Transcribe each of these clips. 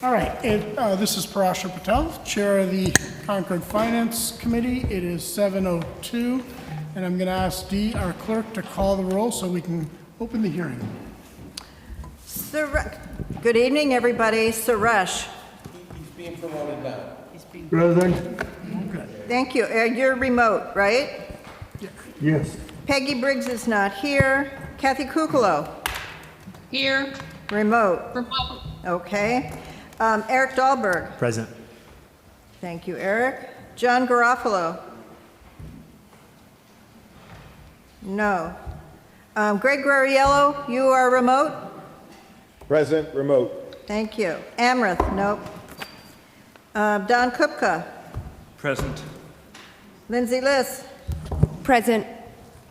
All right, this is Parashar Patel, Chair of the Concord Finance Committee. It is 7:02, and I'm going to ask Dee, our clerk, to call the roll so we can open the hearing. Good evening, everybody. Suresh. He's being promoted now. Present. Okay. Thank you. You're remote, right? Yes. Peggy Briggs is not here. Kathy Kukalo. Here. Remote. Remote. Okay. Eric Dahlberg. Present. Thank you, Eric. John Garofalo. No. Greg Guerriello, you are remote? Present, remote. Thank you. Amrith, nope. Don Kupka. Present. Lindsay Liss. Present.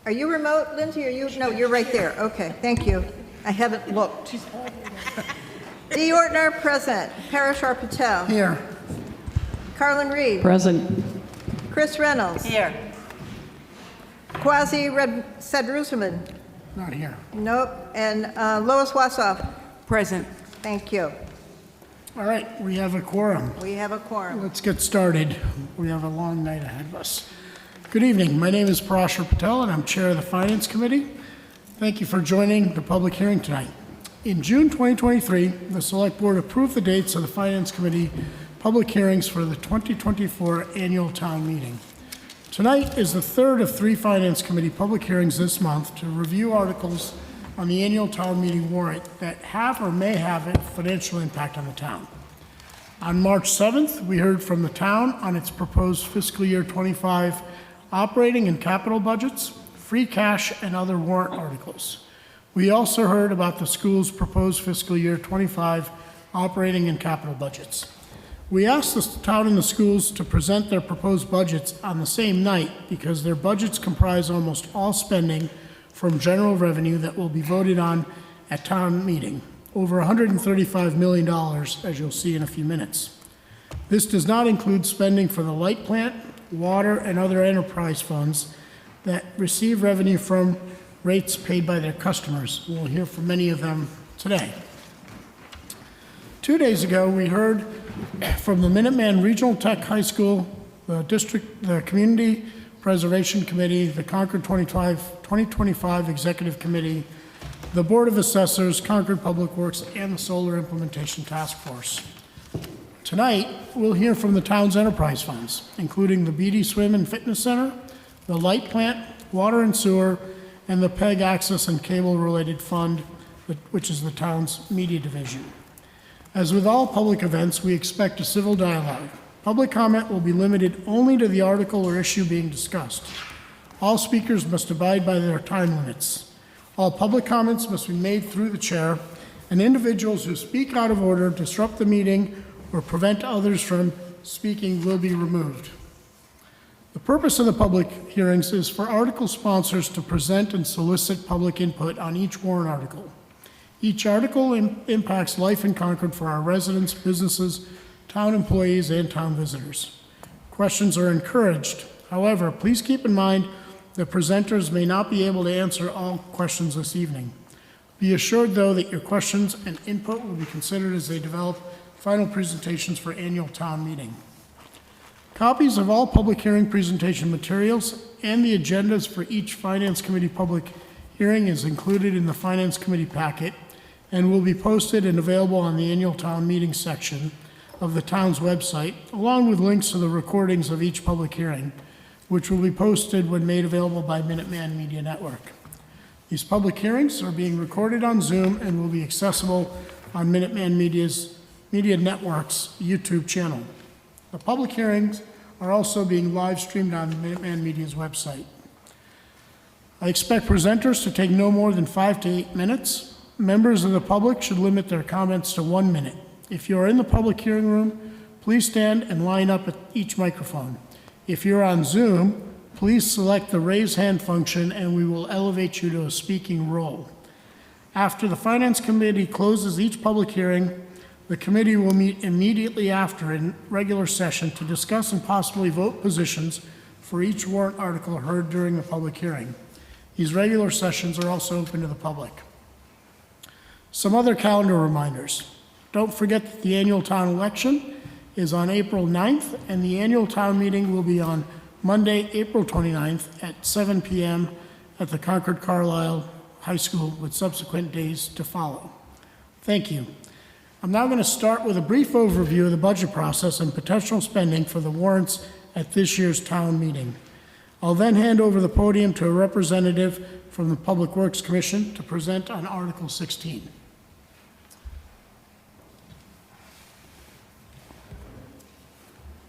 Are you remote, Lindsay? Are you? No, you're right there. Okay, thank you. I haven't looked. Dee Ortner, present. Parashar Patel. Here. Carlin Reed. Present. Chris Reynolds. Here. Quasi Sedrusman. Not here. Nope. And Lois Wassoff. Present. Thank you. All right, we have a quorum. We have a quorum. Let's get started. We have a long night ahead of us. Good evening. My name is Parashar Patel, and I'm Chair of the Finance Committee. Thank you for joining the public hearing tonight. In June 2023, the Select Board approved the dates of the Finance Committee public hearings for the 2024 Annual Town Meeting. Tonight is the third of three Finance Committee public hearings this month to review articles on the Annual Town Meeting warrant that have or may have a financial impact on the town. On March 7th, we heard from the town on its proposed fiscal year 25 operating and capital budgets, free cash, and other warrant articles. We also heard about the school's proposed fiscal year 25 operating and capital budgets. We asked the town and the schools to present their proposed budgets on the same night because their budgets comprise almost all spending from general revenue that will be voted on at town meeting, over $135 million, as you'll see in a few minutes. This does not include spending for the light plant, water, and other enterprise funds that receive revenue from rates paid by their customers. We'll hear from many of them today. 2 days ago, we heard from the Minuteman Regional Tech High School, the Community Preservation Committee, the Concord 2025 Executive Committee, the Board of Assessors, Concord Public Works, and the Solar Implementation Task Force. Tonight, we'll hear from the town's enterprise funds, including the BD Swim and Fitness Center, the light plant, water and sewer, and the PEG Access and Cable Related Fund, which is the town's media division. As with all public events, we expect a civil dialogue. Public comment will be limited only to the article or issue being discussed. All speakers must abide by their time limits. All public comments must be made through the chair, and individuals who speak out of order, disrupt the meeting, or prevent others from speaking will be removed. The purpose of the public hearings is for article sponsors to present and solicit public input on each warrant article. Each article impacts life in Concord for our residents, businesses, town employees, and town visitors. Questions are encouraged. However, please keep in mind that presenters may not be able to answer all questions this evening. Be assured, though, that your questions and input will be considered as they develop final presentations for annual town meeting. Copies of all public hearing presentation materials and the agendas for each Finance Committee public hearing is included in the Finance Committee packet and will be posted and available on the annual town meeting section of the town's website, along with links to the recordings of each public hearing, which will be posted when made available by Minuteman Media Network. These public hearings are being recorded on Zoom and will be accessible on Minuteman Media Network's YouTube channel. The public hearings are also being live streamed on Minuteman Media's website. I expect presenters to take no more than 5 to 8 minutes. Members of the public should limit their comments to 1 minute. If you are in the public hearing room, please stand and line up at each microphone. If you're on Zoom, please select the raise hand function and we will elevate you to a speaking role. After the Finance Committee closes each public hearing, the committee will meet immediately after in regular session to discuss and possibly vote positions for each warrant article heard during the public hearing. These regular sessions are also open to the public. Some other calendar reminders. Don't forget that the annual town election is on April 9th, and the annual town meeting will be on Monday, April 29th at 7 p.m. at the Concord Carlisle High School, with subsequent days to follow. Thank you. I'm now going to start with a brief overview of the budget process and potential spending for the warrants at this year's town meeting. I'll then hand over the podium to a representative from the Public Works Commission to present on Article 16.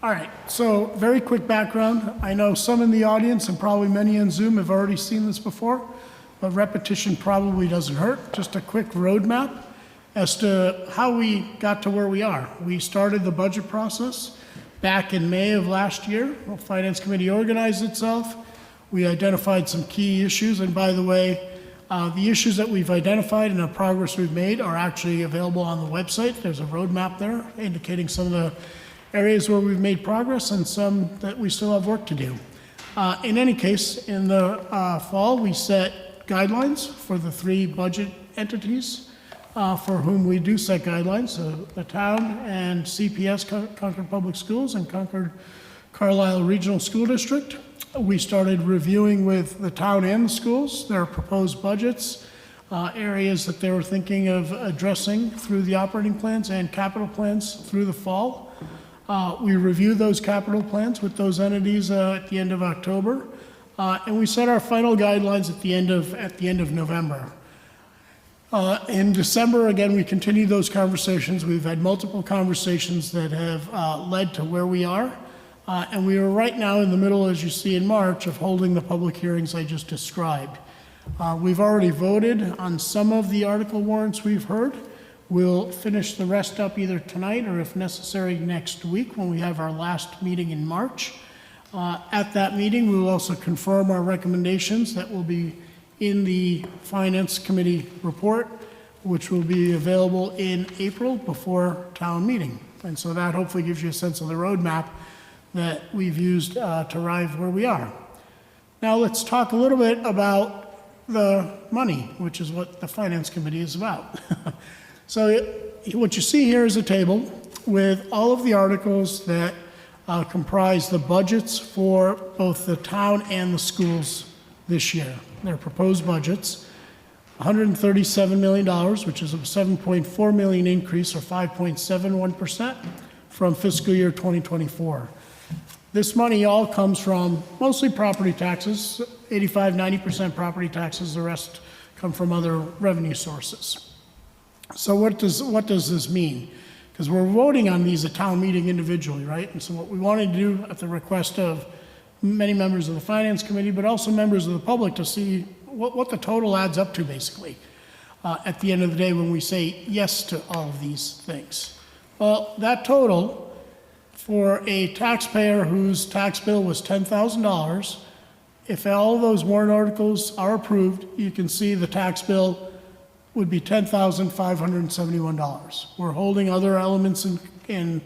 All right, so very quick background. I know some in the audience and probably many on Zoom have already seen this before, but repetition probably doesn't hurt. Just a quick roadmap as to how we got to where we are. We started the budget process back in May of last year. The Finance Committee organized itself. We identified some key issues, and by the way, the issues that we've identified and the progress we've made are actually available on the website. There's a roadmap there indicating some of the areas where we've made progress and some that we still have work to do. In any case, in the fall, we set guidelines for the three budget entities for whom we do set guidelines, so the town and CPS, Concord Public Schools, and Concord Carlisle Regional School District. We started reviewing with the town and the schools their proposed budgets, areas that they were thinking of addressing through the operating plans and capital plans through the fall. We reviewed those capital plans with those entities at the end of October, and we set our final guidelines at the end of November. In December, again, we continued those conversations. We've had multiple conversations that have led to where we are, and we are right now in the middle, as you see in March, of holding the public hearings I just described. We've already voted on some of the article warrants we've heard. We'll finish the rest up either tonight or, if necessary, next week when we have our last meeting in March. At that meeting, we will also confirm our recommendations that will be in the Finance Committee report, which will be available in April before town meeting. And so that hopefully gives you a sense of the roadmap that we've used to arrive where we are. Now let's talk a little bit about the money, which is what the Finance Committee is about. So what you see here is a table with all of the articles that comprise the budgets for both the town and the schools this year. Their proposed budgets, $137 million, which is a $7.4 million increase, or 5.71% from fiscal year 2024. This money all comes from mostly property taxes, 85–90% property taxes, the rest come from other revenue sources. So what does this mean? Because we're voting on these at town meeting individually, right? And so what we wanted to do at the request of many members of the Finance Committee, but also members of the public, to see what the total adds up to, basically, at the end of the day when we say yes to all of these things. Well, that total for a taxpayer whose tax bill was $10,000, if all of those warrant articles are approved, you can see the tax bill would be $10,571. We're holding other elements in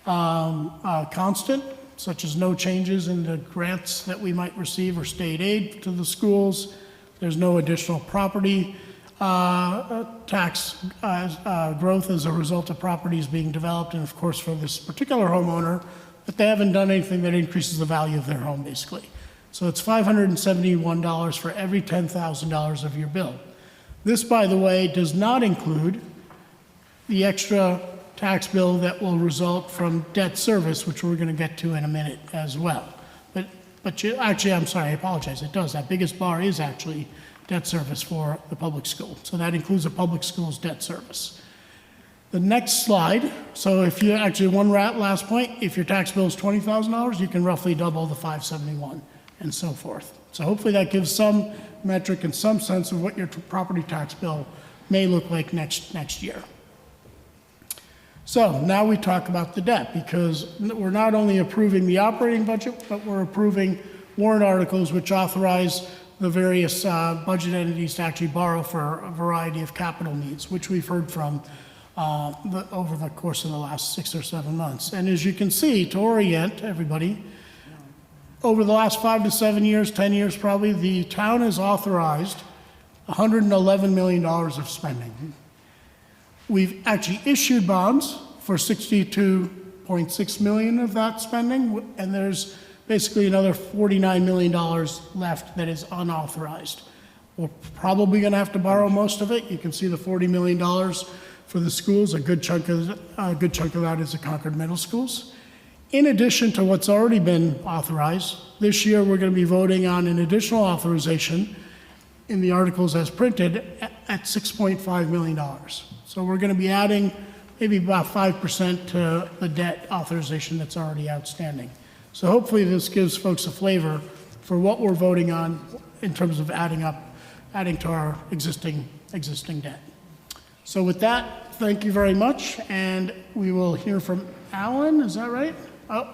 constant, such as no changes in the grants that we might receive or state aid to the schools. There's no additional property tax growth as a result of properties being developed, and of course for this particular homeowner, but they haven't done anything that increases the value of their home, basically. So it's $571 for every $10,000 of your bill. This, by the way, does not include the extra tax bill that will result from debt service, which we're going to get to in a minute as well. But actually, I'm sorry, I apologize, it does. That biggest bar is actually debt service for the public school. So that includes the public school's debt service. The next slide, so if you actually, one last point, if your tax bill is $20,000, you can roughly double the 571 and so forth. So hopefully that gives some metric and some sense of what your property tax bill may look like next year. So now we talk about the debt, because we're not only approving the operating budget, but we're approving warrant articles which authorize the various budget entities to actually borrow for a variety of capital needs, which we've heard from over the course of the last 6 or 7 months. And as you can see, to orient everybody, over the last 5 to 7 years, 10 years probably, the town has authorized $111 million of spending. We've actually issued bonds for $62.6 million of that spending, and there's basically another $49 million left that is unauthorized. We're probably going to have to borrow most of it. You can see the $40 million for the schools. A good chunk of that is the Concord Middle Schools. In addition to what's already been authorized, this year we're going to be voting on an additional authorization in the articles as printed at $6.5 million. So we're going to be adding maybe about 5% to the debt authorization that's already outstanding. So hopefully this gives folks a flavor for what we're voting on in terms of adding to our existing debt. So with that, thank you very much, and we will hear from Alan, is that right? Oh.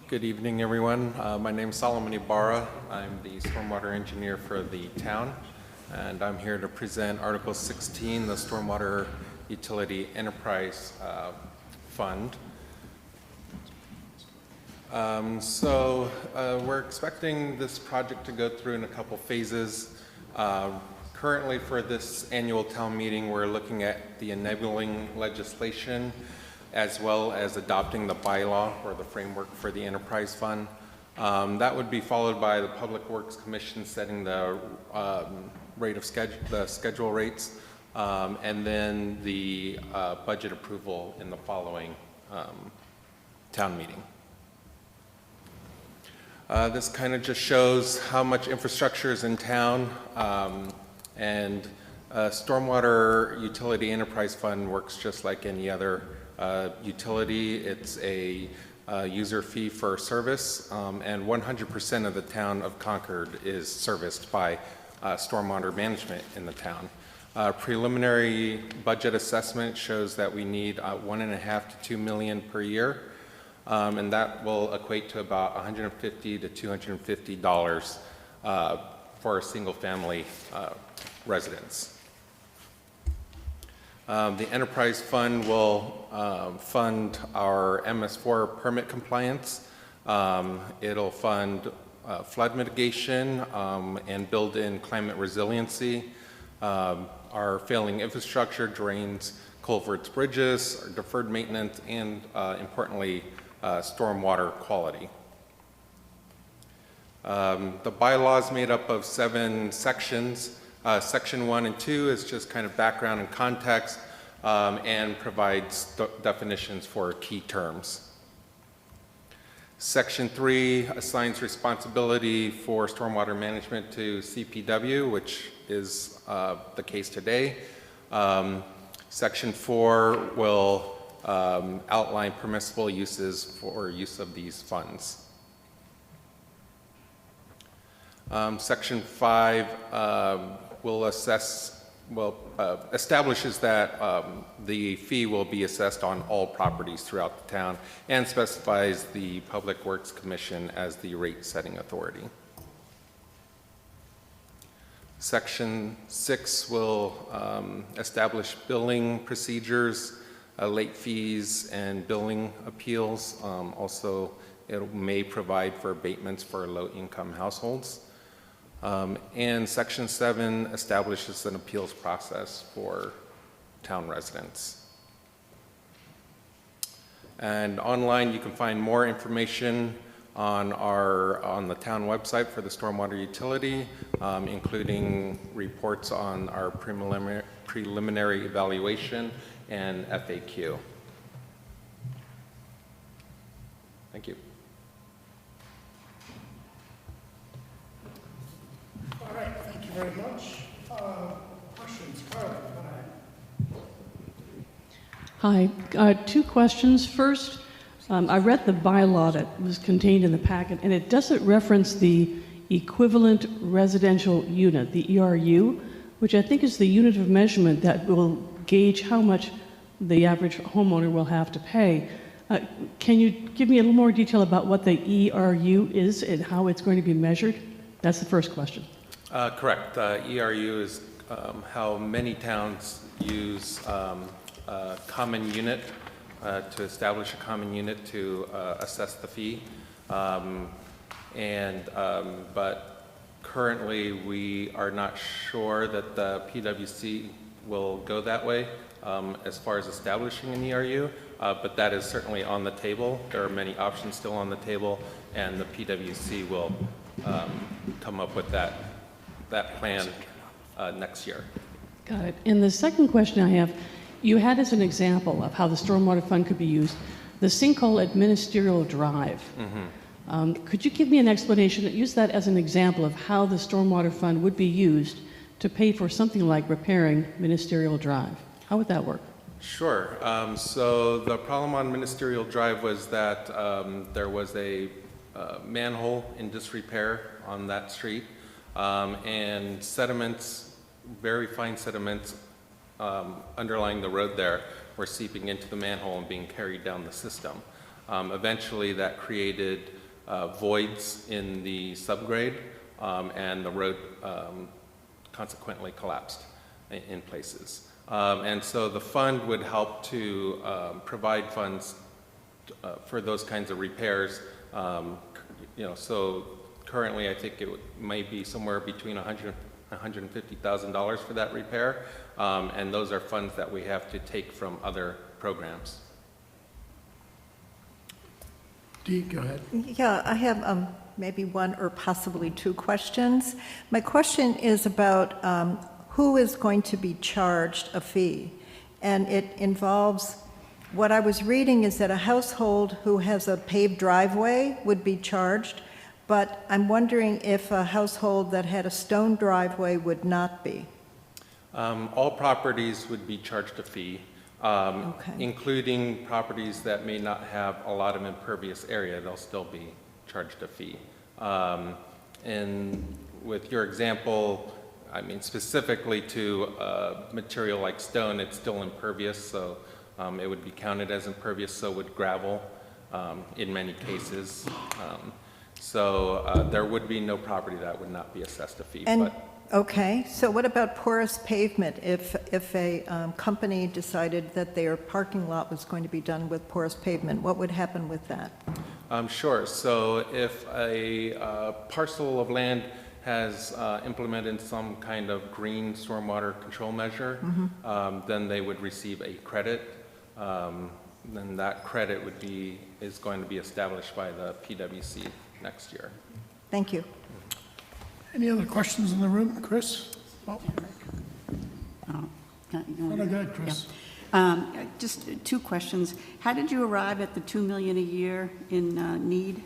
Good evening, everyone. My name is Solomon Ibarra. I'm the stormwater engineer for the town, and I'm here to present Article 16, the Stormwater Utility Enterprise Fund. We're expecting this project to go through in a couple phases. Currently, for this annual town meeting, we're looking at the enabling legislation as well as adopting the bylaw or the framework for the enterprise fund. That would be followed by the Public Works Commission setting the schedule rates, and then the budget approval in the following town meeting. This kind of just shows how much infrastructure is in town, and Stormwater Utility Enterprise Fund works just like any other utility. It's a user fee for service, and 100% of the town of Concord is serviced by stormwater management in the town. Preliminary budget assessment shows that we need $1.5 to $2 million per year, and that will equate to about $150 to $250 for a single family residence. The enterprise fund will fund our MS4 permit compliance. It'll fund flood mitigation and build in climate resiliency. Our failing infrastructure, drains, culverts, bridges, our deferred maintenance, and importantly, stormwater quality. The bylaw is made up of 7 sections. Section 1 and 2 is just kind of background and context, and provides definitions for key terms. Section 3 assigns responsibility for stormwater management to CPW, which is the case today. Section 4 will outline permissible uses for use of these funds. Section 5 establishes that the fee will be assessed on all properties throughout the town and specifies the Public Works Commission as the rate-setting authority. Section 6 will establish billing procedures, late fees, and billing appeals. Also, it may provide for abatements for low-income households. And Section 7 establishes an appeals process for town residents. And online, you can find more information on the town website for the stormwater utility, including reports on our preliminary evaluation and FAQ. Thank you. All right, thank you very much. Questions? Carla, go ahead. Hi, 2 questions. First, I read the bylaw that was contained in the packet, and it doesn't reference the equivalent residential unit, the ERU, which I think is the unit of measurement that will gauge how much the average homeowner will have to pay. Can you give me a little more detail about what the ERU is and how it's going to be measured? That's the first question. Correct. ERU is how many towns use a common unit to establish a common unit to assess the fee. But currently, we are not sure that the PwC will go that way as far as establishing an ERU, but that is certainly on the table. There are many options still on the table, and the PwC will come up with that plan next year. Got it. And the second question I have, you had as an example of how the Stormwater Fund could be used, the sinkhole at Ministerial Drive. Could you give me an explanation, use that as an example of how the Stormwater Fund would be used to pay for something like repairing Ministerial Drive? How would that work? Sure. So the problem on Ministerial Drive was that there was a manhole in disrepair on that street, and sediments, very fine sediments underlying the road there were seeping into the manhole and being carried down the system. Eventually that created voids in the subgrade, and the road consequently collapsed in places. And so the fund would help to provide funds for those kinds of repairs. So currently I think it might be somewhere between $100,000 and $150,000 for that repair, and those are funds that we have to take from other programs. Dee, go ahead. Yeah, I have maybe one or possibly two questions. My question is about who is going to be charged a fee? And it involves, what I was reading is that a household who has a paved driveway would be charged, but I'm wondering if a household that had a stone driveway would not be. All properties would be charged a fee, including properties that may not have a lot of impervious area. They'll still be charged a fee. And with your example, I mean, specifically to material like stone, it's still impervious, so it would be counted as impervious, so would gravel in many cases. So there would be no property that would not be assessed a fee. And, okay, so what about porous pavement? If a company decided that their parking lot was going to be done with porous pavement, what would happen with that? Sure. So if a parcel of land has implemented some kind of green stormwater control measure, then they would receive a credit. Then that credit is going to be established by the PwC next year. Thank you. Any other questions in the room? Chris? Oh, go ahead, Chris. Just two questions. How did you arrive at the $2 million a year in need?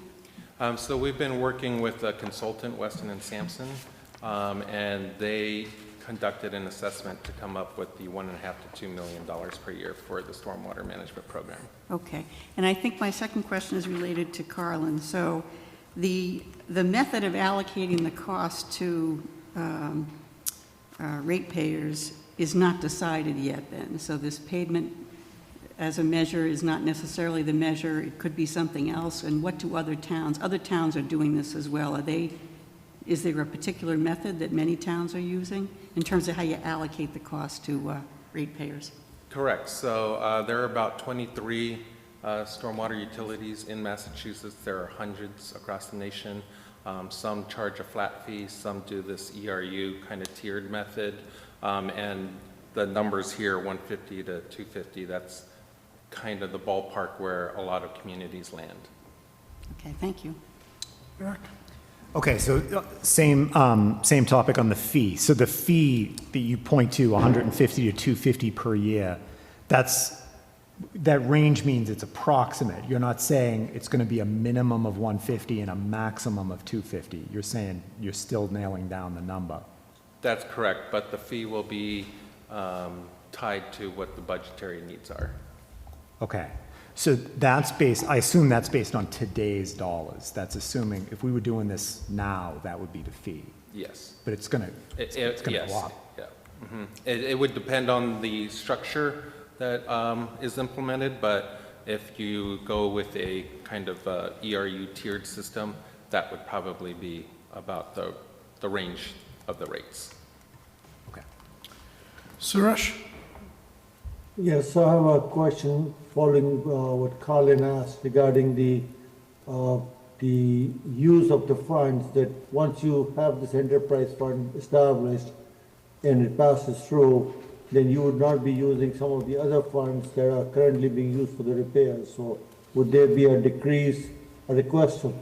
So we've been working with a consultant, Weston and Sampson, and they conducted an assessment to come up with the $1.5 to $2 million per year for the stormwater management program. Okay. And I think my second question is related to Carlin. So the method of allocating the cost to ratepayers is not decided yet then. So this pavement as a measure is not necessarily the measure. It could be something else. And what do other towns? Other towns are doing this as well. Is there a particular method that many towns are using in terms of how you allocate the cost to ratepayers? Correct. So there are about 23 stormwater utilities in Massachusetts. There are hundreds across the nation. Some charge a flat fee, some do this ERU kind of tiered method. And the numbers here, 150 to 250, that's kind of the ballpark where a lot of communities land. Okay, thank you. Eric? Okay, so same topic on the fee. So the fee that you point to, 150 to 250 per year, that range means it's approximate. You're not saying it's going to be a minimum of 150 and a maximum of 250. You're saying you're still nailing down the number. That's correct, but the fee will be tied to what the budgetary needs are. Okay. So I assume that's based on today's dollars. That's assuming if we were doing this now, that would be the fee. Yes. But it's going to Yes. go up. Yeah. It would depend on the structure that is implemented, but if you go with a kind of ERU tiered system, that would probably be about the range of the rates. Suresh? Yes, I have a question following what Colin asked regarding the use of the funds, that once you have this enterprise fund established and it passes through, then you would not be using some of the other funds that are currently being used for the repairs. So would there be a decrease, a request of,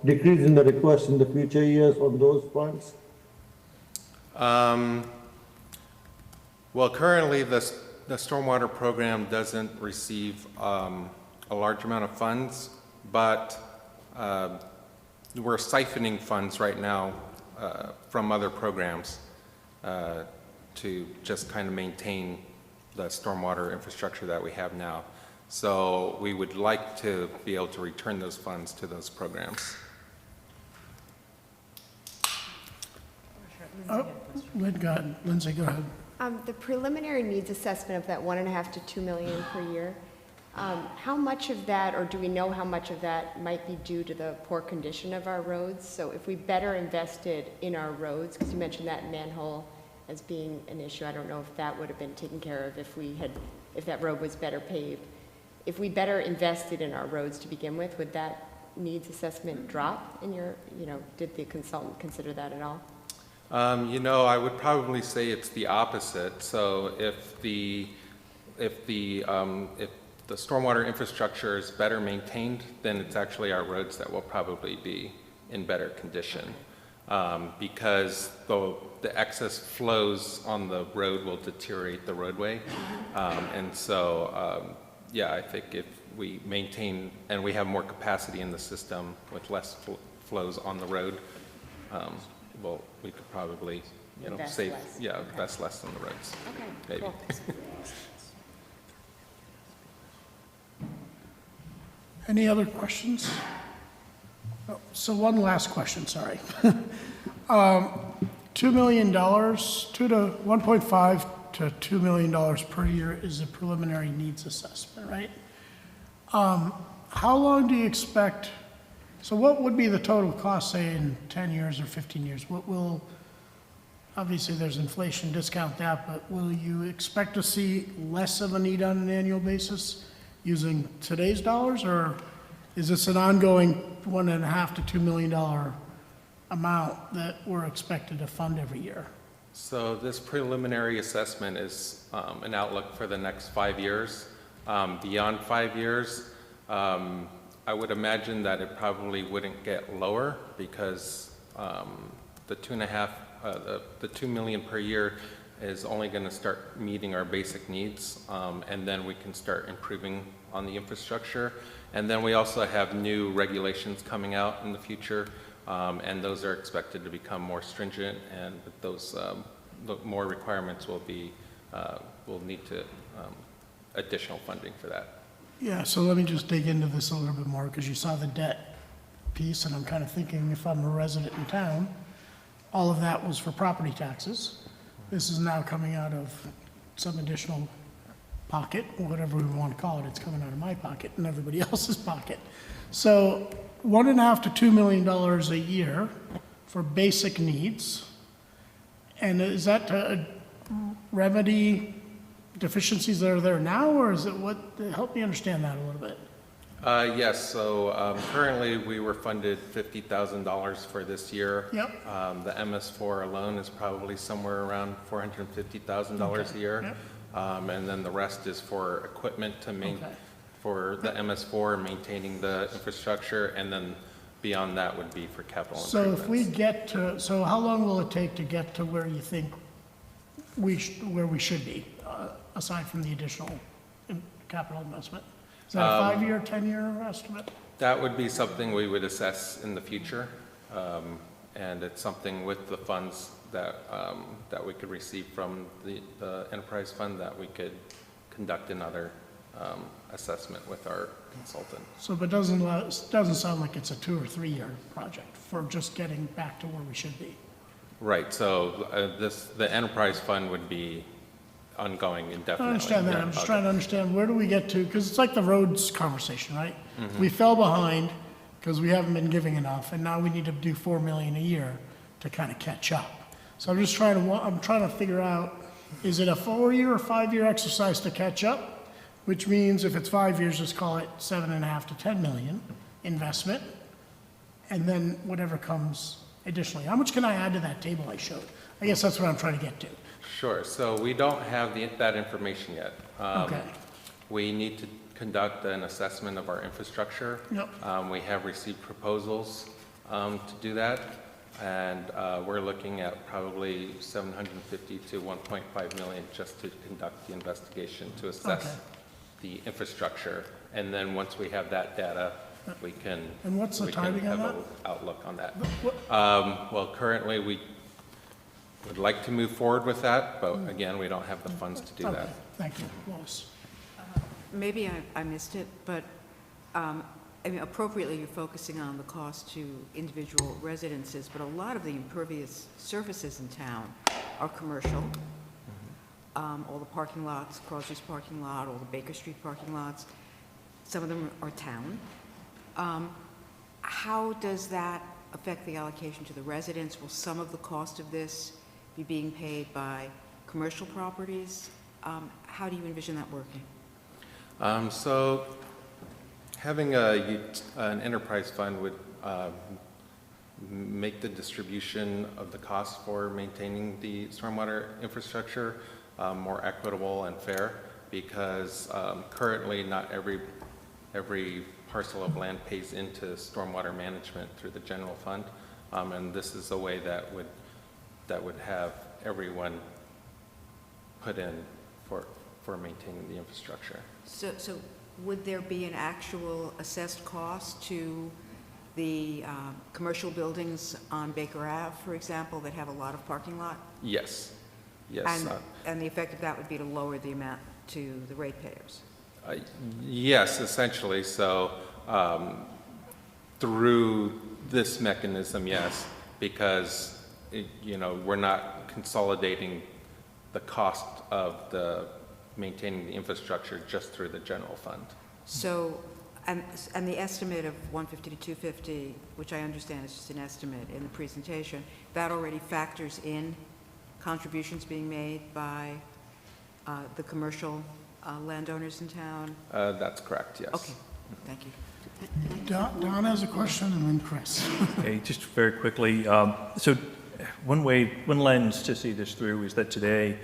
decrease in the request in the future years on those funds? Well, currently, the stormwater program doesn't receive a large amount of funds, but we're siphoning funds right now from other programs to just kind of maintain the stormwater infrastructure that we have now. So we would like to be able to return those funds to those programs. Lindsay, go ahead. The preliminary needs assessment of that 1.5 to 2 million per year, how much of that, or do we know how much of that might be due to the poor condition of our roads? So if we better invested in our roads, because you mentioned that manhole as being an issue, I don't know if that would have been taken care of if that road was better paved. If we better invested in our roads to begin with, would that needs assessment drop in your, did the consultant consider that at all? I would probably say it's the opposite. So if the stormwater infrastructure is better maintained, then it's actually our roads that will probably be in better condition, because the excess flows on the road will deteriorate the roadway, and so I think if we maintain and we have more capacity in the system with less flows on the road, well, we could probably, Invest save, less. invest less on the roads. Okay, Maybe. cool. Any other questions? Oh, so one last question, sorry. $2 million, 1.5 to $2 million per year is a preliminary needs assessment, right? How long do you expect, so what would be the total cost, say, in 10 years or 15 years? What will, obviously there's inflation, discount that, but will you expect to see less of a need on an annual basis using today's dollars, or is this an ongoing $1.5 to $2 million amount that we're expected to fund every year? So this preliminary assessment is an outlook for the next 5 years. Beyond 5 years, I would imagine that it probably wouldn't get lower, because the $2 million per year is only going to start meeting our basic needs, and then we can start improving on the infrastructure. And then we also have new regulations coming out in the future, and those are expected to become more stringent, and those more requirements will need to additional funding for that. Yeah, so let me just dig into this a little bit more, because you saw the debt piece, and I'm kind of thinking, if I'm a resident in town, all of that was for property taxes. This is now coming out of some additional pocket, or whatever we want to call it. It's coming out of my pocket and everybody else's pocket. So $1.5 to $2 million a year for basic needs. And is that to remedy deficiencies that are there now, or is it what? Help me understand that a little bit. Yes, so currently we were funded $50,000 for this year. Yep. The MS4 alone is probably somewhere around $450,000 a year. Yep. And then the rest is for equipment Okay. for the MS4, maintaining the infrastructure, and then beyond that would be for capital So improvements. if we get to, so how long will it take to get to where you think where we should be, aside from the additional capital investment? Is that a 5-year, 10-year estimate? That would be something we would assess in the future, and it's something with the funds that we could receive from the enterprise fund that we could conduct another assessment with our consultant. So, but doesn't sound like it's a 2 or 3 year project for just getting back to where we should be. Right. So the enterprise fund would be ongoing indefinitely. I understand that. Yeah, I'm just okay. trying to understand, where do we get to, because it's like the roads conversation, right? We fell behind because we haven't been giving enough, and now we need to do 4 million a year to kind of catch up. So I'm just I'm trying to figure out, is it a 4-year or 5-year exercise to catch up? Which means if it's 5 years, just call it 7.5 to 10 million investment, and then whatever comes additionally. How much can I add to that table I showed? I guess that's what I'm trying to get to. Sure, so we don't have that information yet. Okay. We need to conduct an assessment of our infrastructure. Yep. We have received proposals to do that, and we're looking at probably 750 to 1.5 million just to conduct the investigation to assess Okay. the infrastructure. And then once we have that data, we can. And what's the we can timing on have that? an outlook on that. What- Well, currently, we would like to move forward with that, but again, we don't have the funds to do Okay, that. thank you, Lois. Maybe I missed it, but I mean, appropriately, you're focusing on the cost to individual residences, but a lot of the impervious surfaces in town are commercial. All the parking lots, Crosby's parking lot, all the Baker Street parking lots, some of them are town. How does that affect the allocation to the residents? Will some of the cost of this be being paid by commercial properties? How do you envision that working? So having an enterprise fund would make the distribution of the cost for maintaining the stormwater infrastructure more equitable and fair, because currently not every parcel of land pays into stormwater management through the general fund, and this is a way that would have everyone put in for maintaining the infrastructure. So would there be an actual assessed cost to the commercial buildings on Baker Ave, for example, that have a lot of parking lot? Yes, yes. And the effect of that would be to lower the amount to the ratepayers? Yes, essentially. So through this mechanism, yes, because we're not consolidating the cost of maintaining the infrastructure just through the general fund. So, and the estimate of 150 to 250, which I understand is just an estimate in the presentation, that already factors in contributions being made by the commercial landowners in town? That's correct, yes. Okay, thank you. Don has a question, and then Chris. Okay, just very quickly. So one lens to see this through is that today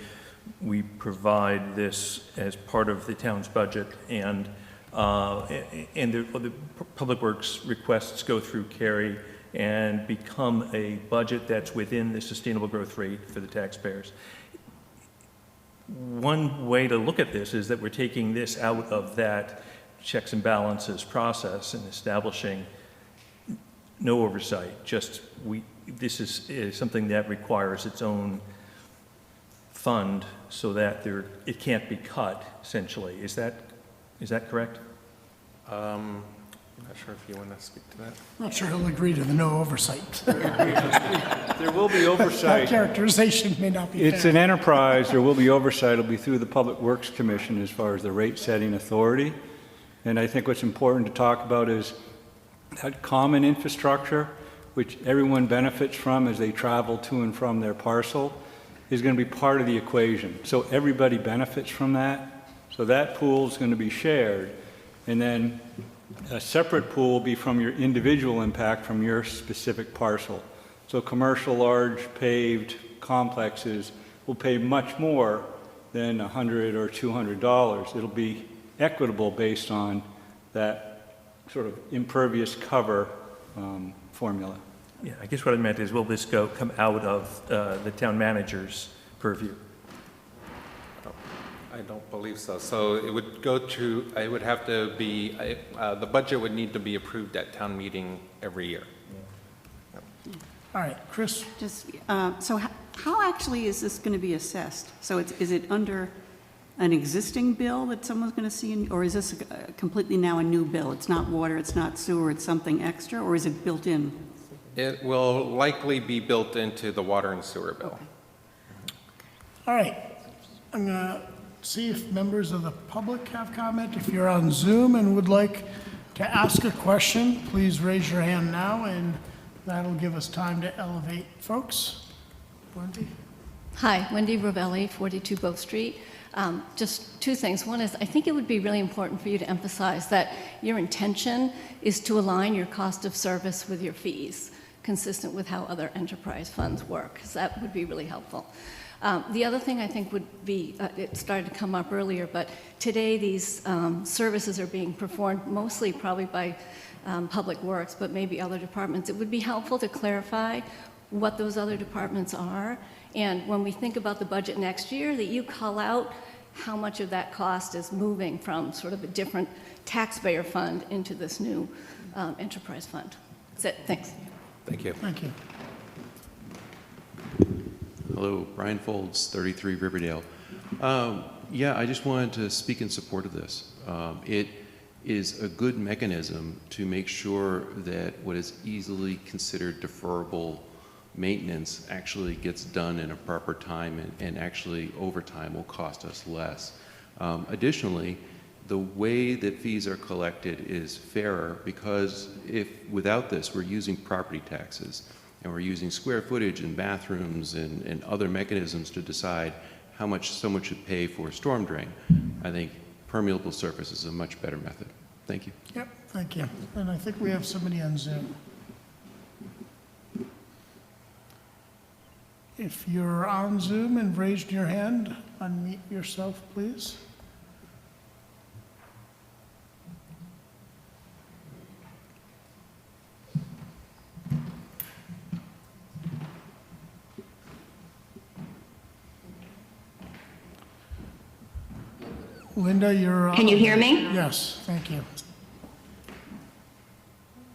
we provide this as part of the town's budget, and the Public Works requests go through Carrie and become a budget that's within the sustainable growth rate for the taxpayers. One way to look at this is that we're taking this out of that checks and balances process and establishing no oversight. This is something that requires its own fund so that it can't be cut, essentially. Is that correct? I'm not sure if you want to speak to that. Not sure he'll agree to the no oversight. There will be That oversight. characterization may not be fair. It's an enterprise, there will be oversight, it'll be through the Public Works Commission as far as the rate-setting authority. And I think what's important to talk about is that common infrastructure, which everyone benefits from as they travel to and from their parcel, is going to be part of the equation. So everybody benefits from that. So that pool is going to be shared. And then a separate pool will be from your individual impact from your specific parcel. So commercial, large, paved complexes will pay much more than $100 or $200. It'll be equitable based on that sort of impervious cover formula. Yeah, I guess what I meant is, will this come out of the town manager's purview? I don't believe so. So it would it would have to be, the budget would need to be approved at town meeting every year. All right, Chris, Just, so how actually is this going to be assessed? So is it under an existing bill that someone's going to see, or is this completely now a new bill? It's not water, it's not sewer, it's something extra, or is it built in? It will likely be built into the water and sewer bill. all right. I'm going to see if members of the public have comment. If you're on Zoom and would like to ask a question, please raise your hand now, and that'll give us time to elevate folks. Wendy? Hi, Wendy Rovelli, 42 Bow Street. Just two things. One is, I think it would be really important for you to emphasize that your intention is to align your cost of service with your fees, consistent with how other enterprise funds work. So that would be really helpful. The other thing I think would be, it started to come up earlier, but today these services are being performed mostly probably by Public Works, but maybe other departments. It would be helpful to clarify what those other departments are. And when we think about the budget next year, that you call out how much of that cost is moving from sort of a different taxpayer fund into this new enterprise fund. That's it. Thanks. Thank you. Thank you. Hello, Brian Folds, 33 Riverdale. Yeah, I just wanted to speak in support of this. It is a good mechanism to make sure that what is easily considered deferrable maintenance actually gets done in a proper time, and actually over time will cost us less. Additionally, the way that fees are collected is fairer, because if without this we're using property taxes and we're using square footage and bathrooms and other mechanisms to decide how much someone should pay for a storm drain, I think permeable surface is a much better method. Thank you. Yep, thank you. And I think we have somebody on Zoom. If you're on Zoom and raised your hand, unmute yourself, please. Linda, you're on. Can you hear me? Yes, thank you.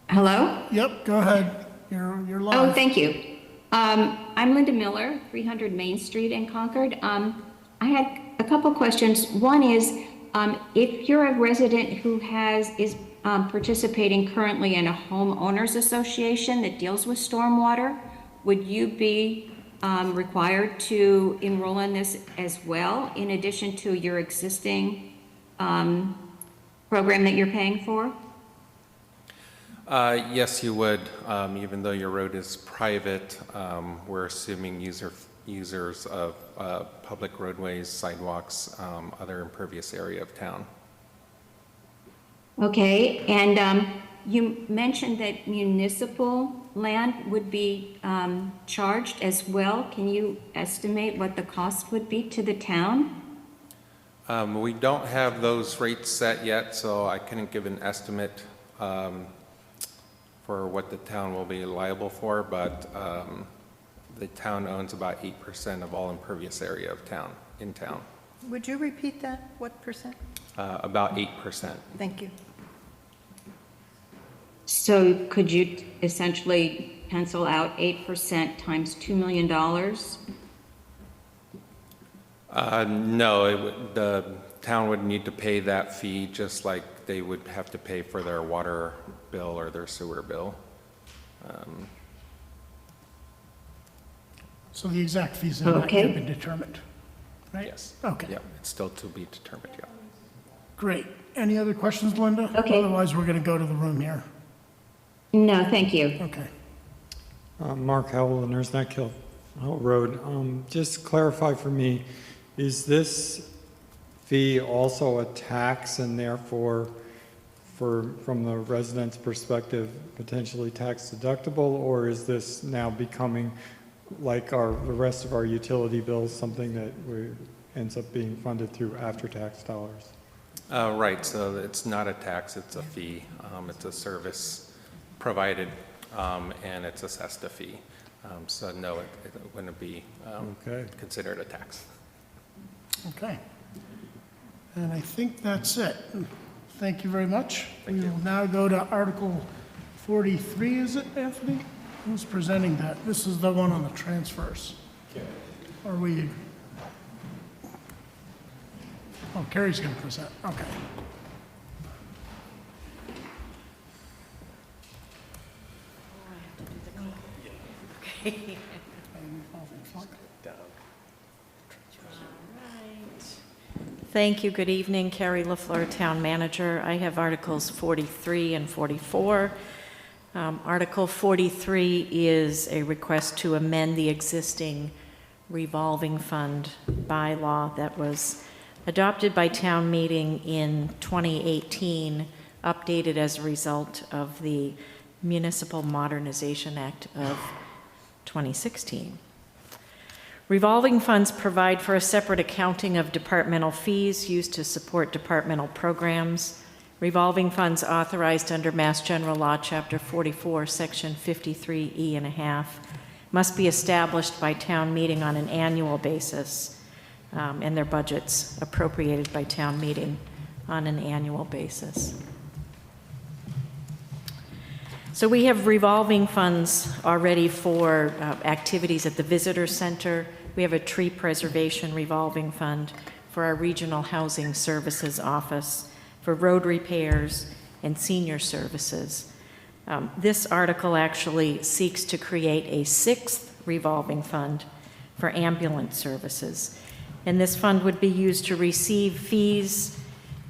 Hello? Yep, go ahead. You're live. Oh, thank you. I'm Linda Miller, 300 Main Street in Concord. I had a couple questions. One is, if you're a resident who is participating currently in a homeowners association that deals with stormwater, would you be required to enroll in this as well, in addition to your existing program that you're paying for? Yes, you would. Even though your road is private, we're assuming users of public roadways, sidewalks, other impervious area of town. Okay, and you mentioned that municipal land would be charged as well. Can you estimate what the cost would be to the town? We don't have those rates set yet, so I couldn't give an estimate for what the town will be liable for, but the town owns about 8% of all impervious area of town, in town. Would you repeat that? What percent? About 8%. Thank you. So could you essentially pencil out 8% times $2 million? No, the town would need to pay that fee just like they would have to pay for their water bill or their sewer bill. So the exact fees have not yet been determined, right? Yes. Okay. Yeah, it's still to be determined, yeah. Great. Any other questions, Linda? Okay. Otherwise, we're going to go to the room here. No, thank you. Okay. Mark Howell, Nurse Neck Hill Road. Just clarify for me, is this fee also a tax and therefore, from the resident's perspective, potentially tax deductible, or is this now becoming like the rest of our utility bills, something that ends up being funded through after-tax dollars? Right, so it's not a tax, it's a fee. It's a service provided, and it's assessed a fee. So no, it wouldn't be considered a tax. Okay. And I think that's it. Thank you very much. We will now go to Article 43, is it, Anthony? Who's presenting that? This is the one on the transfers. Are we? Oh, Carrie's going to present. Okay. Thank you. Good evening. Carrie LaFleur, Town Manager. I have Articles 43 and 44. Article 43 is a request to amend the existing revolving fund bylaw that was adopted by town meeting in 2018, updated as a result of the Municipal Modernization Act of 2016. Revolving funds provide for a separate accounting of departmental fees used to support departmental programs. Revolving funds authorized under Mass General Law, Chapter 44, Section 53E and a half, must be established by town meeting on an annual basis, and their budgets appropriated by town meeting on an annual basis. So we have revolving funds already for activities at the Visitor Center. We have a tree preservation revolving fund for our Regional Housing Services Office, for road repairs and senior services. This article actually seeks to create a 6th revolving fund for ambulance services. And this fund would be used to receive fees,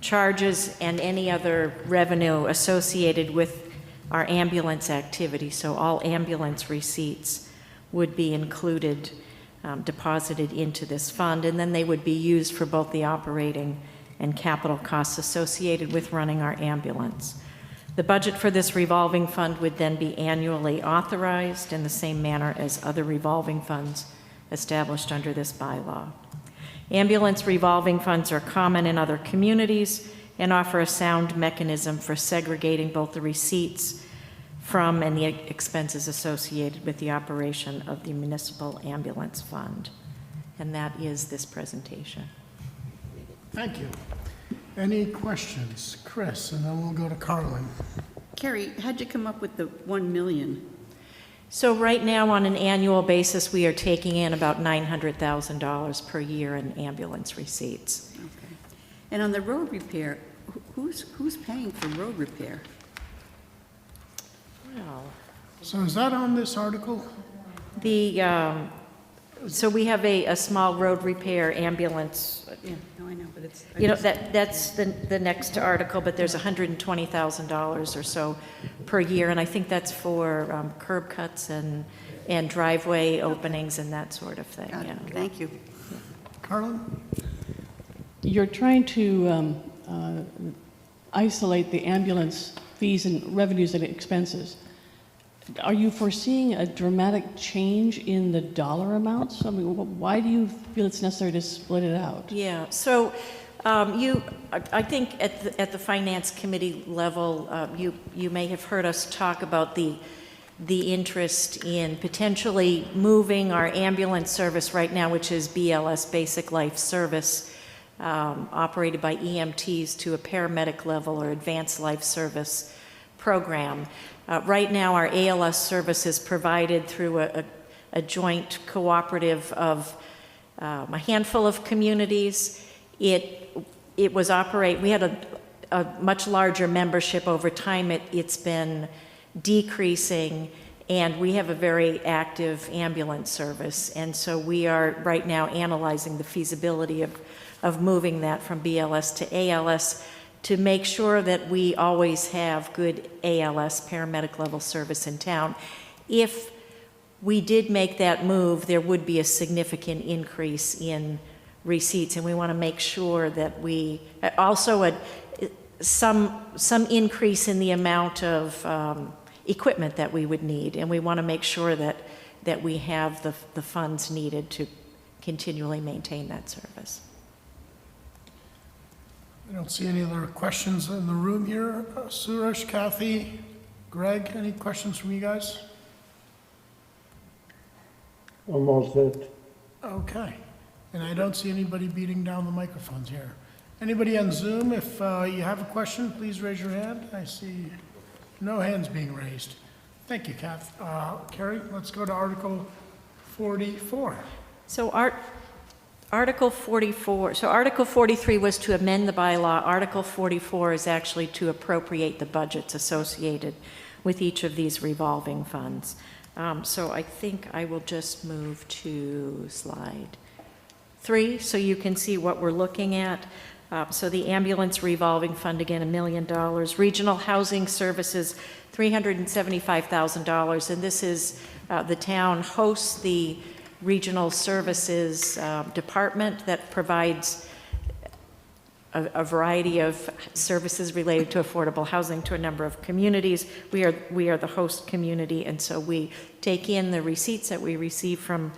charges, and any other revenue associated with our ambulance activity. So all ambulance receipts would be included, deposited into this fund, and then they would be used for both the operating and capital costs associated with running our ambulance. The budget for this revolving fund would then be annually authorized in the same manner as other revolving funds established under this bylaw. Ambulance revolving funds are common in other communities and offer a sound mechanism for segregating both the receipts from and the expenses associated with the operation of the municipal ambulance fund. And that is this presentation. Thank you. Any questions? Chris, and then we'll go to Carlin. Carrie, how'd you come up with the 1 million? So right now, on an annual basis, we are taking in about $900,000 per year in ambulance receipts. Okay. And on the road repair, who's paying for road repair? Well, So is that on this article? So we have a small road repair ambulance. Yeah, no, I know, but it's... You know, that's the next article, but there's $120,000 or so per year, and I think that's for curb cuts and driveway openings and that sort of thing. Got it. Yeah. Thank you. Carlin? You're trying to isolate the ambulance fees and revenues and expenses. Are you foreseeing a dramatic change in the dollar amounts? I mean, why do you feel it's necessary to split it out? Yeah, so I think at the Finance Committee level, you may have heard us talk about the interest in potentially moving our ambulance service right now, which is BLS, Basic Life Service, operated by EMTs, to a paramedic level or advanced life service program. Right now, our ALS service is provided through a joint cooperative of a handful of communities. We had a much larger membership over time. It's been decreasing, and we have a very active ambulance service. And so we are right now analyzing the feasibility of moving that from BLS to ALS, to make sure that we always have good ALS, paramedic level service in town. If we did make that move, there would be a significant increase in receipts, and we want to make sure that we, also some increase in the amount of equipment that we would need, and we want to make sure that we have the funds needed to continually maintain that service. I don't see any other questions in the room here. Suresh, Kathy, Greg, any questions from you guys? I'm all set. Okay. And I don't see anybody beating down the microphones here. Anybody on Zoom, if you have a question, please raise your hand. I see no hands being raised. Thank you, Kath. Carrie, let's go to Article 44. So Article 44, so Article 43 was to amend the bylaw. Article 44 is actually to appropriate the budgets associated with each of these revolving funds. So I think I will just move to slide 3, so you can see what we're looking at. So the ambulance revolving fund, again, $1 million. Regional housing services, $375,000. And this is, the town hosts the regional services department that provides a variety of services related to affordable housing to a number of communities. We are the host community, and so we take in the receipts that we receive from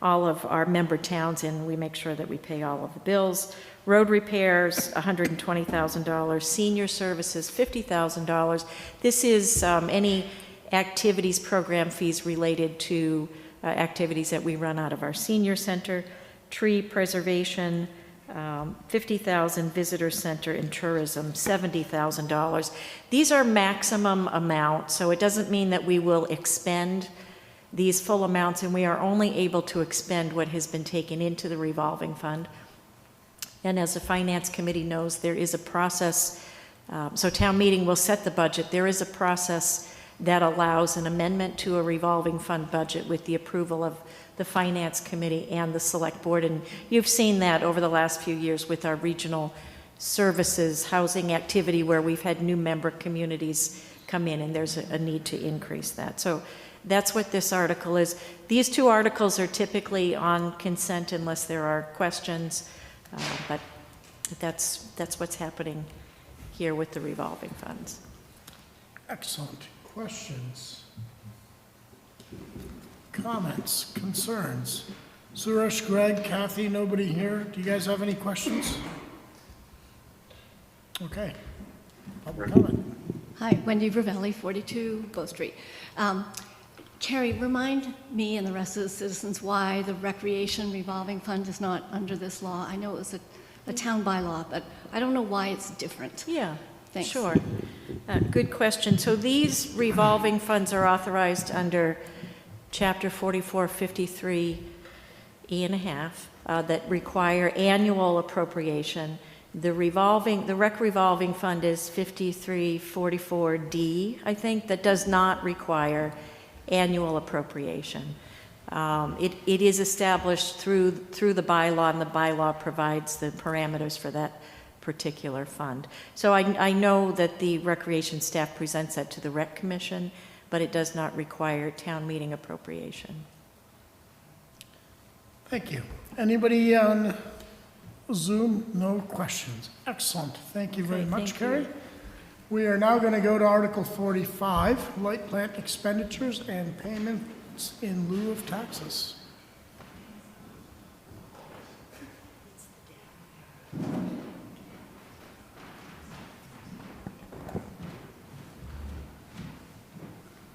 all of our member towns, and we make sure that we pay all of the bills. Road repairs, $120,000. Senior services, $50,000. This is any activities, program fees related to activities that we run out of our senior center. Tree preservation, $50,000. Visitor center and tourism, $70,000. These are maximum amounts, so it doesn't mean that we will expend these full amounts, and we are only able to expend what has been taken into the revolving fund. And as the Finance Committee knows, there is a process, so town meeting will set the budget. There is a process that allows an amendment to a revolving fund budget with the approval of the Finance Committee and the Select Board. And you've seen that over the last few years with our regional services housing activity where we've had new member communities come in, and there's a need to increase that. So that's what this article is. These two articles are typically on consent unless there are questions. But that's what's happening here with the revolving funds. Excellent. Questions? Comments? Concerns? Suresh, Greg, Kathy, nobody here? Do you guys have any questions? Okay. Public comment. Hi, Wendy Ravelli, 42 Bow Street. Carrie, remind me and the rest of the citizens why the recreation revolving fund is not under this law. I know it was a town bylaw, but I don't know why it's different. Yeah, Thanks. sure. Good question. So these revolving funds are authorized under Chapter 4453 E&1/2 that require annual appropriation. The rec revolving fund is 5344D, I think, that does not require annual appropriation. It is established through the bylaw, and the bylaw provides the parameters for that particular fund. So I know that the recreation staff presents that to the Rec Commission, but it does not require town meeting appropriation. Thank you. Anybody on Zoom? No questions. Excellent. Thank you very much, Carrie. We are now going to go to Article 45, light plant expenditures and payments in lieu of taxes.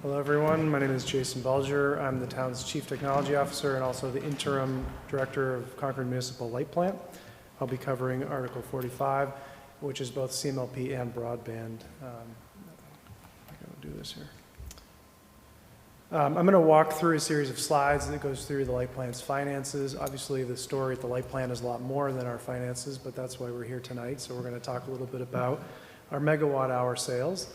Hello, everyone. My name is Jason Belger. I'm the town's Chief Technology Officer and also the Interim Director of Concord Municipal Light Plant. I'll be covering Article 45, which is both CMLP and broadband. I'm going to do this here. I'm going to walk through a series of slides that goes through the light plant's finances. Obviously, the story at the light plant is a lot more than our finances, but that's why we're here tonight. So we're going to talk a little bit about our megawatt hour sales.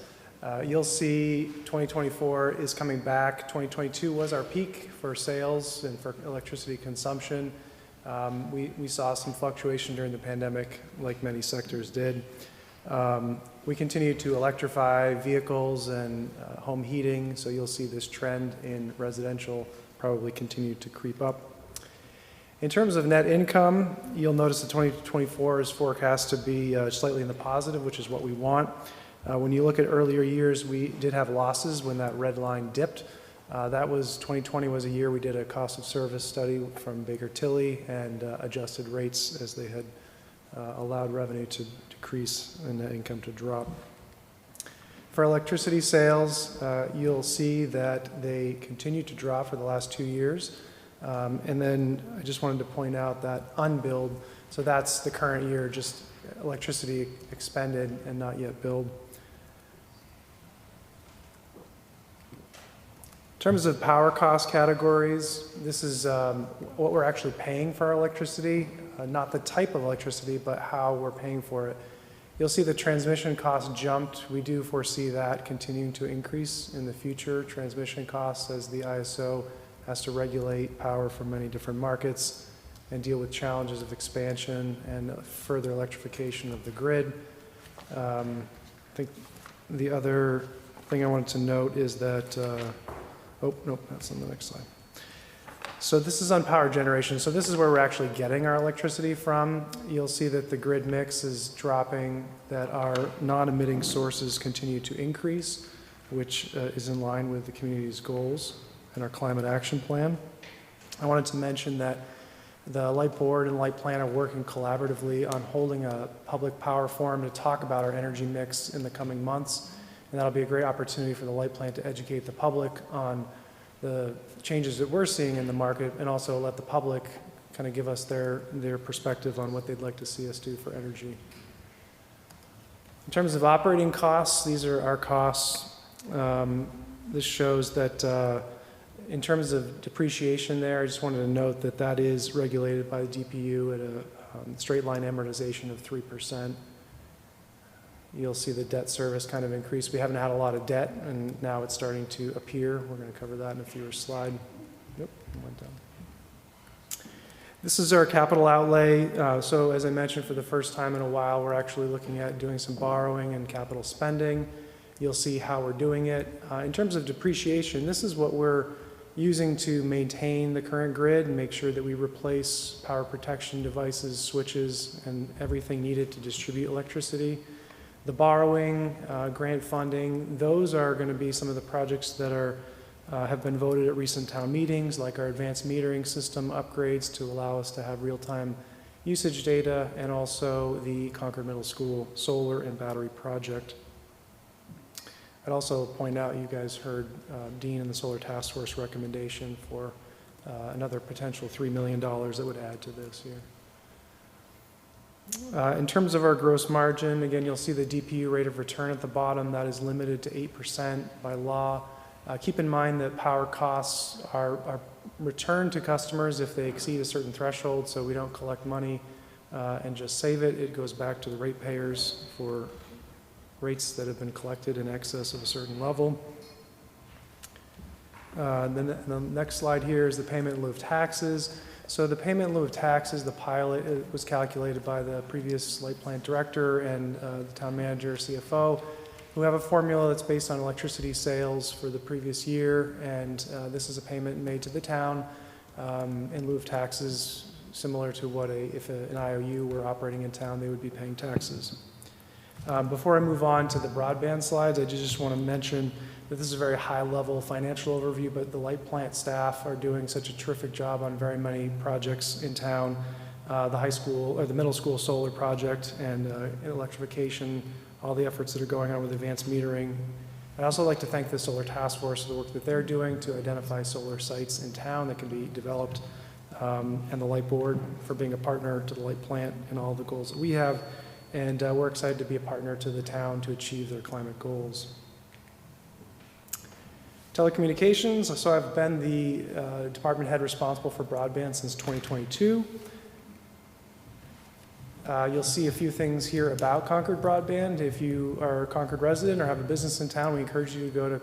You'll see 2024 is coming back. 2022 was our peak for sales and for electricity consumption. We saw some fluctuation during the pandemic, like many sectors did. We continue to electrify vehicles and home heating, so you'll see this trend in residential probably continue to creep up. In terms of net income, you'll notice that 2024 is forecast to be slightly in the positive, which is what we want. When you look at earlier years, we did have losses when that red line dipped. 2020 was a year we did a cost of service study from Baker Tilly and adjusted rates as they had allowed revenue to decrease and net income to drop. For electricity sales, you'll see that they continue to drop for the last 2 years. And then I just wanted to point out that unbilled, so that's the current year, just electricity expended and not yet billed. In terms of power cost categories, this is what we're actually paying for our electricity, not the type of electricity, but how we're paying for it. You'll see the transmission cost jumped. We do foresee that continuing to increase in the future, transmission costs, as the ISO has to regulate power for many different markets. and deal with challenges of expansion and further electrification of the grid. I think the other thing I wanted to note is that, oh, nope, that's on the next slide. So this is on power generation. So this is where we're actually getting our electricity from. You'll see that the grid mix is dropping, that our non-emitting sources continue to increase, which is in line with the community's goals and our climate action plan. I wanted to mention that the Light Board and Light Plan are working collaboratively on holding a public power forum to talk about our energy mix in the coming months. And that'll be a great opportunity for the Light Plan to educate the public on the changes that we're seeing in the market, and also let the public kind of give us their perspective on what they'd like to see us do for energy. In terms of operating costs, these are our costs. This shows that in terms of depreciation there, I just wanted to note that that is regulated by the DPU at a straight line amortization of 3%. You'll see the debt service kind of increase. We haven't had a lot of debt, and now it's starting to appear. We're going to cover that in a future slide. Nope, it went down. This is our capital outlay. So as I mentioned, for the first time in a while, we're actually looking at doing some borrowing and capital spending. You'll see how we're doing it. In terms of depreciation, this is what we're using to maintain the current grid and make sure that we replace power protection devices, switches, and everything needed to distribute electricity. The borrowing, grant funding, those are going to be some of the projects that have been voted at recent town meetings, like our advanced metering system upgrades to allow us to have real-time usage data, and also the Concord Middle School solar and battery project. I'd also point out, you guys heard Dean and the Solar Task Force recommendation for another potential $3 million that would add to this here. In terms of our gross margin, again, you'll see the DPU rate of return at the bottom. That is limited to 8% by law. Keep in mind that power costs are returned to customers if they exceed a certain threshold, so we don't collect money and just save it. It goes back to the ratepayers for rates that have been collected in excess of a certain level. Then the next slide here is the payment in lieu of taxes. So the payment in lieu of taxes, the pilot, it was calculated by the previous Light Plant director and the town manager, CFO, who have a formula that's based on electricity sales for the previous year, and this is a payment made to the town in lieu of taxes, similar to what if an IOU were operating in town, they would be paying taxes. Before I move on to the broadband slides, I just want to mention that this is a very high-level financial overview, but the Light Plant staff are doing such a terrific job on very many projects in town. The high school, or the middle school solar project and electrification, all the efforts that are going on with advanced metering. I'd also like to thank the Solar Task Force for the work that they're doing to identify solar sites in town that can be developed, and the Light Board for being a partner to the Light Plant and all the goals that we have. And we're excited to be a partner to the town to achieve their climate goals. Telecommunications, so I've been the department head responsible for broadband since 2022. You'll see a few things here about Concord Broadband. If you are a Concord resident or have a business in town, we encourage you to go to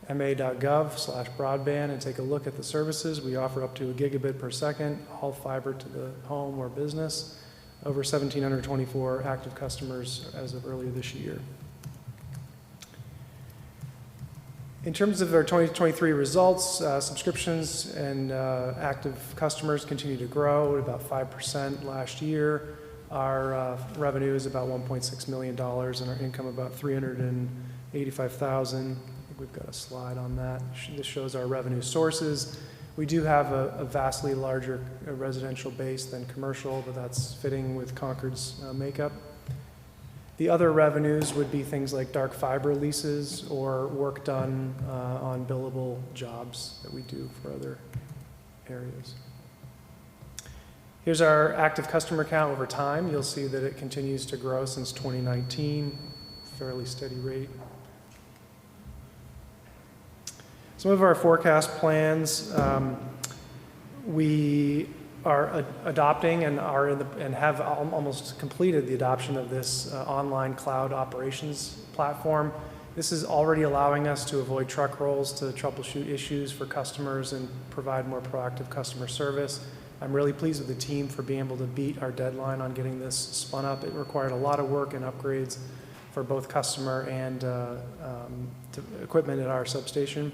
concordma.gov/broadband and take a look at the services. We offer up to 1 gigabit per second, all fiber to the home or business. Over 1,724 active customers as of earlier this year. In terms of our 2023 results, subscriptions and active customers continue to grow at about 5% last year. Our revenue is about $1.6 million, and our income about $385,000. I think we've got a slide on that. This shows our revenue sources. We do have a vastly larger residential base than commercial, but that's fitting with Concord's makeup. The other revenues would be things like dark fiber leases or work done on billable jobs that we do for other areas. Here's our active customer count over time. You'll see that it continues to grow since 2019, fairly steady rate. Some of our forecast plans, we are adopting and have almost completed the adoption of this online cloud operations platform. This is already allowing us to avoid truck rolls to troubleshoot issues for customers and provide more proactive customer service. I'm really pleased with the team for being able to beat our deadline on getting this spun up. It required a lot of work and upgrades for both customer and equipment at our substation.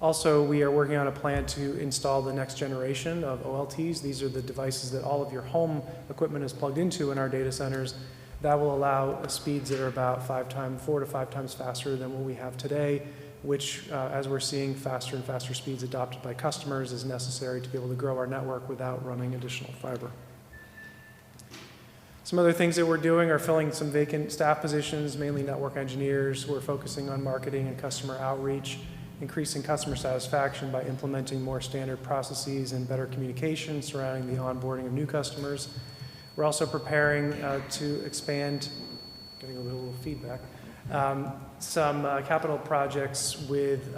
Also, we are working on a plan to install the next generation of OLTs. These are the devices that all of your home equipment is plugged into in our data centers. That will allow speeds that are about 4 to 5 times faster than what we have today, which, as we're seeing faster and faster speeds adopted by customers, is necessary to be able to grow our network without running additional fiber. Some other things that we're doing are filling some vacant staff positions, mainly network engineers. We're focusing on marketing and customer outreach, increasing customer satisfaction by implementing more standard processes and better communication surrounding the onboarding of new customers. We're also preparing to expand, getting a little feedback, some capital projects with,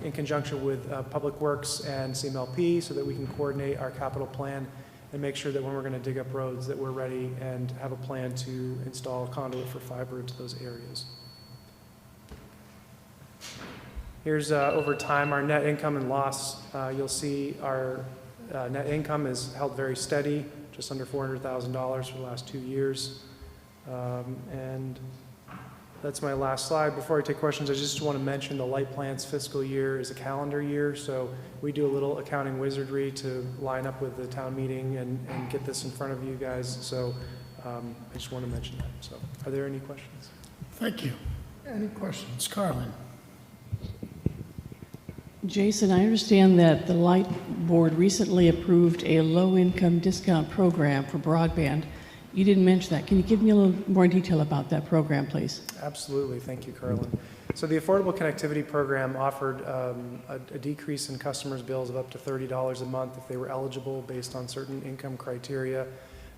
in conjunction with Public Works and CMLP so that we can coordinate our capital plan and make sure that when we're going to dig up roads that we're ready and have a plan to install conduit for fiber into those areas. Here's over time our net income and loss. You'll see our net income is held very steady, just under $400,000 for the last 2 years. And that's my last slide. Before I take questions, I just want to mention the light plant's fiscal year is a calendar year, so we do a little accounting wizardry to line up with the town meeting and get this in front of you guys. So I just want to mention that. So are there any questions? Thank you. Any questions? Carlin? Jason, I understand that the Light Board recently approved a low-income discount program for broadband. You didn't mention that. Can you give me a little more detail about that program, please? Absolutely. Thank you, Carlin. So the Affordable Connectivity Program offered a decrease in customers' bills of up to $30 a month if they were eligible based on certain income criteria.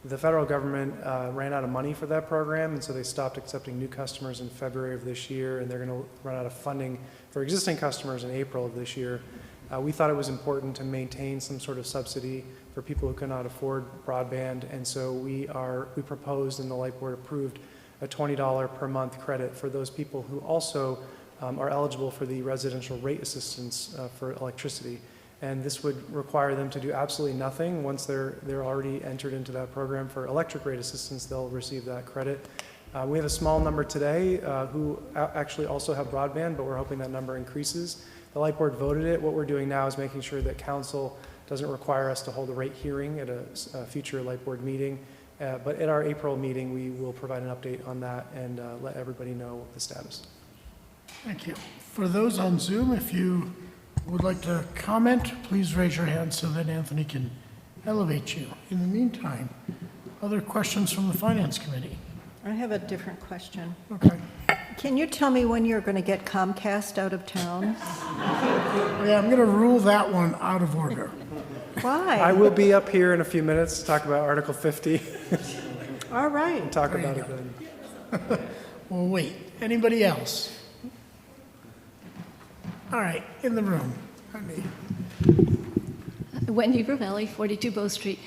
The federal government ran out of money for that program, and so they stopped accepting new customers in February of this year, and they're going to run out of funding for existing customers in April of this year. We thought it was important to maintain some sort of subsidy for people who cannot afford broadband, and so we proposed and the Light Board approved a $20 per month credit for those people who also are eligible for the residential rate assistance for electricity. And this would require them to do absolutely nothing. Once they're already entered into that program for electric rate assistance, they'll receive that credit. We have a small number today who actually also have broadband, but we're hoping that number increases. The Light Board voted it. What we're doing now is making sure that Council doesn't require us to hold a rate hearing at a future Light Board meeting. But at our April meeting, we will provide an update on that and let everybody know the status. Thank you. For those on Zoom, if you would like to comment, please raise your hand so that Anthony can elevate you. In the meantime, other questions from the Finance Committee? I have a different question. Okay. Can you tell me when you're going to get Comcast out of town? Yeah, I'm going to rule that one out of order. Why? I will be up here in a few minutes to talk about Article 50. All right. And talk about it then. Well, wait. Anybody else? All right, in the room. Wendy Ravelli, 42 Bow Street.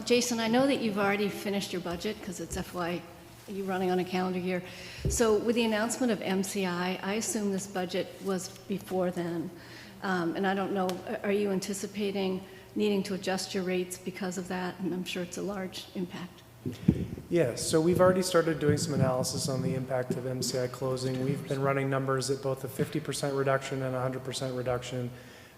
Jason, I know that you've already finished your budget because it's FY, you're running on a calendar year. So with the announcement of MCI, I assume this budget was before then. And I don't know, are you anticipating needing to adjust your rates because of that? And I'm sure it's a large impact. Yes, so we've already started doing some analysis on the impact of MCI closing. We've been running numbers at both a 50% reduction and 100% reduction.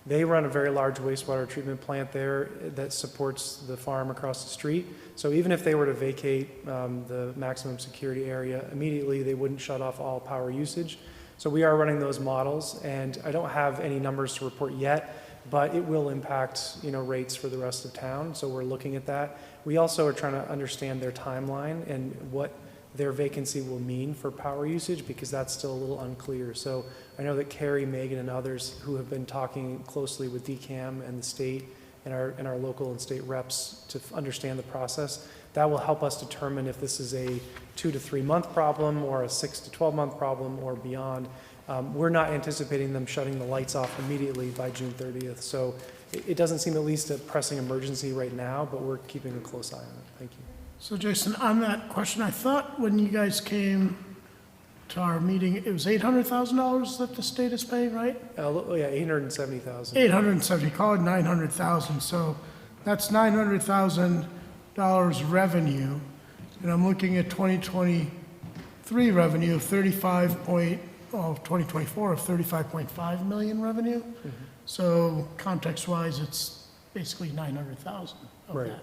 They run a very large wastewater treatment plant there that supports the farm across the street. So even if they were to vacate the maximum security area immediately, they wouldn't shut off all power usage. So we are running those models, and I don't have any numbers to report yet, but it will impact, rates for the rest of town. So we're looking at that. We also are trying to understand their timeline and what their vacancy will mean for power usage, because that's still a little unclear. So I know that Carrie, Megan, and others who have been talking closely with DCAM and the state and our local and state reps to understand the process, that will help us determine if this is a 2 to 3 month problem or a 6 to 12 month problem or beyond. We're not anticipating them shutting the lights off immediately by June 30th. So it doesn't seem at least a pressing emergency right now, but we're keeping a close eye on it. Thank you. So Jason, on that question, I thought when you guys came to our meeting, it was $800,000 that the state is paying, right? Yeah, 870,000. 870, call it 900,000. So That's $900,000 revenue, and I'm looking at 2023 revenue of 2024 of 35.5 million revenue. So context-wise, it's basically 900,000 of Right. that.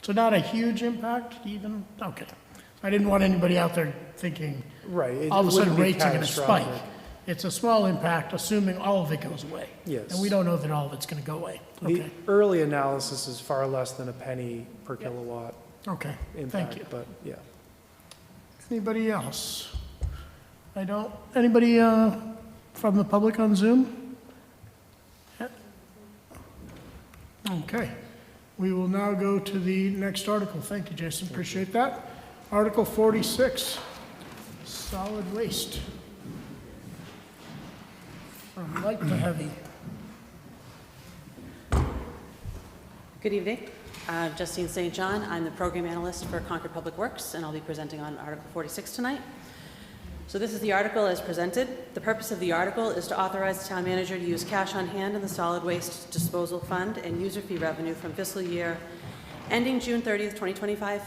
So not a huge impact even, okay. I didn't want anybody out there thinking Right. It all of a sudden wouldn't be rates are gonna spike. catastrophic. It's a small impact, assuming all of it goes away. Yes. And we don't know that all of it's gonna go away. The Okay, early analysis is far less than a penny per kilowatt okay, impact. thank you. But, yeah. Anybody else? Anybody from the public on Zoom? Yeah. Okay, we will now go to the next article. Thank you, Jason, appreciate that. Article 46, solid waste. From light to heavy. Good evening. I'm Justine St. John. I'm the program analyst for Concord Public Works, and I'll be presenting on Article 46 tonight. So this is the article as presented. The purpose of the article is to authorize the town manager to use cash on hand in the solid waste disposal fund and user fee revenue from fiscal year ending June 30th, 2025,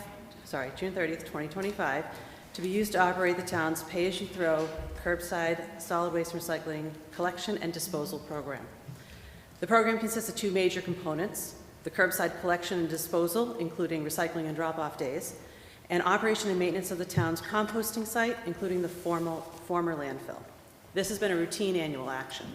to be used to operate the town's pay-as-you-throw curbside solid waste recycling collection and disposal program. The program consists of two major components: the curbside collection and disposal, including recycling and drop-off days, and operation and maintenance of the town's composting site, including the former landfill. This has been a routine annual action.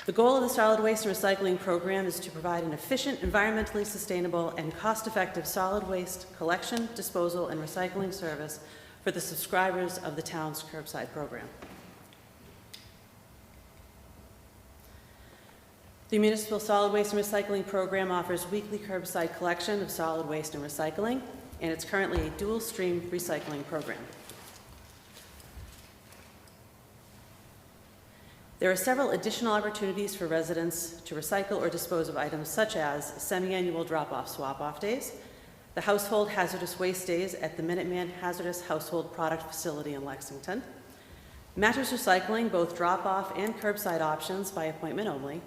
The goal of the solid waste and recycling program is to provide an efficient, environmentally sustainable, and cost-effective solid waste collection, disposal, and recycling service for the subscribers of the town's curbside program. The Municipal Solid Waste and Recycling Program offers weekly curbside collection of solid waste and recycling, and it's currently a dual-stream recycling program. There are several additional opportunities for residents to recycle or dispose of items, such as semi-annual drop-off swap-off days, the household hazardous waste days at the Minuteman Hazardous Household Product Facility in Lexington, mattress recycling, both drop-off and curbside options by appointment only,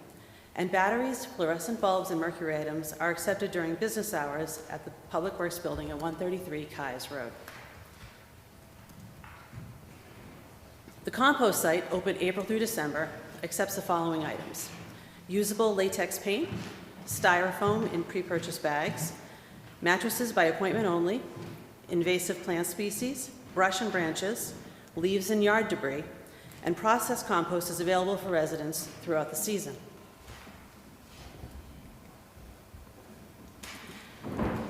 and batteries, fluorescent bulbs, and mercury items are accepted during business hours at the Public Works Building at 133 Keyes Road. The compost site, open April through December, accepts the following items: usable latex paint, styrofoam in pre-purchased bags, mattresses by appointment only, invasive plant species, brush and branches, leaves and yard debris, and processed compost is available for residents throughout the season.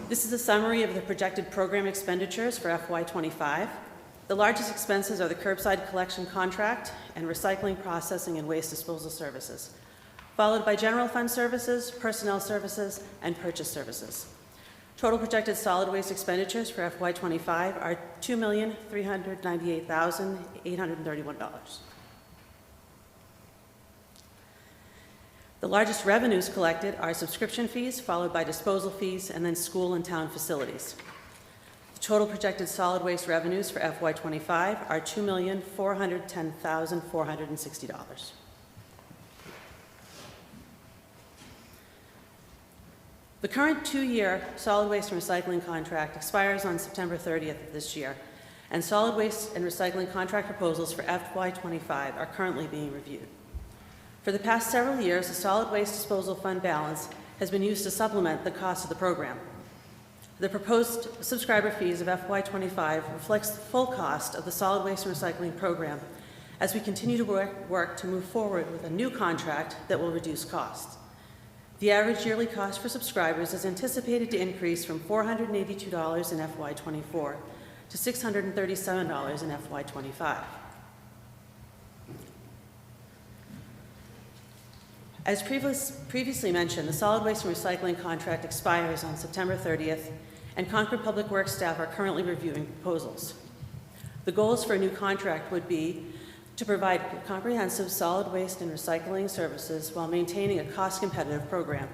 This is a summary of the projected program expenditures for FY25. The largest expenses are the curbside collection contract and recycling, processing, and waste disposal services, followed by general fund services, personnel services, and purchase services. Total projected solid waste expenditures for FY25 are $2,398,831. The largest revenues collected are subscription fees, followed by disposal fees, and then school and town facilities. The total projected solid waste revenues for FY25 are $2,410,460. The current two-year solid waste and recycling contract expires on September 30th of this year, and solid waste and recycling contract proposals for FY25 are currently being reviewed. For the past several years, the solid waste disposal fund balance has been used to supplement the cost of the program. The proposed subscriber fees of FY25 reflects the full cost of the solid waste and recycling program as we continue to work to move forward with a new contract that will reduce costs. The average yearly cost for subscribers is anticipated to increase from $482 in FY24 to $637 in FY25. As previously mentioned, the solid waste and recycling contract expires on September 30th, and Concord Public Works staff are currently reviewing proposals. The goals for a new contract would be to provide comprehensive solid waste and recycling services while maintaining a cost-competitive program,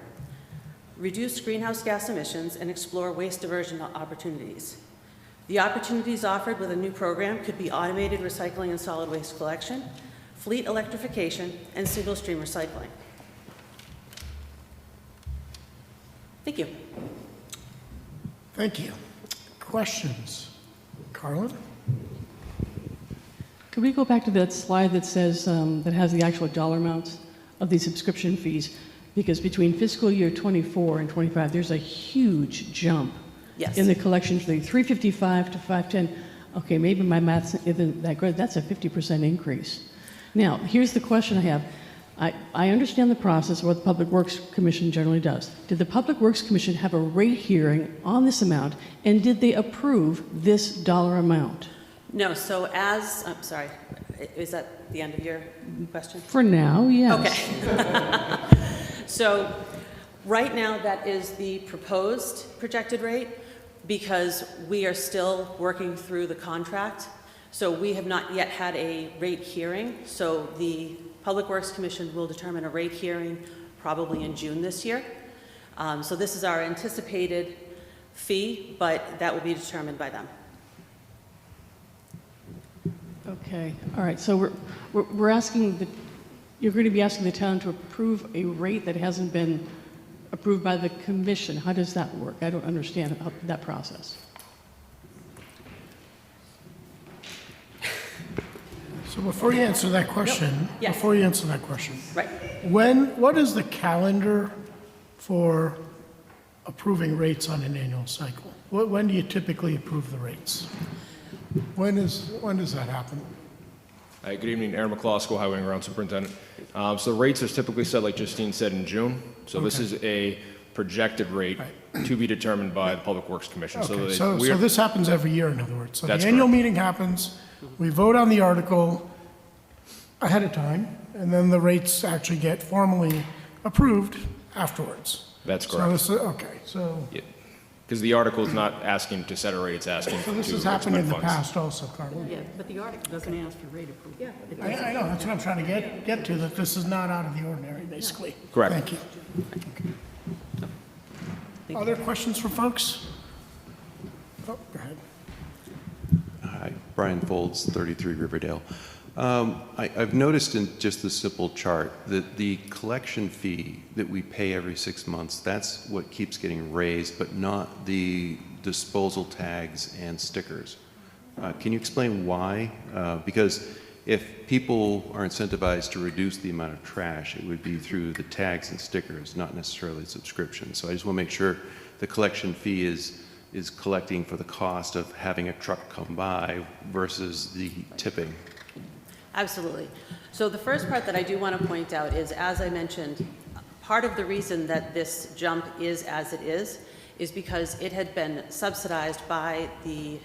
reduce greenhouse gas emissions, and explore waste diversion opportunities. The opportunities offered with a new program could be automated recycling and solid waste collection, fleet electrification, and single-stream recycling. Thank you. Thank you. Questions? Carlin? Could we go back to that slide that says, that has the actual dollar amounts of these subscription fees? Because between fiscal year 24 and 25, there's a huge jump Yes. in the collection fee, 355 to 510. Okay, maybe my math isn't that good. That's a 50% increase. Now, here's the question I have. I understand the process of what the Public Works Commission generally does. Did the Public Works Commission have a rate hearing on this amount, and did they approve this dollar amount? No, so I'm sorry, is that the end of your question? For now, yes. Okay. So right now, that is the proposed projected rate because we are still working through the contract. So we have not yet had a rate hearing. So the Public Works Commission will determine a rate hearing probably in June this year. So this is our anticipated fee, but that will be determined by them. Okay, all right, so we're asking, you're going to be asking the town to approve a rate that hasn't been approved by the commission. How does that work? I don't understand that process. So before you answer that question, Yes. Right. What is the calendar for approving rates on an annual cycle? When do you typically approve the rates? When does that happen? Hi, good evening, Aaron McClaw, School Highway and Ground Superintendent. So the rates are typically set, like Justine said, in June. So this is a projected rate to be determined by the Public Works Commission. Okay, so this happens every year, in other words. So the That's annual correct. meeting happens, we vote on the article ahead of time, and then the rates actually get formally approved afterwards. That's So correct. this is, okay, so, Because the article is not asking to set a rate, it's asking so this to has happened in expend the funds. past also, Carlin. Yeah, but the article doesn't ask for rate approval. Yeah. I know, that's what I'm trying to get to, that this is not out of the ordinary, basically. Correct. Thank you. Other questions for folks? Oh, go ahead. Hi, Brian Folds, 33 Riverdale. I've noticed in just the simple chart that the collection fee that we pay every 6 months, that's what keeps getting raised, but not the disposal tags and stickers. Can you explain why? Because if people are incentivized to reduce the amount of trash, it would be through the tags and stickers, not necessarily subscription. So I just want to make sure the collection fee is collecting for the cost of having a truck come by versus the tipping. Absolutely. So the first part that I do want to point out is, as I mentioned, part of the reason that this jump is as it is because it had been subsidized by the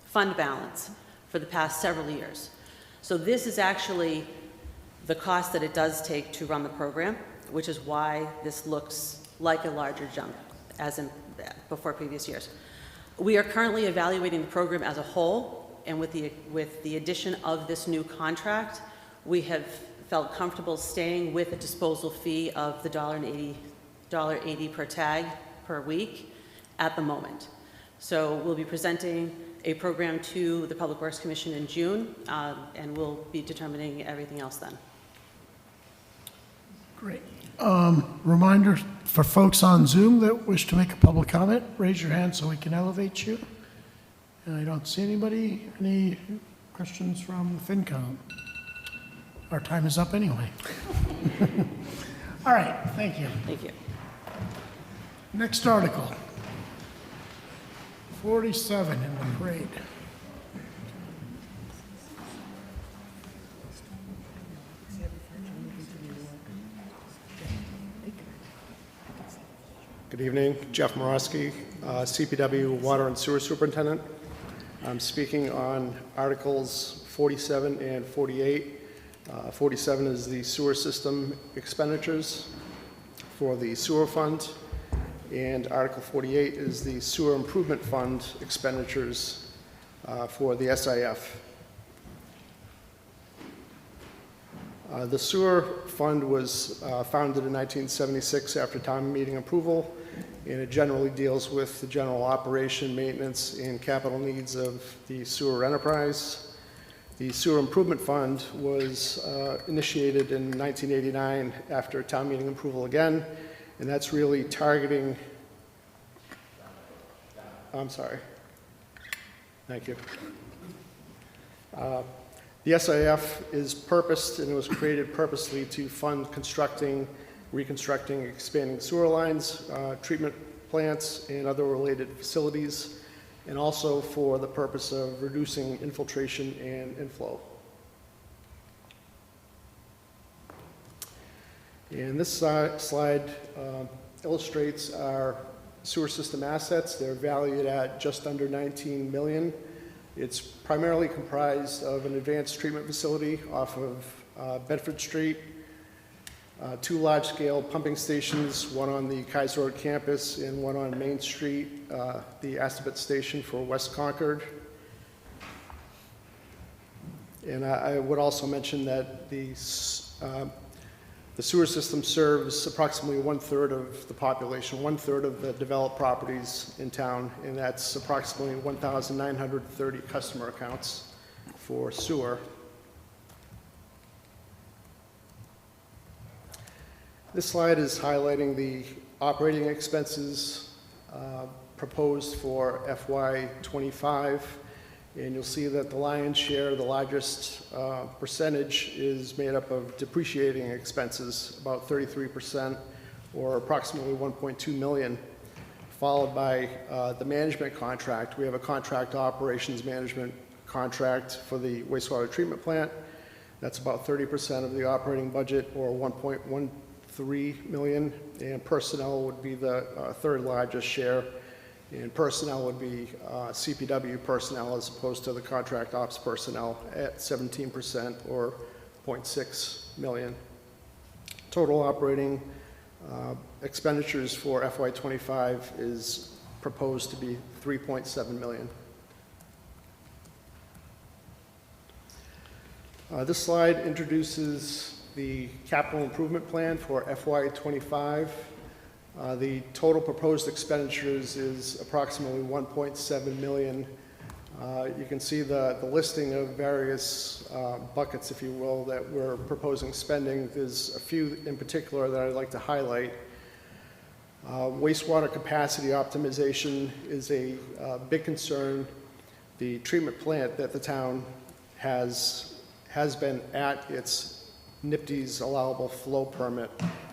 fund balance for the past several years. So this is actually the cost that it does take to run the program, which is why this looks like a larger jump as in before previous years. We are currently evaluating the program as a whole, and with the addition of this new contract, we have felt comfortable staying with a disposal fee of the $1.80 per tag per week at the moment. So we'll be presenting a program to the Public Works Commission in June, and we'll be determining everything else then. Great. Reminder for folks on Zoom that wish to make a public comment, raise your hand so we can elevate you. And I don't see anybody. Any questions from the FinCom? Our time is up anyway. All right, thank you. Thank you. Next article. 47 in the parade. Good evening, Jeff Morosky, CPW Water and Sewer Superintendent. I'm speaking on Articles 47 and 48. 47 is the sewer system expenditures for the sewer fund, and Article 48 is the sewer improvement fund expenditures for the SIF. The sewer fund was founded in 1976 after town meeting approval, and it generally deals with the general operation, maintenance, and capital needs of the sewer enterprise. The Sewer Improvement Fund was initiated in 1989 after town meeting approval again, and that's really targeting, I'm sorry. Thank you. The SIF is purposed and it was created purposely to fund constructing, reconstructing, expanding sewer lines, treatment plants, and other related facilities, and also for the purpose of reducing infiltration and inflow. And this slide illustrates our sewer system assets. They're valued at just under 19 million. It's primarily comprised of an advanced treatment facility off of Bedford Street, 2 large-scale pumping stations, one on the Kaiser Road campus and one on Main Street, the Assabet Station for West Concord. And I would also mention that the sewer system serves approximately 1/3 of the population, 1/3 of the developed properties in town, and that's approximately 1,930 customer accounts for sewer. This slide is highlighting the operating expenses proposed for FY25, and you'll see that the lion's share, the largest percentage, is made up of depreciating expenses, about 33%, or approximately 1.2 million, followed by the management contract. We have a contract operations management contract for the wastewater treatment plant. That's about 30% of the operating budget, or 1.13 million, and personnel would be the third largest share. And personnel would be CPW personnel as opposed to the contract ops personnel at 17%, or 0.6 million. Total operating expenditures for FY25 is proposed to be 3.7 million. This slide introduces the capital improvement plan for FY25. The total proposed expenditures is approximately 1.7 million. You can see the listing of various buckets, if you will, that we're proposing spending. There's a few in particular that I'd like to highlight. Wastewater capacity optimization is a big concern. The treatment plant that the town has been at its NIPD's allowable flow permit,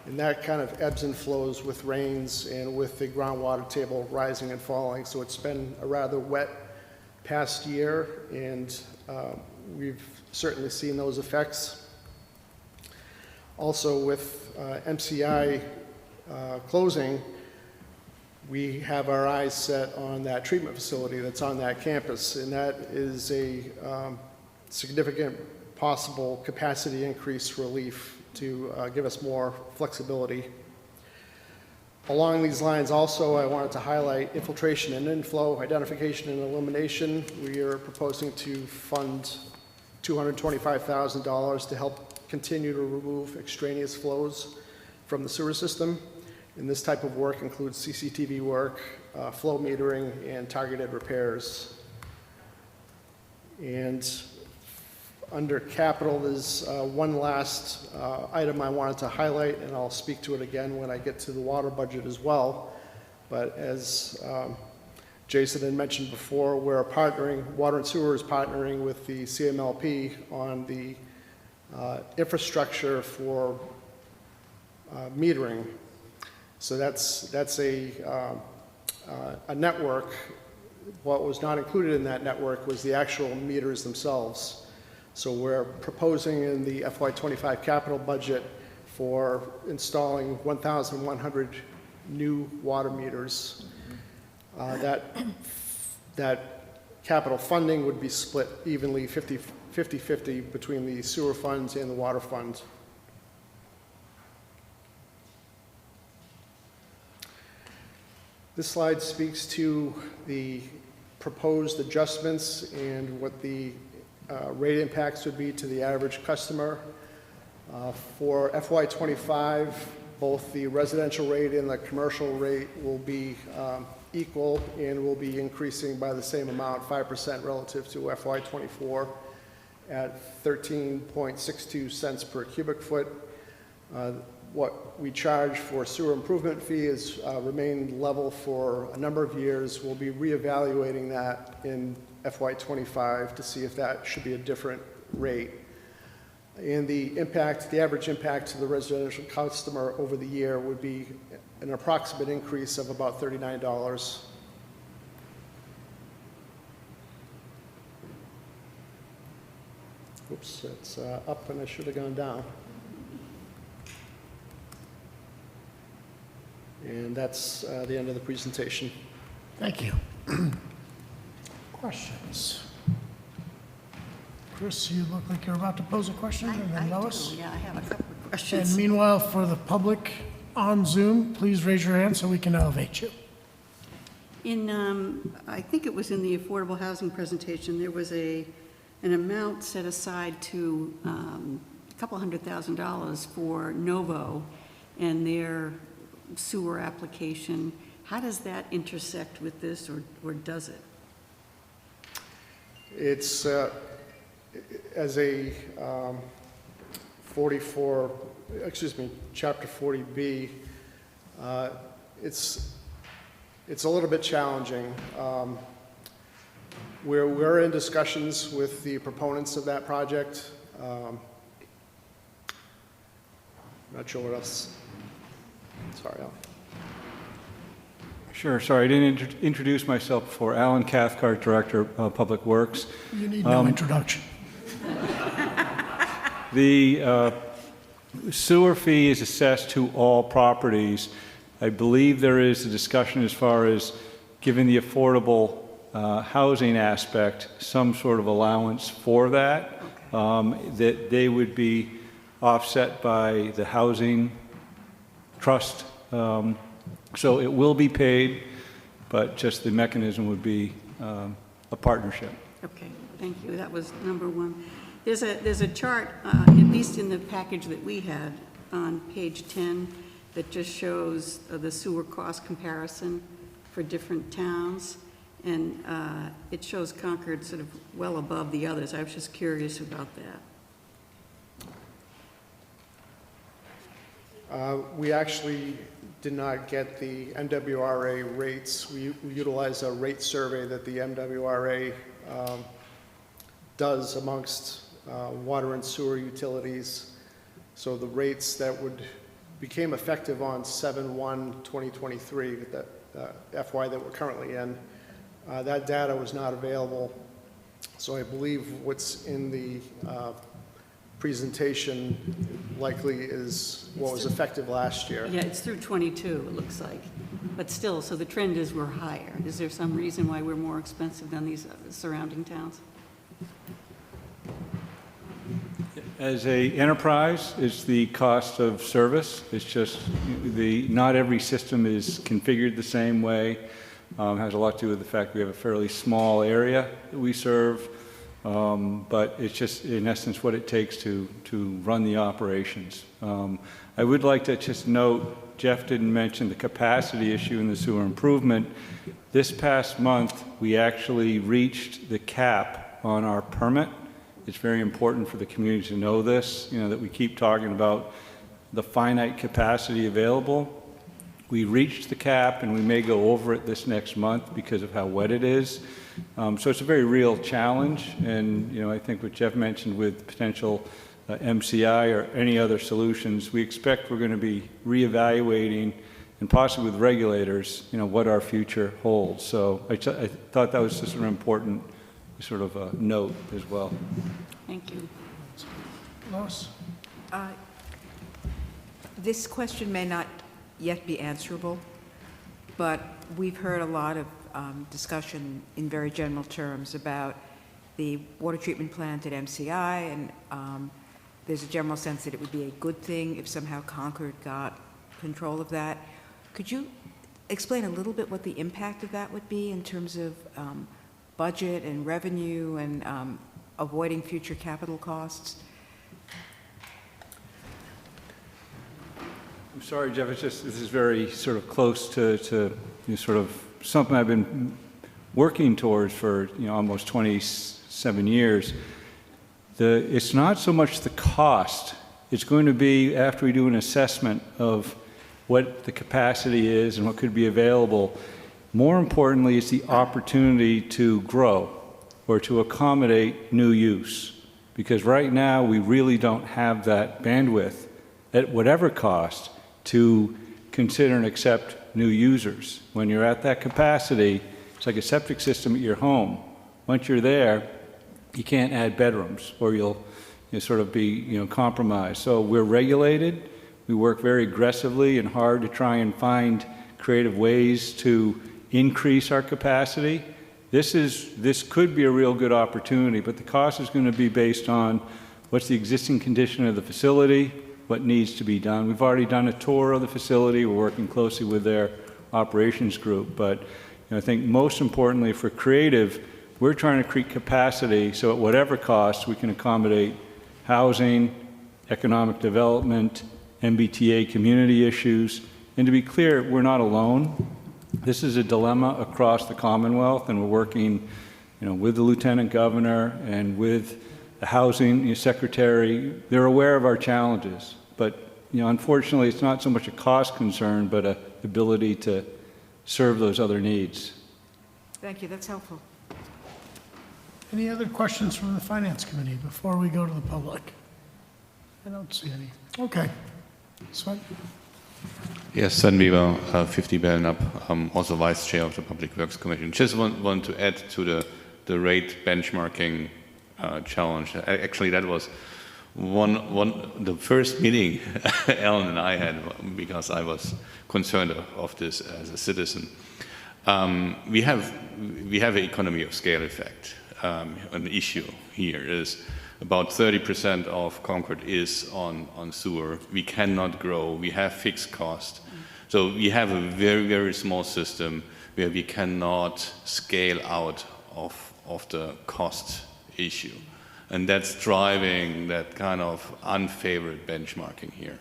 and that kind of ebbs and flows with rains and with the groundwater table rising and falling. So it's been a rather wet past year, and we've certainly seen those effects. Also, with MCI closing, we have our eyes set on that treatment facility that's on that campus, and that is a significant possible capacity increase relief to give us more flexibility. Along these lines also, I wanted to highlight infiltration and inflow, identification and elimination. We are proposing to fund $225,000 to help continue to remove extraneous flows from the sewer system. And this type of work includes CCTV work, flow metering, and targeted repairs. And under capital, there's one last item I wanted to highlight, and I'll speak to it again when I get to the water budget as well. But as Jason had mentioned before, we're partnering, Water and Sewer is partnering with the CMLP on the infrastructure for metering. So that's a network. What was not included in that network was the actual meters themselves. So we're proposing in the FY25 capital budget for installing 1,100 new water meters. That capital funding would be split evenly 50-50 between the sewer funds and the water fund. This slide speaks to the proposed adjustments and what the rate impacts would be to the average customer. For FY25, both the residential rate and the commercial rate will be equal and will be increasing by the same amount, 5% relative to FY24. at 13.62 cents per cubic foot. What we charge for sewer improvement fee has remained level for a number of years. We'll be reevaluating that in FY25 to see if that should be a different rate. And the average impact to the residential customer over the year would be an approximate increase of about $39. Oops, it's up and I should have gone down. And that's the end of the presentation. Thank you. Questions? Chris, you look like you're about to pose a question, and then Lois? Yeah, I have a couple of And questions. meanwhile, for the public on Zoom, please raise your hand so we can elevate you. I think it was in the affordable housing presentation, there was an amount set aside to a couple $100,000 for Novo and their sewer application. How does that intersect with this, or does it? It's as a Chapter 40B, it's a little bit challenging. We're in discussions with the proponents of that project. Not sure what else. Sorry, Al. Sure, sorry, I didn't introduce myself before. Alan Cathcart, Director of Public Works. You need no introduction. The sewer fee is assessed to all properties. I believe there is a discussion as far as giving the affordable housing aspect some sort of allowance for that, that they would be offset by the housing trust. So it will be paid, but just the mechanism would be a partnership. Okay, thank you. That was number one. There's a chart, at least in the package that we had, on page 10, that just shows the sewer cost comparison for different towns, and it shows Concord sort of well above the others. I was just curious about that. We actually did not get the MWRA rates. We utilize a rate survey that the MWRA does amongst water and sewer utilities. So the rates that became effective on 7/1/2023, the FY that we're currently in, that data was not available. So I believe what's in the presentation likely is what was effective last year. Yeah, it's through 22, it looks like. But still, so the trend is we're higher. Is there some reason why we're more expensive than these surrounding towns? As a enterprise, it's the cost of service. It's just not every system is configured the same way. Has a lot to do with the fact we have a fairly small area that we serve, but it's just in essence what it takes to run the operations. I would like to just note, Jeff didn't mention the capacity issue in the sewer improvement. This past month, we actually reached the cap on our permit. It's very important for the community to know this, that we keep talking about the finite capacity available. We reached the cap, and we may go over it this next month because of how wet it is. So it's a very real challenge, and I think what Jeff mentioned with potential MCI or any other solutions, we expect we're going to be reevaluating and possibly with regulators, what our future holds. So I thought that was just an important sort of a note as well. Thank you. Lois? This question may not yet be answerable, but we've heard a lot of discussion in very general terms about the water treatment plant at MCI, and there's a general sense that it would be a good thing if somehow Concord got control of that. Could you explain a little bit what the impact of that would be in terms of budget and revenue and avoiding future capital costs? I'm sorry, Jeff, this is very sort of close to sort of something I've been working towards for almost 27 years. It's not so much the cost. It's going to be after we do an assessment of what the capacity is and what could be available. More importantly, it's the opportunity to grow or to accommodate new use. Because right now, we really don't have that bandwidth at whatever cost to consider and accept new users. When you're at that capacity, it's like a septic system at your home. Once you're there, you can't add bedrooms or you'll sort of be compromised. So we're regulated. We work very aggressively and hard to try and find creative ways to increase our capacity. This could be a real good opportunity, but the cost is going to be based on what's the existing condition of the facility, what needs to be done. We've already done a tour of the facility. We're working closely with their operations group. But I think most importantly for creative, we're trying to create capacity so at whatever cost we can accommodate housing, economic development, MBTA community issues. And to be clear, we're not alone. This is a dilemma across the Commonwealth, and we're working with the Lieutenant Governor and with the Housing Secretary. They're aware of our challenges. But unfortunately, it's not so much a cost concern, but an ability to serve those other needs. Thank you, that's helpful. Any other questions from the Finance Committee before we go to the public? I don't see any. Okay. Sven? Yes, Sven Weber, 50 Belknap, also Vice Chair of the Public Works Commission. Just want to add to the rate benchmarking challenge. Actually, that was the first meeting Alan and I had because I was concerned of this as a citizen. We have an economy of scale effect. An issue here is about 30% of Concord is on sewer. We cannot grow. We have fixed cost. So we have a very, very small system where we cannot scale out of the cost issue. And that's driving that kind of unfavored benchmarking here.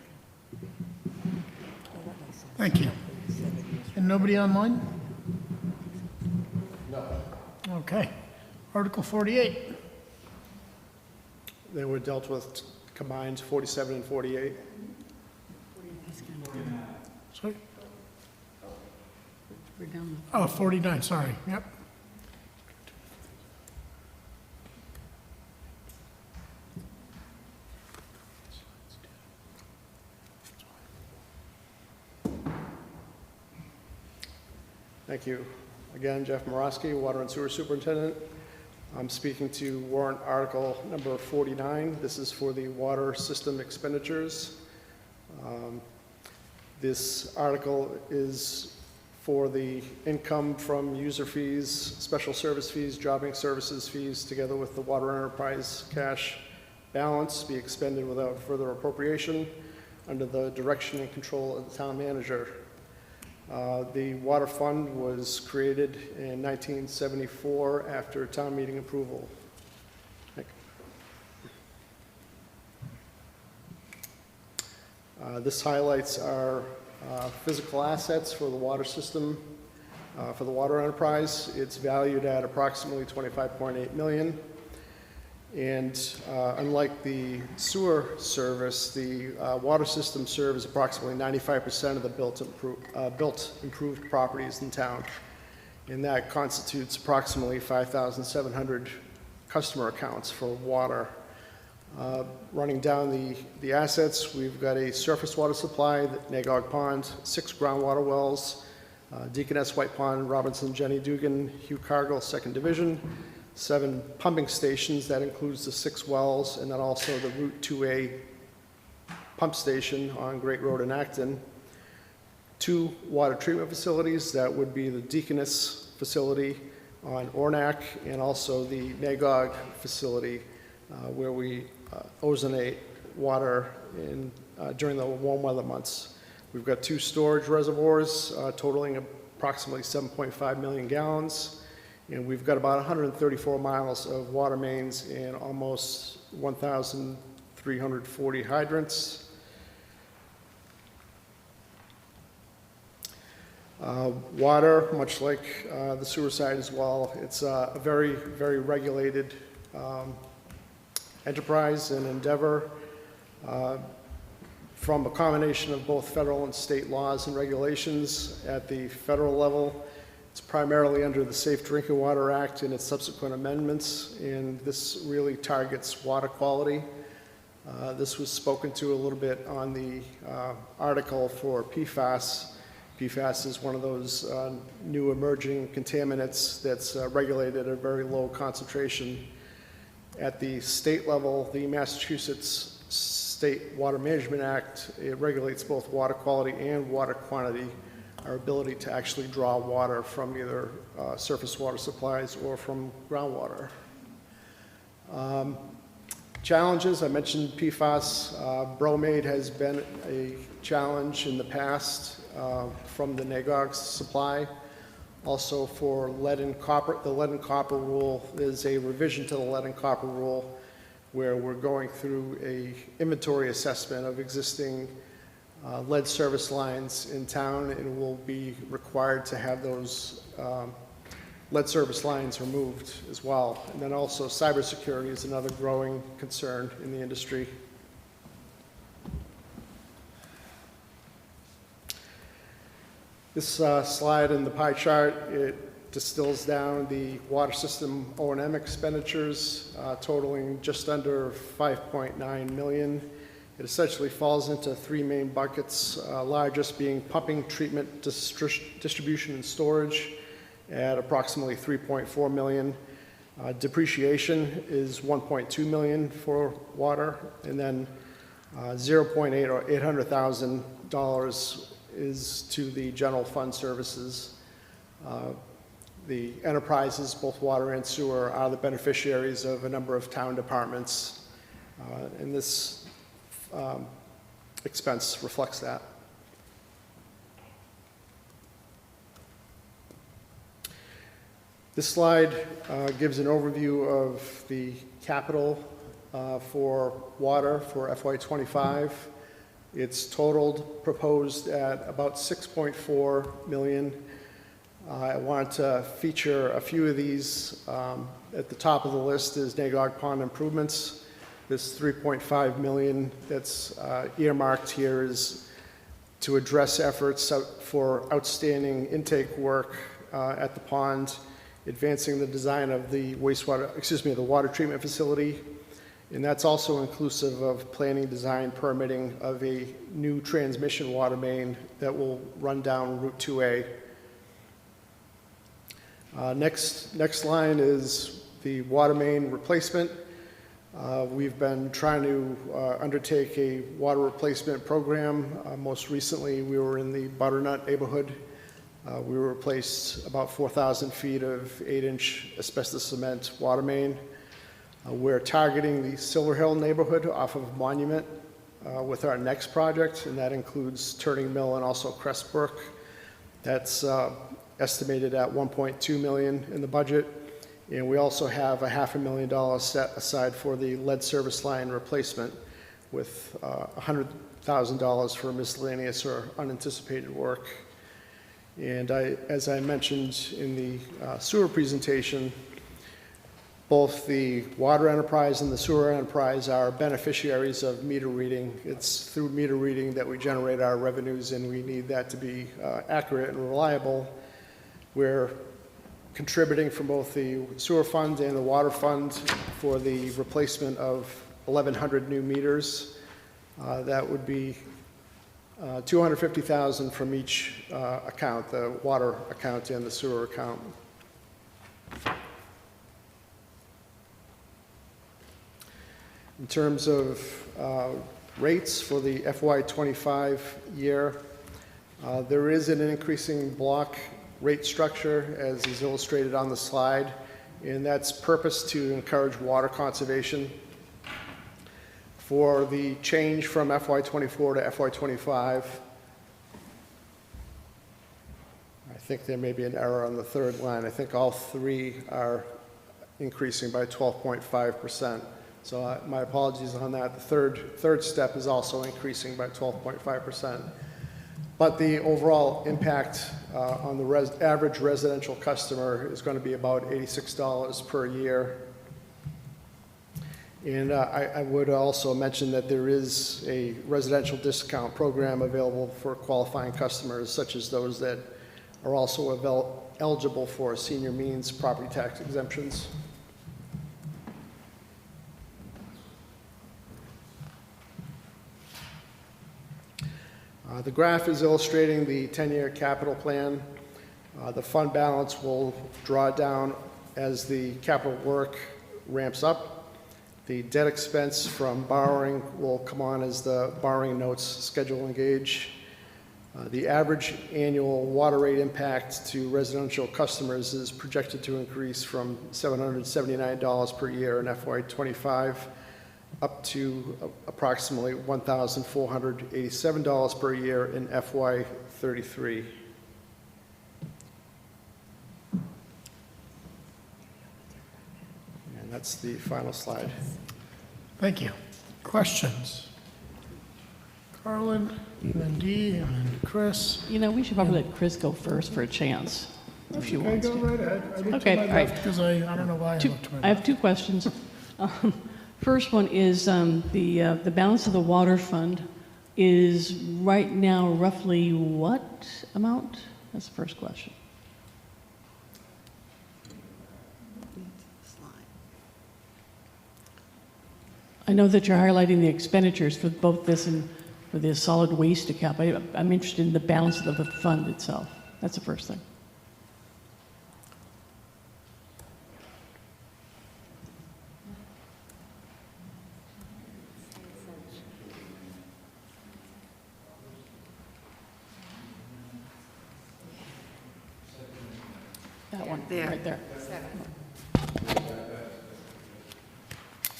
Thank you. And nobody online? No. Okay. Article 48. They were dealt with combined 47 and 48. Sorry? We're down. Oh, 49, sorry. Yep. Thank you. Again, Jeff Morosky, Water and Sewer Superintendent. I'm speaking to warrant article number 49. This is for the water system expenditures. This article is for the income from user fees, special service fees, jobbing services fees, together with the water enterprise cash balance be expended without further appropriation under the direction and control of the town manager. The water fund was created in 1974 after town meeting approval. This highlights our physical assets for the water system, for the water enterprise. It's valued at approximately $25.8 million. And unlike the sewer service, the water system serves approximately 95% of the built improved properties in town. And that constitutes approximately 5,700 customer accounts for water. Running down the assets, we've got a surface water supply, Nagog Pond, 6 groundwater wells, Deaconess White Pond, Robinson, Jenny Dugan, Hugh Cargill, 2nd Division, 7 pumping stations, that includes the 6 wells, and then also the Route 2A pump station on Great Road in Acton. 2 water treatment facilities, that would be the Deaconess facility on Ornac, and also the Nagog facility where we ozonate water during the warm weather months. We've got 2 storage reservoirs totaling approximately 7.5 million gallons. And we've got about 134 miles of water mains and almost 1,340 hydrants. Water, much like the sewer side as well, it's a very, very regulated enterprise and endeavor from a combination of both federal and state laws and regulations. At the federal level, it's primarily under the Safe Drinking Water Act and its subsequent amendments, and this really targets water quality. This was spoken to a little bit on the article for PFAS. PFAS is one of those new emerging contaminants that's regulated at a very low concentration. At the state level, the Massachusetts State Water Management Act, it regulates both water quality and water quantity, our ability to actually draw water from either surface water supplies or from groundwater. Challenges, I mentioned PFAS. Bromate has been a challenge in the past from the NAGOG supply. Also for lead and copper, the lead and copper rule is a revision to the lead and copper rule where we're going through a inventory assessment of existing lead service lines in town, and will be required to have those lead service lines removed as well. And then also cybersecurity is another growing concern in the industry. This slide in the pie chart, it distills down the water system O&M expenditures totaling just under $5.9 million. It essentially falls into three main buckets, largest being pumping, treatment, distribution, and storage at approximately $3.4 million. Depreciation is $1.2 million for water, and then $0.8 or $800,000 is to the general fund services. The enterprises, both water and sewer, are the beneficiaries of a number of town departments, and this expense reflects that. This slide gives an overview of the capital for water for FY25. It's totaled, proposed at about $6.4 million. I wanted to feature a few of these. At the top of the list is Nagog Pond improvements. This $3.5 million that's earmarked here is to address efforts for outstanding intake work at the pond, advancing the design of the the water treatment facility. And that's also inclusive of planning, design, permitting of a new transmission water main that will run down Route 2A. Next line is the water main replacement. We've been trying to undertake a water replacement program. Most recently, we were in the Butternut neighborhood. We replaced about 4,000 feet of 8-inch asbestos cement water main. We're targeting the Silver Hill neighborhood off of Monument with our next project, and that includes Turning Mill and also Crestbrook. That's estimated at $1.2 million in the budget. And we also have a $500,000 set aside for the lead service line replacement, with $100,000 for miscellaneous or unanticipated work. And as I mentioned in the sewer presentation, both the water enterprise and the sewer enterprise are beneficiaries of meter reading. It's through meter reading that we generate our revenues, and we need that to be accurate and reliable. We're contributing from both the sewer fund and the water fund for the replacement of 1,100 new meters. That would be $250,000 from each account, the water account and the sewer account. In terms of rates for the FY25 year, there is an increasing block rate structure, as is illustrated on the slide, and that's purposed to encourage water conservation. For the change from FY24 to FY25, I think there may be an error on the third line. I think all three are increasing by 12.5%. So my apologies on that. The third step is also increasing by 12.5%. But the overall impact on the average residential customer is going to be about $86 per year. And I would also mention that there is a residential discount program available for qualifying customers, such as those that are also eligible for senior means property tax exemptions. The graph is illustrating the 10-year capital plan. The fund balance will draw down as the capital work ramps up. The debt expense from borrowing will come on as the borrowing notes schedule engage. The average annual water rate impact to residential customers is projected to increase from $779 per year in FY25 up to approximately $1,487 per year in FY33. And that's the final slide. Thank you. Questions? Carlin, and then Dee, and then Chris. You know, we should probably let Chris go first for a chance, if she wants go to. right ahead. I looked Okay, to my all left right. because I don't know why I looked to my left. I have two questions. First one is the balance of the water fund is right now roughly what amount? That's the first question. I know that you're highlighting the expenditures for both this and for the solid waste account. I'm interested in the balance of the fund itself. That's the first thing. That one, There. right there.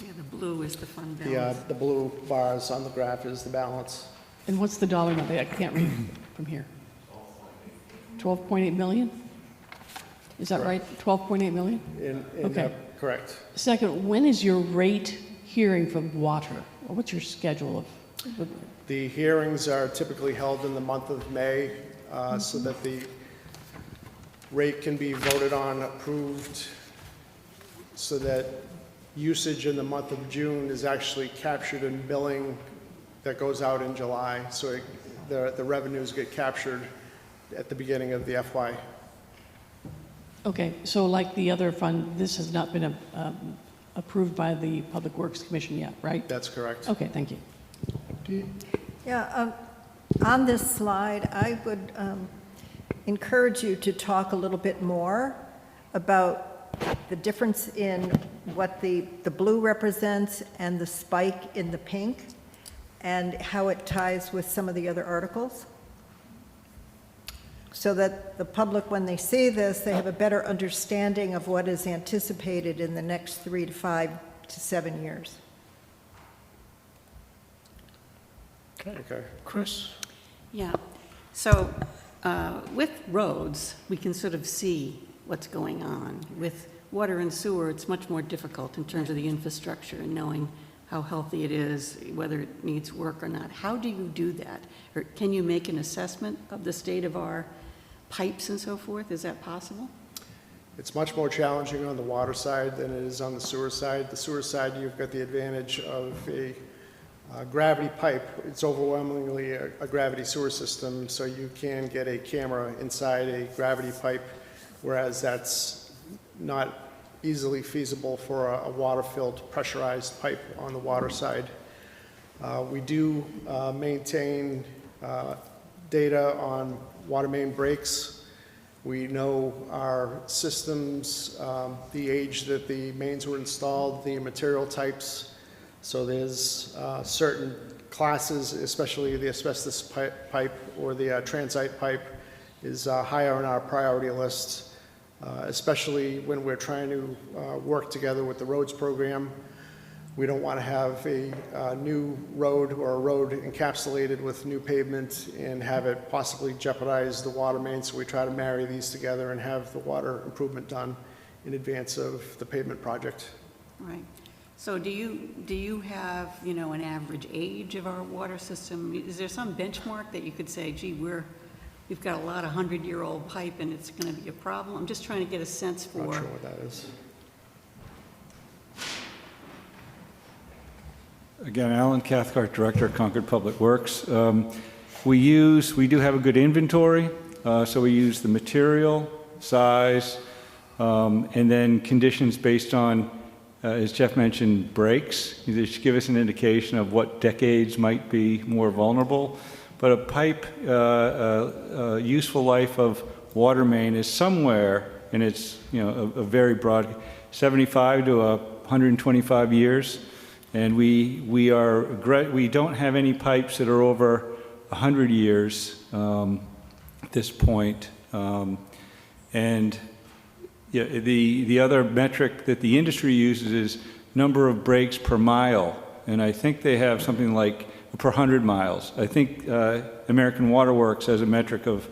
Yeah, the blue is the fund balance. The blue bars on the graph is the balance. And what's the dollar amount? I can't read from here. 12.8 million? Is that right? 12.8 million? Okay. Correct. Second, when is your rate hearing for water? Or what's your schedule of? The hearings are typically held in the month of May so that the rate can be voted on, approved, so that usage in the month of June is actually captured in billing that goes out in July. So the revenues get captured at the beginning of the FY. Okay, so like the other fund, this has not been approved by the Public Works Commission yet, right? That's correct. Okay, thank you. Yeah, on this slide, I would encourage you to talk a little bit more about the difference in what the blue represents and the spike in the pink, and how it ties with some of the other articles, so that the public, when they see this, they have a better understanding of what is anticipated in the next 3 to 5 to 7 years. Okay. Chris? Yeah, so with roads, we can sort of see what's going on. With water and sewer, it's much more difficult in terms of the infrastructure and knowing how healthy it is, whether it needs work or not. How do you do that? Or can you make an assessment of the state of our pipes and so forth? Is that possible? It's much more challenging on the water side than it is on the sewer side. The sewer side, you've got the advantage of a gravity pipe. It's overwhelmingly a gravity sewer system, so you can get a camera inside a gravity pipe, whereas that's not easily feasible for a water-filled pressurized pipe on the water side. We do maintain data on water main breaks. We know our systems, the age that the mains were installed, the material types. So there's certain classes, especially the asbestos pipe or the transite pipe is higher on our priority list. Especially when we're trying to work together with the roads program. We don't want to have a new road or a road encapsulated with new pavement and have it possibly jeopardize the water main, so we try to marry these together and have the water improvement done in advance of the pavement project. Right. So do you have, you know, an average age of our water system? Is there some benchmark that you could say, gee, we've got a lot of 100-year-old pipe and it's going to be a problem? I'm just trying to get a sense for. Not sure what that is. Again, Alan Cathcart, Director of Concord Public Works. We do have a good inventory, so we use the material, size, and then conditions based on, as Jeff mentioned, breaks. They should give us an indication of what decades might be more vulnerable. But a pipe, useful life of water main is somewhere, and it's a very broad, 75 to 125 years. And we don't have any pipes that are over 100 years at this point. And yeah, the other metric that the industry uses is number of breaks per mile. And I think they have something like per 100 miles. I think American Water Works has a metric of,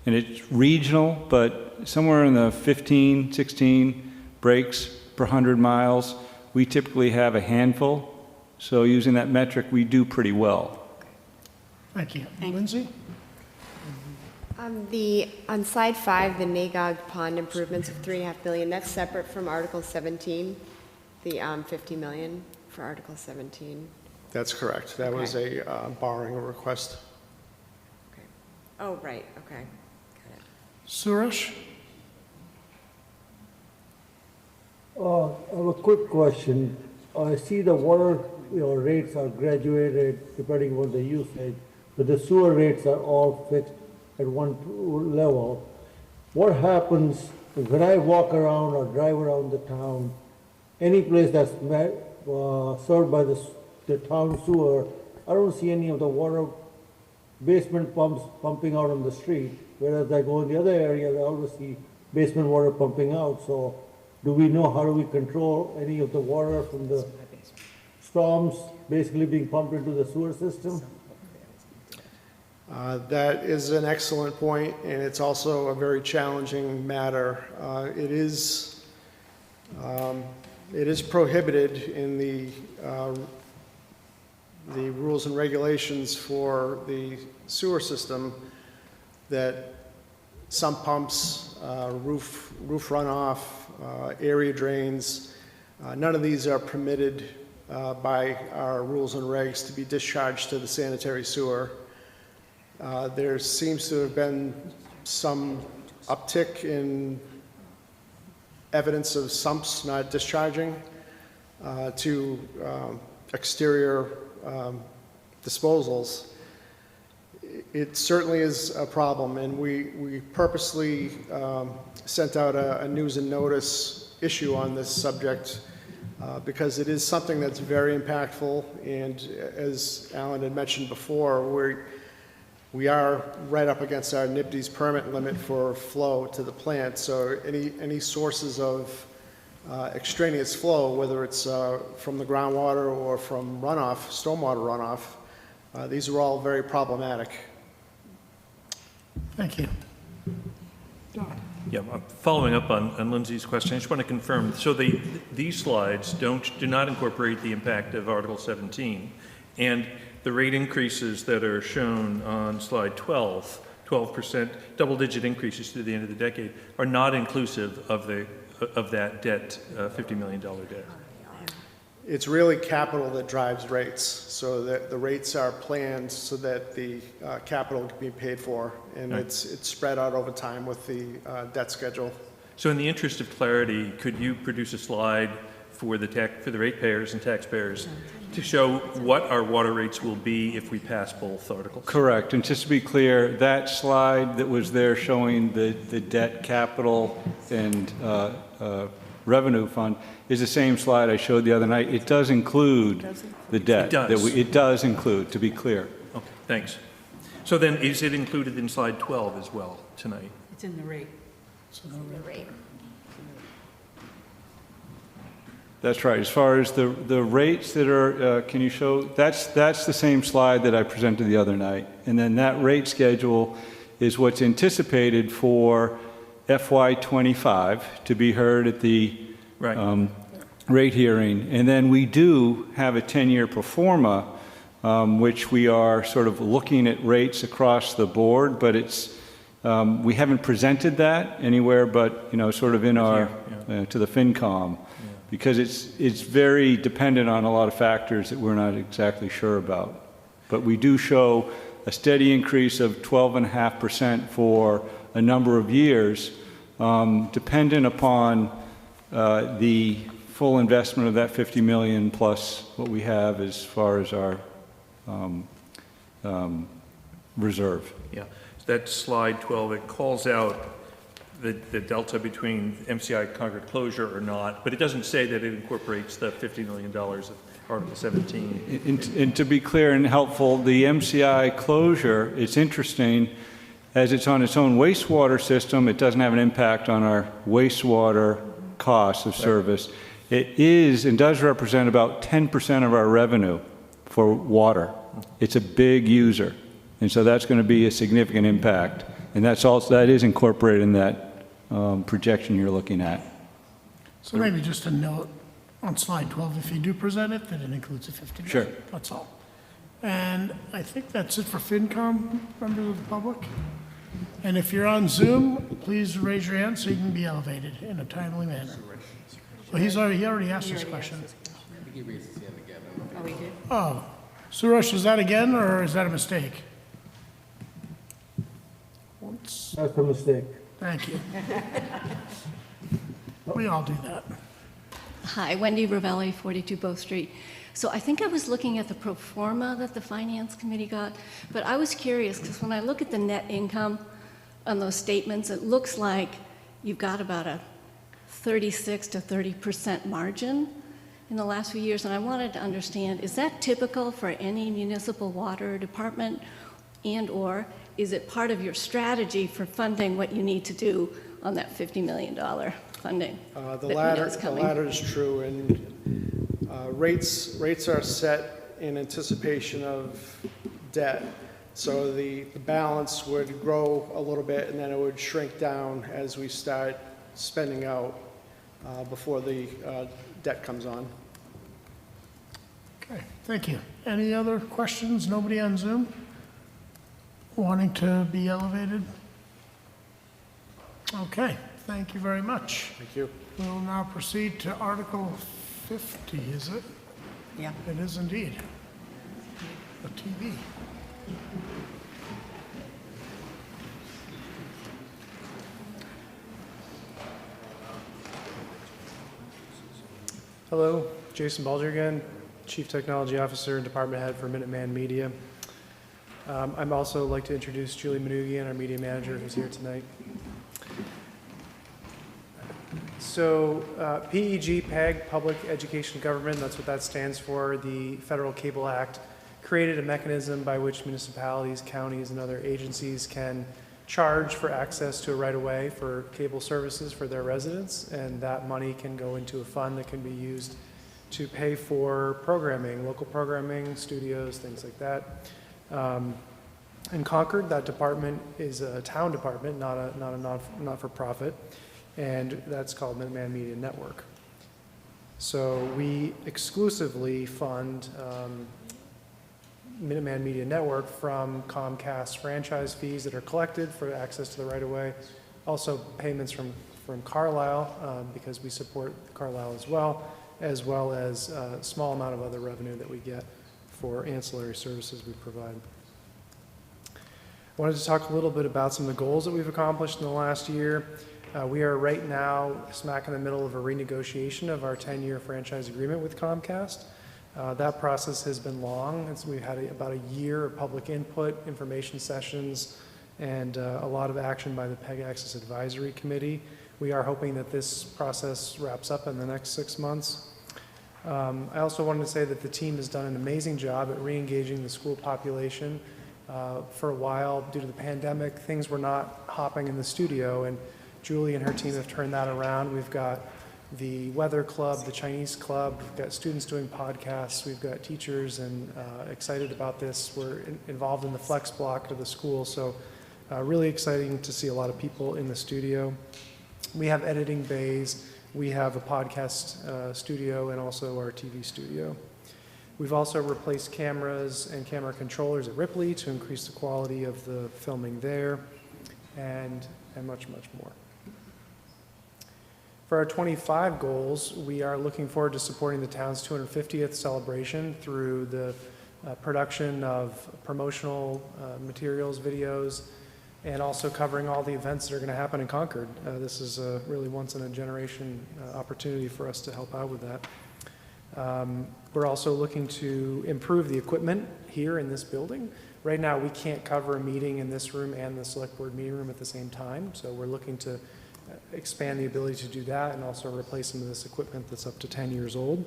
and it's regional, but somewhere in the 15, 16 breaks per 100 miles. We typically have a handful, so using that metric, we do pretty well. Thank you. Lindsay? On slide 5, the Nagog Pond improvements of $3.5 billion, that's separate from Article 17, the $50 million for Article 17. That's correct. That was a borrowing request. Okay. Oh, right, okay. Got it. Suresh? I have a quick question. I see the water rates are graduated depending on the usage, but the sewer rates are all fixed at one level. What happens when I walk around or drive around the town, any place that's served by the town sewer, I don't see any of the water basement pumps pumping out on the street, whereas I go in the other areas, I always see basement water pumping out. So do we know how do we control any of the water from the storms basically being pumped into the sewer system? That is an excellent point, and it's also a very challenging matter. It is prohibited in the rules and regulations for the sewer system that sump pumps, roof runoff, area drains, none of these are permitted by our rules and regs to be discharged to the sanitary sewer. There seems to have been some uptick in evidence of sumps not discharging to exterior disposals. It certainly is a problem, and we purposely sent out a news and notice issue on this subject because it is something that's very impactful, and as Alan had mentioned before, we are right up against our NIPD's permit limit for flow to the plant, so any sources of extraneous flow, whether it's from the groundwater or from runoff, stormwater runoff, these are all very problematic. Thank you. Yeah, following up on Lindsay's question, I just want to confirm, so these slides do not incorporate the impact of Article 17, and the rate increases that are shown on slide 12%, double-digit increases through the end of the decade, are not inclusive of that debt, $50 million debt. It's really capital that drives rates, so that the rates are planned so that the capital can be paid for, and Right. it's spread out over time with the debt schedule. So in the interest of clarity, could you produce a slide for the ratepayers and taxpayers to show what our water rates will be if we pass both articles? Correct. And just to be clear, that slide that was there showing the debt, capital, and revenue fund is the same slide I showed the other night. It does include the debt. It does. It does include, to be clear. Okay, thanks. So then, is it included in slide 12 as well tonight? It's in the rate. That's right. As far as the rates that are, can you show, that's the same slide that I presented the other night. And then that rate schedule is what's anticipated for FY25 to be heard at the rate hearing. And then we do have a 10-year pro forma, which we are sort of looking at rates across the board, but it's, we haven't presented that anywhere but, sort of in our, to the FinCom. because it's very dependent on a lot of factors that we're not exactly sure about. But we do show a steady increase of 12.5% for a number of years, dependent upon the full investment of that 50 million plus what we have as far as our reserve. Yeah, that slide 12, it calls out the delta between MCI Concord closure or not, but it doesn't say that it incorporates the $50 million of Article 17. And to be clear and helpful, the MCI closure, it's interesting, as it's on its own wastewater system, it doesn't have an impact on our wastewater costs of service. It is and does represent about 10% of our revenue for water. It's a big user, and so that's going to be a significant impact, and that is incorporated in that projection you're looking at. So maybe just a note on slide 12, if you do present it, that it includes the 50 million. Sure. That's all. And I think that's it for FinCom, members of the public. And if you're on Zoom, please raise your hand so you can be elevated in a timely manner. Well, he already asked his question. Oh, we did? Oh, Suresh, is that again, or is that a mistake? Once. That's a mistake. Thank you. We all do that. Hi, Wendy Ravelli, 42 Bow Street. So I think I was looking at the pro forma that the Finance Committee got, but I was curious because when I look at the net income on those statements, it looks like you've got about a 36 to 30% margin in the last few years, and I wanted to understand, is that typical for any municipal water department, and or is it part of your strategy for funding what you need to do on that $50 million funding? The latter is true, and rates are set in anticipation of debt. So the balance would grow a little bit, and then it would shrink down as we start spending out before the debt comes on. Okay, thank you. Any other questions? Nobody on Zoom wanting to be elevated? Okay, thank you very much. Thank you. We'll now proceed to Article 50, is it? Yeah. It is indeed. The TV. Hello, Jason Balger again, Chief Technology Officer and Department Head for Minuteman Media. I'd also like to introduce Julie Manugian, our Media Manager, who's here tonight. So PEG, PEG, Public Education Government, that's what that stands for. The Federal Cable Act created a mechanism by which municipalities, counties, and other agencies can charge for access to a right-of-way for cable services for their residents, and that money can go into a fund that can be used to pay for programming, local programming, studios, things like that. In Concord, that department is a town department, not a not-for-profit, and that's called Minuteman Media Network. So we exclusively fund Minuteman Media Network from Comcast franchise fees that are collected for access to the right-of-way, also payments from Carlisle, because we support Carlisle as well as a small amount of other revenue that we get for ancillary services we provide. I wanted to talk a little bit about some of the goals that we've accomplished in the last year. We are right now smack in the middle of a renegotiation of our 10-year franchise agreement with Comcast. That process has been long. We've had about a year of public input, information sessions, and a lot of action by the PEG Access Advisory Committee. We are hoping that this process wraps up in the next 6 months. I also wanted to say that the team has done an amazing job at re-engaging the school population. For a while, due to the pandemic, things were not hopping in the studio, and Julie and her team have turned that around. We've got the weather club, the Chinese club, we've got students doing podcasts, we've got teachers and excited about this. We're involved in the flex block of the school, so really exciting to see a lot of people in the studio. We have editing bays, we have a podcast studio, and also our TV studio. We've also replaced cameras and camera controllers at Ripley to increase the quality of the filming there, and much, much more. For our 25 goals, we are looking forward to supporting the town's 250th celebration through the production of promotional materials, videos, and also covering all the events that are going to happen in Concord. This is a really once-in-a-generation opportunity for us to help out with that. We're also looking to improve the equipment here in this building. Right now, we can't cover a meeting in this room and the select board meeting room at the same time, so we're looking to expand the ability to do that and also replace some of this equipment that's up to 10 years old.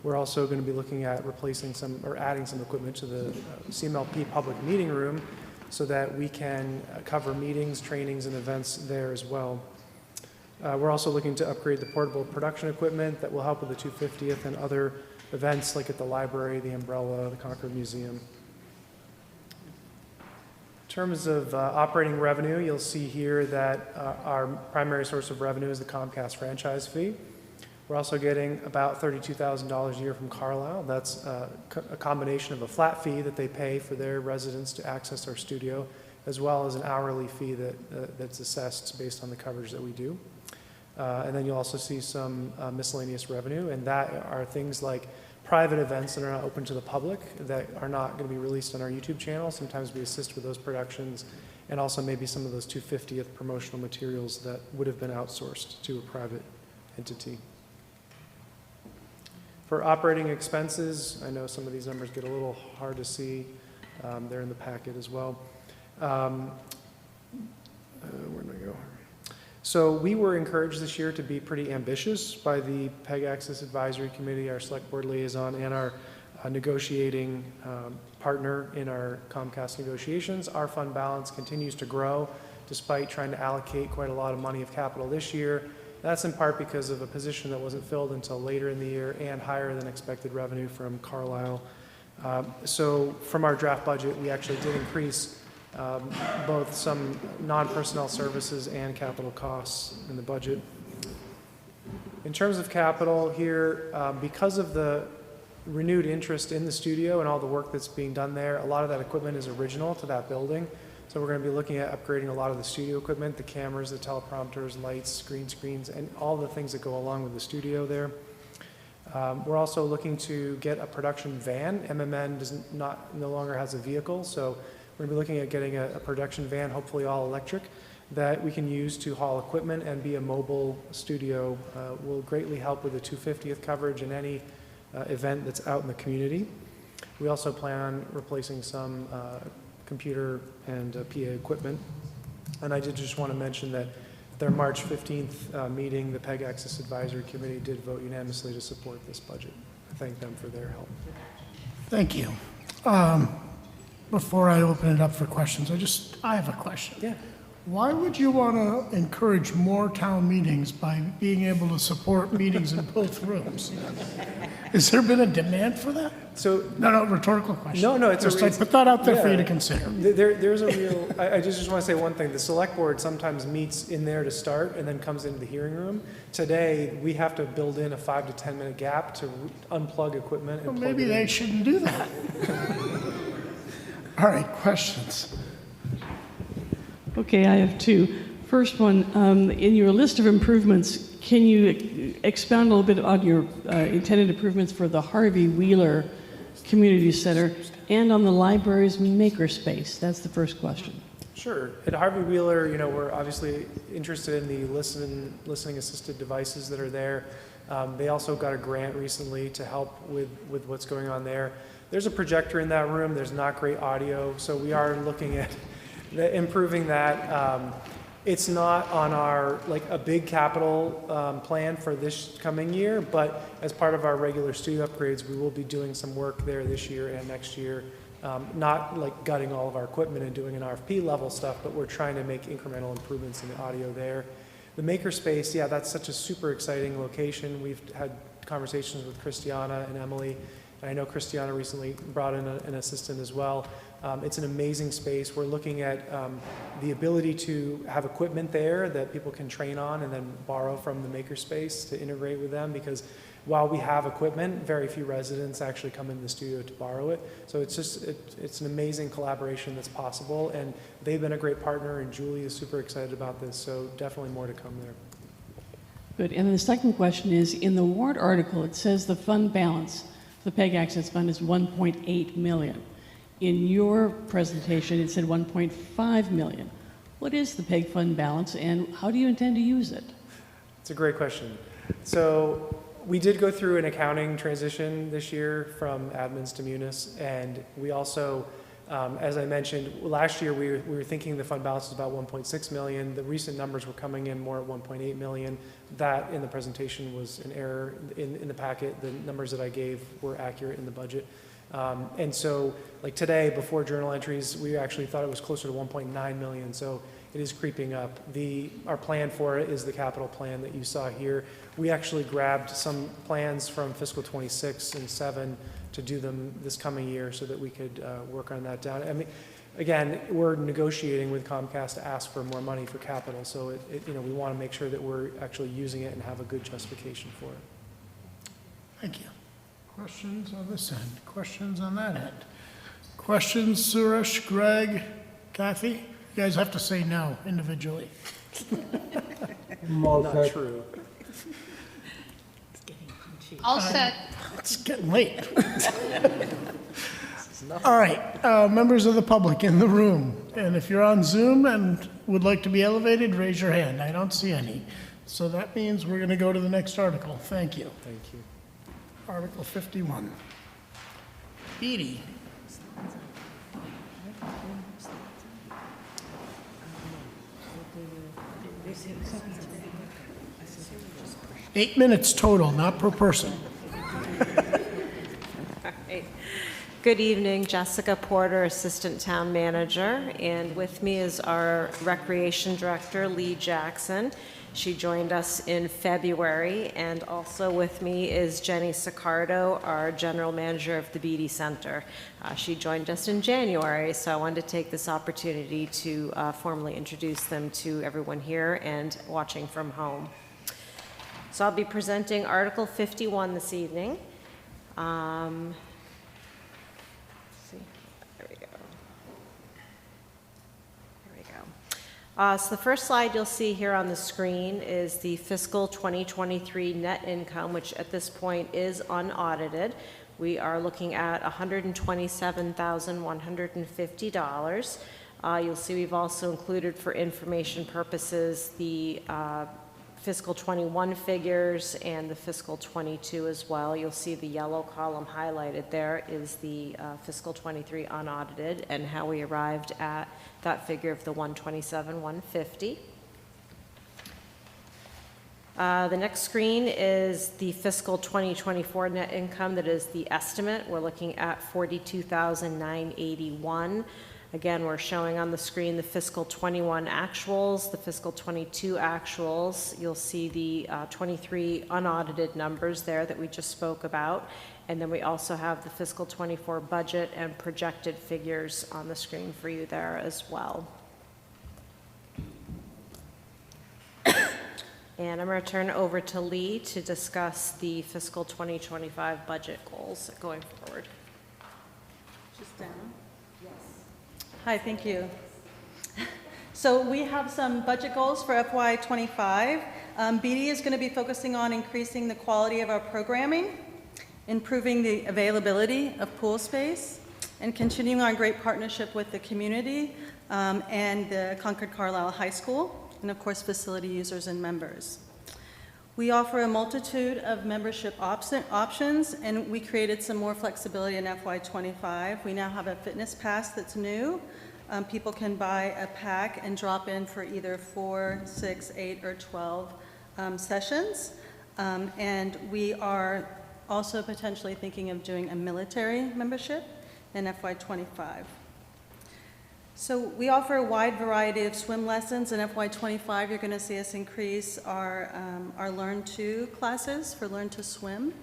We're also going to be looking at replacing some or adding some equipment to the CMLP public meeting room so that we can cover meetings, trainings, and events there as well. We're also looking to upgrade the portable production equipment that will help with the 250th and other events like at the library, the Umbrella, the Concord Museum. In terms of operating revenue, you'll see here that our primary source of revenue is the Comcast franchise fee. We're also getting about $32,000 a year from Carlisle. That's a combination of a flat fee that they pay for their residents to access our studio, as well as an hourly fee that's assessed based on the coverage that we do. And then you'll also see some miscellaneous revenue, and that are things like private events that are not open to the public, that are not going to be released on our YouTube channel. Sometimes we assist with those productions, and also maybe some of those 250th promotional materials that would have been outsourced to a private entity. For operating expenses, I know some of these numbers get a little hard to see. They're in the packet as well. Where did I go? So we were encouraged this year to be pretty ambitious by the PEG Access Advisory Committee, our select board liaison, and our negotiating partner in our Comcast negotiations. Our fund balance continues to grow despite trying to allocate quite a lot of money of capital this year. That's in part because of a position that wasn't filled until later in the year and higher than expected revenue from Carlisle. So from our draft budget, we actually did increase both some non-personnel services and capital costs in the budget. In terms of capital here, because of the renewed interest in the studio and all the work that's being done there, a lot of that equipment is original to that building. So we're going to be looking at upgrading a lot of the studio equipment, the cameras, the teleprompters, lights, green screens, and all the things that go along with the studio there. We're also looking to get a production van. MMN no longer has a vehicle, so we're going to be looking at getting a production van, hopefully all electric, that we can use to haul equipment and be a mobile studio. Will greatly help with the 250th coverage and any event that's out in the community. We also plan on replacing some computer and PA equipment. And I did just want to mention that their March 15th meeting, the PEG Access Advisory Committee did vote unanimously to support this budget. I thank them for their help. Thank you. Before I open it up for questions, I have a question. Yeah. Why would you want to encourage more town meetings by being able to support meetings in both rooms? Has there been a demand for that? So no, rhetorical question. No, it's just a, I put that out there for you to yeah, consider. There's a real. I just want to say one thing. The select board sometimes meets in there to start and then comes into the hearing room. Today we have to build in a 5 to 10 minute gap to unplug equipment. And Well, plug maybe it they in. shouldn't do that. All right, questions. Okay, I have two. First one, in your list of improvements, can you expound a little bit on your intended improvements for the Harvey Wheeler Community Center and on the library's makerspace? That's the first question. Sure. At Harvey Wheeler, we're obviously interested in the listening assisted devices that are there. They also got a grant recently to help with what's going on there. There's a projector in that room. There's not great audio, so we are looking at improving that. It's not on our, a big capital plan for this coming year, but as part of our regular studio upgrades, we will be doing some work there this year and next year. Not like gutting all of our equipment and doing an RFP level stuff, but we're trying to make incremental improvements in the audio there. The makerspace, yeah, that's such a super exciting location. We've had conversations with Christiana and Emily, and I know Christiana recently brought in an assistant as well. It's an amazing space. We're looking at the ability to have equipment there that people can train on and then borrow from the makerspace to integrate with them, because while we have equipment, very few residents actually come into the studio to borrow it. So it's an amazing collaboration that's possible, and they've been a great partner, and Julie is super excited about this, so definitely more to come there. Good. And the second question is, in the warrant article, it says the fund balance, the PEG Access Fund is 1.8 million. In your presentation, it said 1.5 million. What is the PEG fund balance, and how do you intend to use it? It's a great question. So we did go through an accounting transition this year from admins to munis, and we also, as I mentioned, last year we were thinking the fund balance was about 1.6 million. The recent numbers were coming in more at 1.8 million. That in the presentation was an error in the packet. The numbers that I gave were accurate in the budget. And so like today, before journal entries, we actually thought it was closer to 1.9 million. So it is creeping up. Our plan for it is the capital plan that you saw here. We actually grabbed some plans from fiscal 26 and 7 to do them this coming year so that we could work on that down. I mean, again, we're negotiating with Comcast to ask for more money for capital. So we want to make sure that we're actually using it and have a good justification for it. Thank you. Questions on this end? Questions on that end? Questions, Suresh, Greg, Kathy? You guys have to say no individually. Not true. All set. It's getting late. All right, members of the public in the room, and if you're on Zoom and would like to be elevated, raise your hand. I don't see any. So that means we're going to go to the next article. Thank you. Thank you. Article 51. Edie. Eight minutes total, not per person. Good evening, Jessica Porter, Assistant Town Manager, and with me is our Recreation Director, Lee Jackson. She joined us in February, and also with me is Jenny Sicardo, our General Manager of the Beatty Center. She joined us in January, so I wanted to take this opportunity to formally introduce them to everyone here and watching from home. So I'll be presenting Article 51 this evening. So the first slide you'll see here on the screen is the fiscal 2023 net income, which at this point is unaudited. We are looking at $127,150. You'll see we've also included for information purposes the fiscal 21 figures and the fiscal 22 as well. You'll see the yellow column highlighted there is the fiscal 23 unaudited and how we arrived at that figure of the 127,150. The next screen is the fiscal 2024 net income. That is the estimate. We're looking at $42,981. Again, we're showing on the screen the fiscal 21 actuals, the fiscal 22 actuals. You'll see the 23 unaudited numbers there that we just spoke about. And then we also have the fiscal 24 budget and projected figures on the screen for you there as well. And I'm going to turn over to Lee to discuss the fiscal 2025 budget goals going forward. Just down. Hi, thank you. So we have some budget goals for FY25. BD is going to be focusing on increasing the quality of our programming, improving the availability of pool space, and continuing our great partnership with the community and the Concord Carlisle High School, and of course facility users and members. We offer a multitude of membership options, and we created some more flexibility in FY25. We now have a fitness pass that's new. People can buy a pack and drop in for either 4, 6, 8, or 12 sessions. And we are also potentially thinking of doing a military membership in FY25. So we offer a wide variety of swim lessons. In FY25, you're going to see us increase our Learn To classes for Learn To Swim.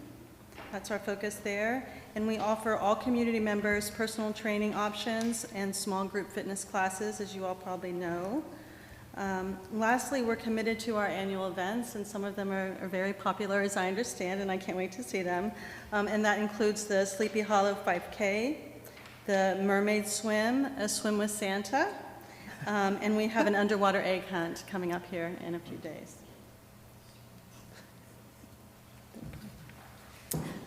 That's our focus there. And we offer all community members personal training options and small group fitness classes, as you all probably know. Lastly, we're committed to our annual events, and some of them are very popular, as I understand, and I can't wait to see them. And that includes the Sleepy Hollow 5K, the Mermaid Swim, a Swim with Santa, and we have an underwater egg hunt coming up here in a few days.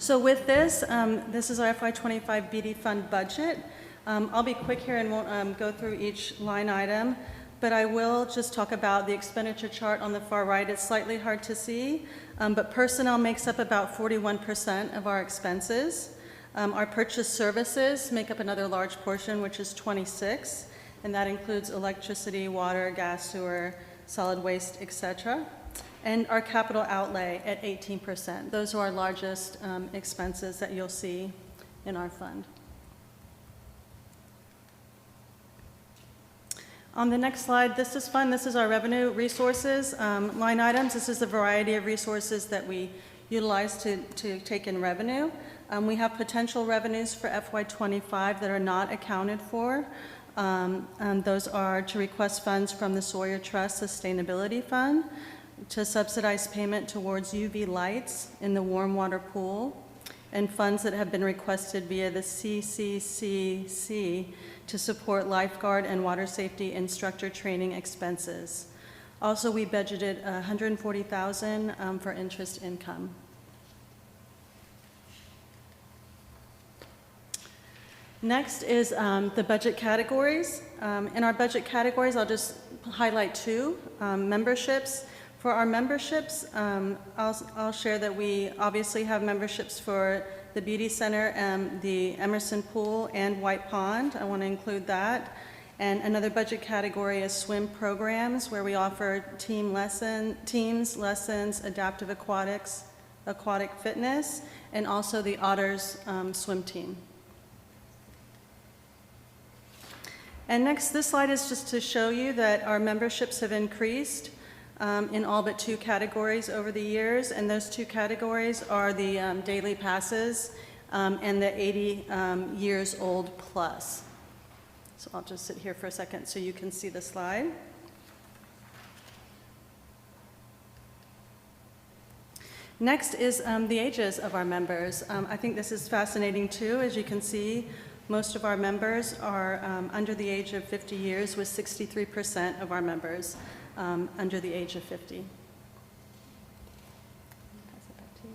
So with this, this is our FY25 BD fund budget. I'll be quick here and won't go through each line item, but I will just talk about the expenditure chart on the far right. It's slightly hard to see, but personnel makes up about 41% of our expenses. Our purchase services make up another large portion, which is 26%, and that includes electricity, water, gas, sewer, solid waste, etc. And our capital outlay at 18%. Those are our largest expenses that you'll see in our fund. On the next slide, this is fun. This is our revenue resources line items. This is the variety of resources that we utilize to take in revenue. We have potential revenues for FY25 that are not accounted for. Those are to request funds from the Sawyer Trust Sustainability Fund, to subsidize payment towards UV lights in the warm water pool, and funds that have been requested via the CCCC to support lifeguard and water safety instructor training expenses. Also, we budgeted $140,000 for interest income. Next is the budget categories. In our budget categories, I'll just highlight two. Memberships. For our memberships, I'll share that we obviously have memberships for the Beauty Center, the Emerson Pool, and White Pond. I want to include that. And another budget category is swim programs, where we offer teams, lessons, adaptive aquatics, aquatic fitness, and also the Otters swim team. And next, this slide is just to show you that our memberships have increased in all but two categories over the years, and those two categories are the daily passes and the 80 years old plus. So I'll just sit here for a second so you can see the slide. Next is the ages of our members. I think this is fascinating too. As you can see, most of our members are under the age of 50 years, with 63% of our members under the age of 50. Pass it back to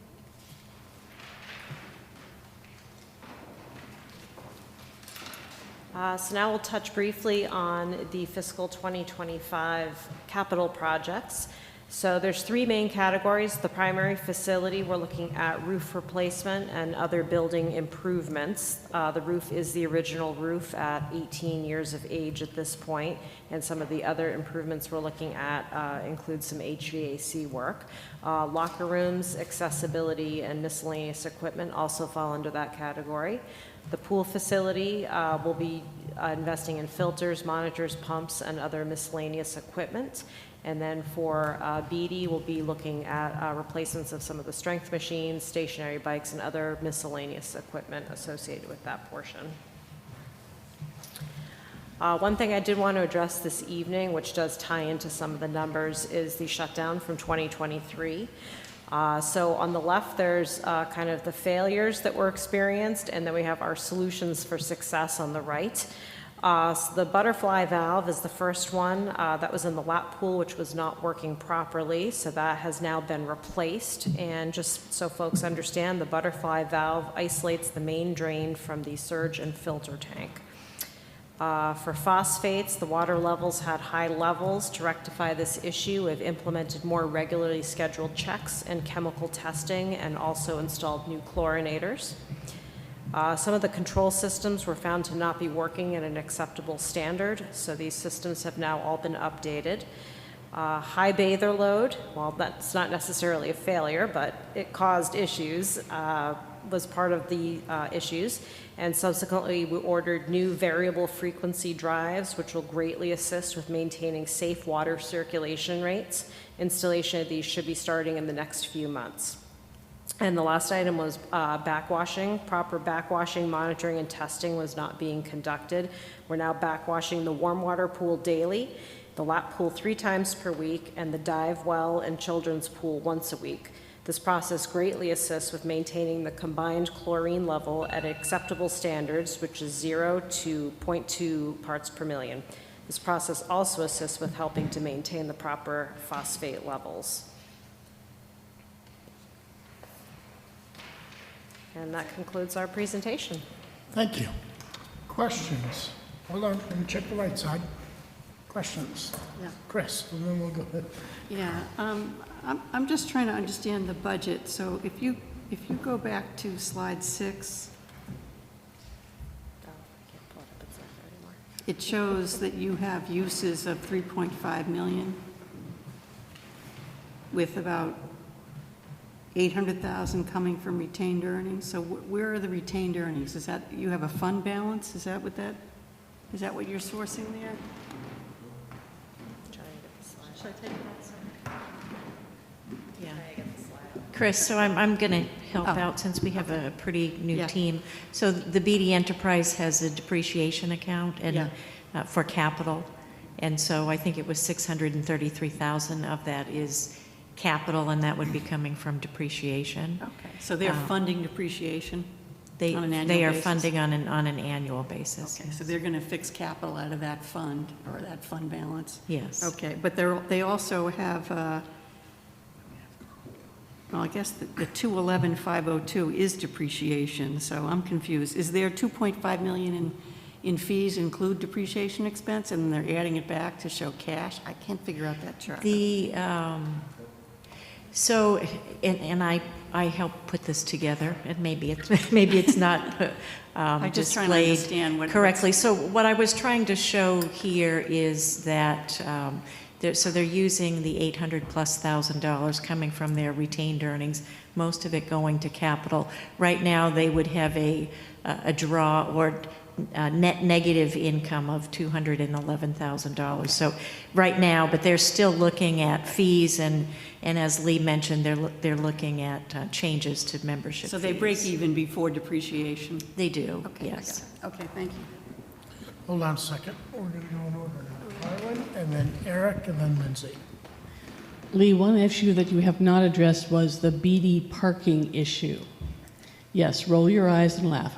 you. So now we'll touch briefly on the fiscal 2025 capital projects. So there's three main categories. The primary facility, we're looking at roof replacement and other building improvements. The roof is the original roof at 18 years of age at this point, and some of the other improvements we're looking at include some HVAC work. Locker rooms, accessibility, and miscellaneous equipment also fall under that category. The pool facility will be investing in filters, monitors, pumps, and other miscellaneous equipment. And then for BD, we'll be looking at replacements of some of the strength machines, stationary bikes, and other miscellaneous equipment associated with that portion. One thing I did want to address this evening, which does tie into some of the numbers, is the shutdown from 2023. So on the left, there's kind of the failures that were experienced, and then we have our solutions for success on the right. So the butterfly valve is the first one that was in the lap pool, which was not working properly. So that has now been replaced. And just so folks understand, the butterfly valve isolates the main drain from the surge and filter tank. For phosphates, the water levels had high levels. To rectify this issue, we've implemented more regularly scheduled checks and chemical testing, and also installed new chlorinators. Some of the control systems were found to not be working at an acceptable standard, so these systems have now all been updated. High bather load, well, that's not necessarily a failure, but it caused issues, was part of the issues. And subsequently, we ordered new variable frequency drives, which will greatly assist with maintaining safe water circulation rates. Installation of these should be starting in the next few months. And the last item was backwashing. Proper backwashing, monitoring, and testing was not being conducted. We're now backwashing the warm water pool daily, the lap pool 3 times per week, and the dive well and children's pool once a week. This process greatly assists with maintaining the combined chlorine level at acceptable standards, which is 0 to 0.2 parts per million. This process also assists with helping to maintain the proper phosphate levels. And that concludes our presentation. Thank you. Questions? Hold on, let me check the right side. Questions? Yeah. Chris, and then we'll go ahead. Yeah, I'm just trying to understand the budget. So if you go back to slide 6, it shows that you have uses of 3.5 million with about 800,000 coming from retained earnings. So where are the retained earnings? Is that, you have a fund balance? Is that what you're sourcing there? Should I take that? Yeah. Chris, so I'm going to help Oh. out since we have a pretty new Yeah. team. So the BD Enterprise has a depreciation account and Yeah. for capital. And so I think it was 633,000 of that is capital, and that would be coming from depreciation. Okay, so they're funding depreciation They, on an annual they are basis? funding on an annual basis. Okay, so they're going to fix capital out of that fund, or that fund balance? Yes. Okay, but they also have, well, I guess the 211,502 is depreciation, so I'm confused. Is there 2.5 million in fees include depreciation expense, and they're adding it back to show cash? I can't figure out that chart. The, so, and I helped put this together, and maybe it's not I'm just trying to displayed understand what- correctly. So what I was trying to show here is that, so they're using the $800,000+ coming from their retained earnings, most of it going to capital. Right now, they would have a draw or net negative income of $211,000. So right now, but they're still looking at fees, and as Lee mentioned, they're looking at changes to membership So they fees. break even before depreciation? They do, Okay, I yes. got it. Okay, thank you. Hold on a second. We're going to go in order now. Harlan, and then Eric, and then Lindsay. Lee, one issue that you have not addressed was the BD parking issue. Yes, roll your eyes and laugh.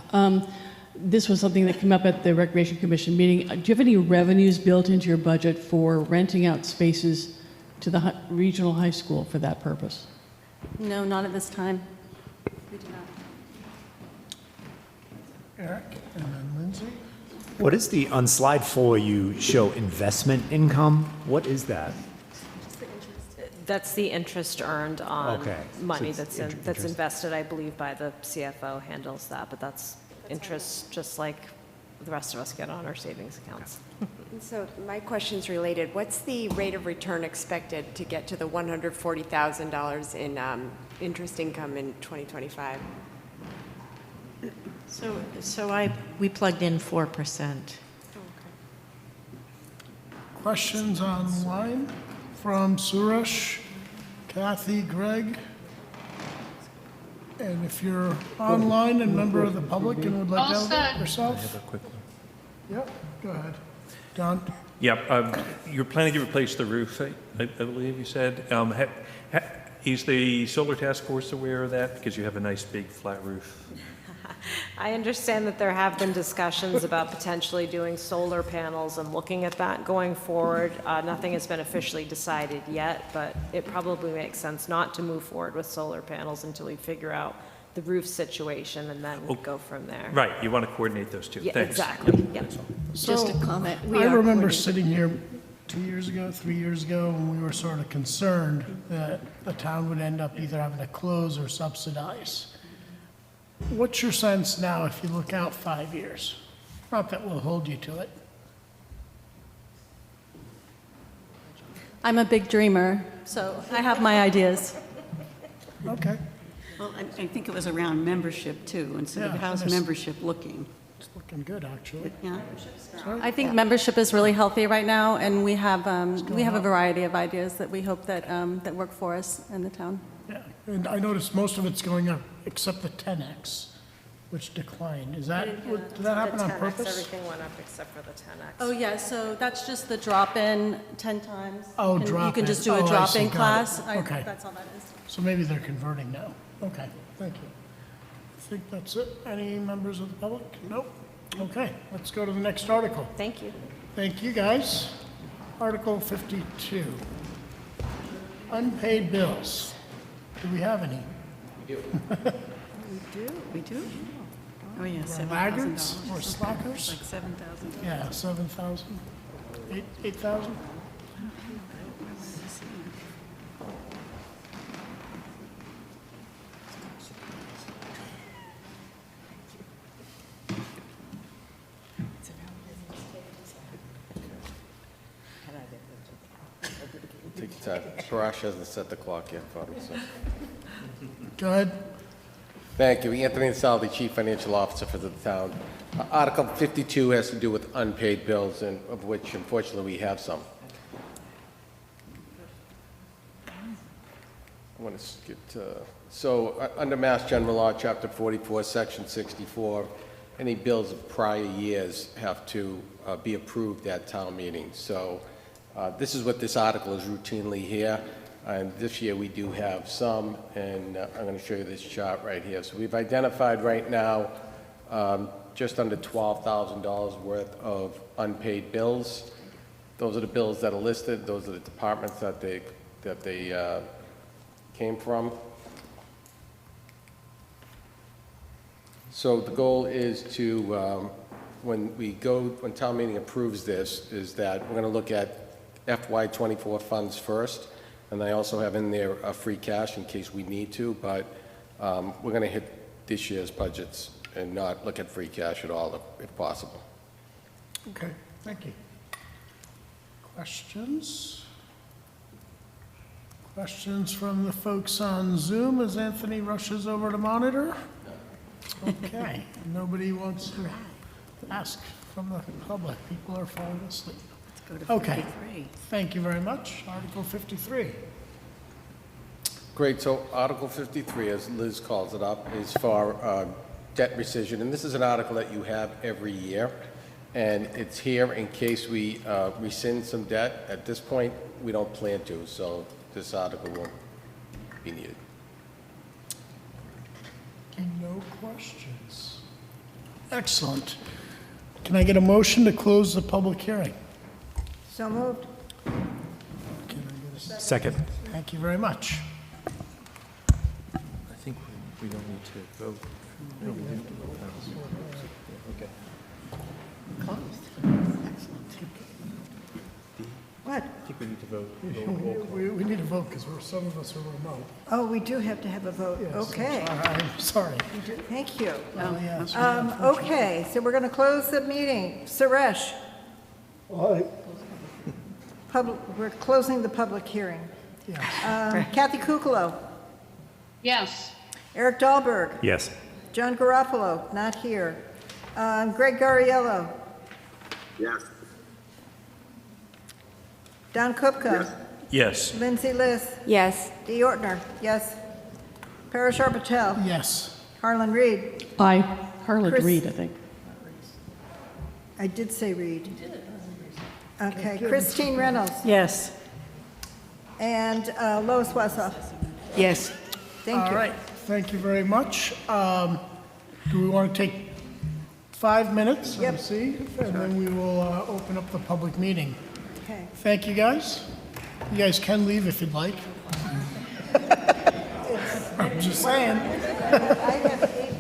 This was something that came up at the Recreation Commission meeting. Do you have any revenues built into your budget for renting out spaces to the regional high school for that purpose? No, not at this time. We do not. Eric, and then Lindsay. What is the, on slide 4, you show investment income? What is that? That's the interest earned on Okay, so money it's that's interest. invested, I believe, by the CFO handles that, but that's interest just like the rest of us get on our savings accounts. And so my question's related. What's the rate of return expected to get to the $140,000 in interest income in 2025? So we plugged in 4%. Questions online from Suresh, Kathy, Greg? And if you're online and member of the public and would like to elevate yourself? I have a quick one. Yep, go ahead. Don? Yep, you're planning to replace the roof, I believe you said. Is the solar task force aware of that? Because you have a nice big flat roof. I understand that there have been discussions about potentially doing solar panels and looking at that going forward. Nothing has been officially decided yet, but it probably makes sense not to move forward with solar panels until we figure out the roof situation and then go from there. Right, you want to coordinate those two. Yeah, Thanks. exactly. Yep. Just a comment. I remember sitting here 2 years ago, 3 years ago, when we were sort of concerned that the town would end up either having to close or subsidize. What's your sense now if you look out 5 years? Not that we'll hold you to it. I'm a big dreamer, so I have my ideas. Okay. Well, I think it was around membership, too, instead of Yeah, how's that's- membership looking? It's looking good, actually. Yeah. I think membership is really healthy right now, and we have a variety of ideas that we hope that work for us in the town. Yeah, and I noticed most of it's going up except the 10X, which declined. Did that happen on purpose? Everything went up except for the 10X. Oh, yeah, so that's just the drop-in 10 times. Oh, And drop-in. You can just do Oh, a I see. drop-in Got it. class. Okay. That's all that is. So maybe they're converting now. Okay, thank you. I think that's it. Any members of the public? Nope. Okay, let's go to the next article. Thank you. Thank you, guys. Article 52. Unpaid bills. Do we have any? We do? Oh, yeah, Or $7,000. laggards or slackers? Like 7,000. Yeah, 7,000. 8,000? Take your time. Parash hasn't set the clock yet, Father, so. Go ahead. Thank you. Anthony Insaldi, Chief Financial Officer for the town. Article 52 has to do with unpaid bills, and of which unfortunately we have some. I want to skip to, under Mass General Law, Chapter 44, Section 64, any bills of prior years have to be approved at town meetings. So this is what this article is routinely here. And this year we do have some, and I'm going to show you this chart right here. So we've identified right now just under $12,000 worth of unpaid bills. Those are the bills that are listed. Those are the departments that they came from. So the goal is to, when town meeting approves this, is that we're going to look at FY24 funds first. And I also have in there free cash in case we need to, but we're going to hit this year's budgets and not look at free cash at all if possible. Okay, thank you. Questions? Questions from the folks on Zoom as Anthony rushes over to monitor? Okay, nobody wants to ask from the public. People are falling asleep. Okay, thank you very much. Article 53. Great, so Article 53, as Liz calls it up, is for debt rescission. And this is an article that you have every year. And it's here in case we rescind some debt. At this point, we don't plan to, so this article won't be needed. No questions. Excellent. Can I get a motion to close the public hearing? So moved. Second. Thank you very much. I think we don't need to vote. We don't need to vote. Okay. What? I think we need to vote. We need to vote because some of us are remote. Oh, we do have to have a vote. Yes, Okay. I'm sorry. Thank you. Yes, Okay, so we're going to close the meeting. Suresh? Aye. We're closing the public hearing. Kathy Kukalo? Yes. Eric Dahlberg? Yes. John Garofalo? Not here. Greg Gariello? Yes. Don Kupka? Yes. Lindsay Liss? Yes. Dee Ortner? Yes. Parashar Patel? Yes. Harlan Reed? Aye. Harlan Chris- Reed, I think. I did say Reed. Okay, Christine Reynolds? Yes. And Lois Wessoff? Yes. Thank you. All right, thank you very much. Do we want to take 5 minutes? Yep. See, and then we will open up the public meeting. Okay. Thank you, guys. You guys can leave if you'd like. I'm just saying. I have 8:58.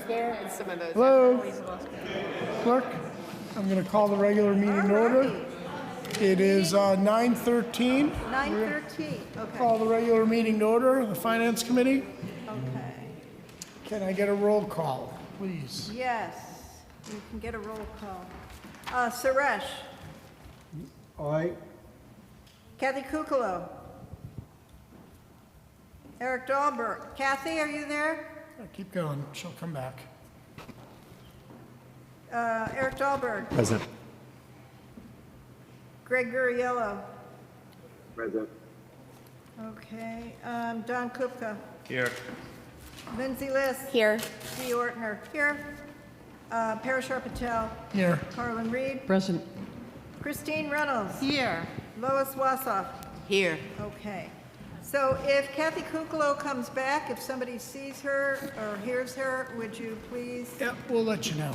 There and some of those. Hello, clerk. I'm going to call the regular meeting to order. It is 9:13. 9:13, okay. Call the regular meeting to order, the Finance Committee. Okay. Can I get a roll call, please? Yes, you can get a roll call. Suresh? Aye. Kathy Kukalo? Eric Dahlberg? Kathy, are you there? Keep going, she'll come back. Eric Dahlberg? Present. Greg Guriello? Present. Okay, Don Kupka? Here. Lindsay Liss? Here. Dee Ortner? Here. Parashar Patel? Here. Harlan Reed? Present. Christine Reynolds? Here. Lois Wassoff? Here. Okay. So if Kathy Kukalo comes back, if somebody sees her or hears her, would you please? Yep, we'll let you know.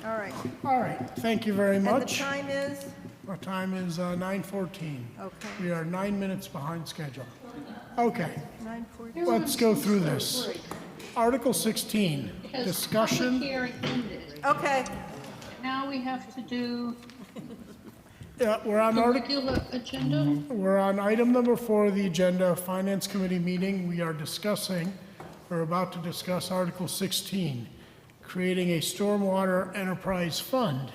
All right. All right, thank you very And the much. time is? Our time is 9:14. Okay. We are 9 minutes behind schedule. Okay, 9:40. let's go through this. Article 16, Because discussion. public hearing ended. Okay. Now we have to do Yeah, we're on the article. regular agenda. We're on item number 4 of the agenda, Finance Committee meeting. We are about to discuss Article 16, creating a stormwater enterprise fund.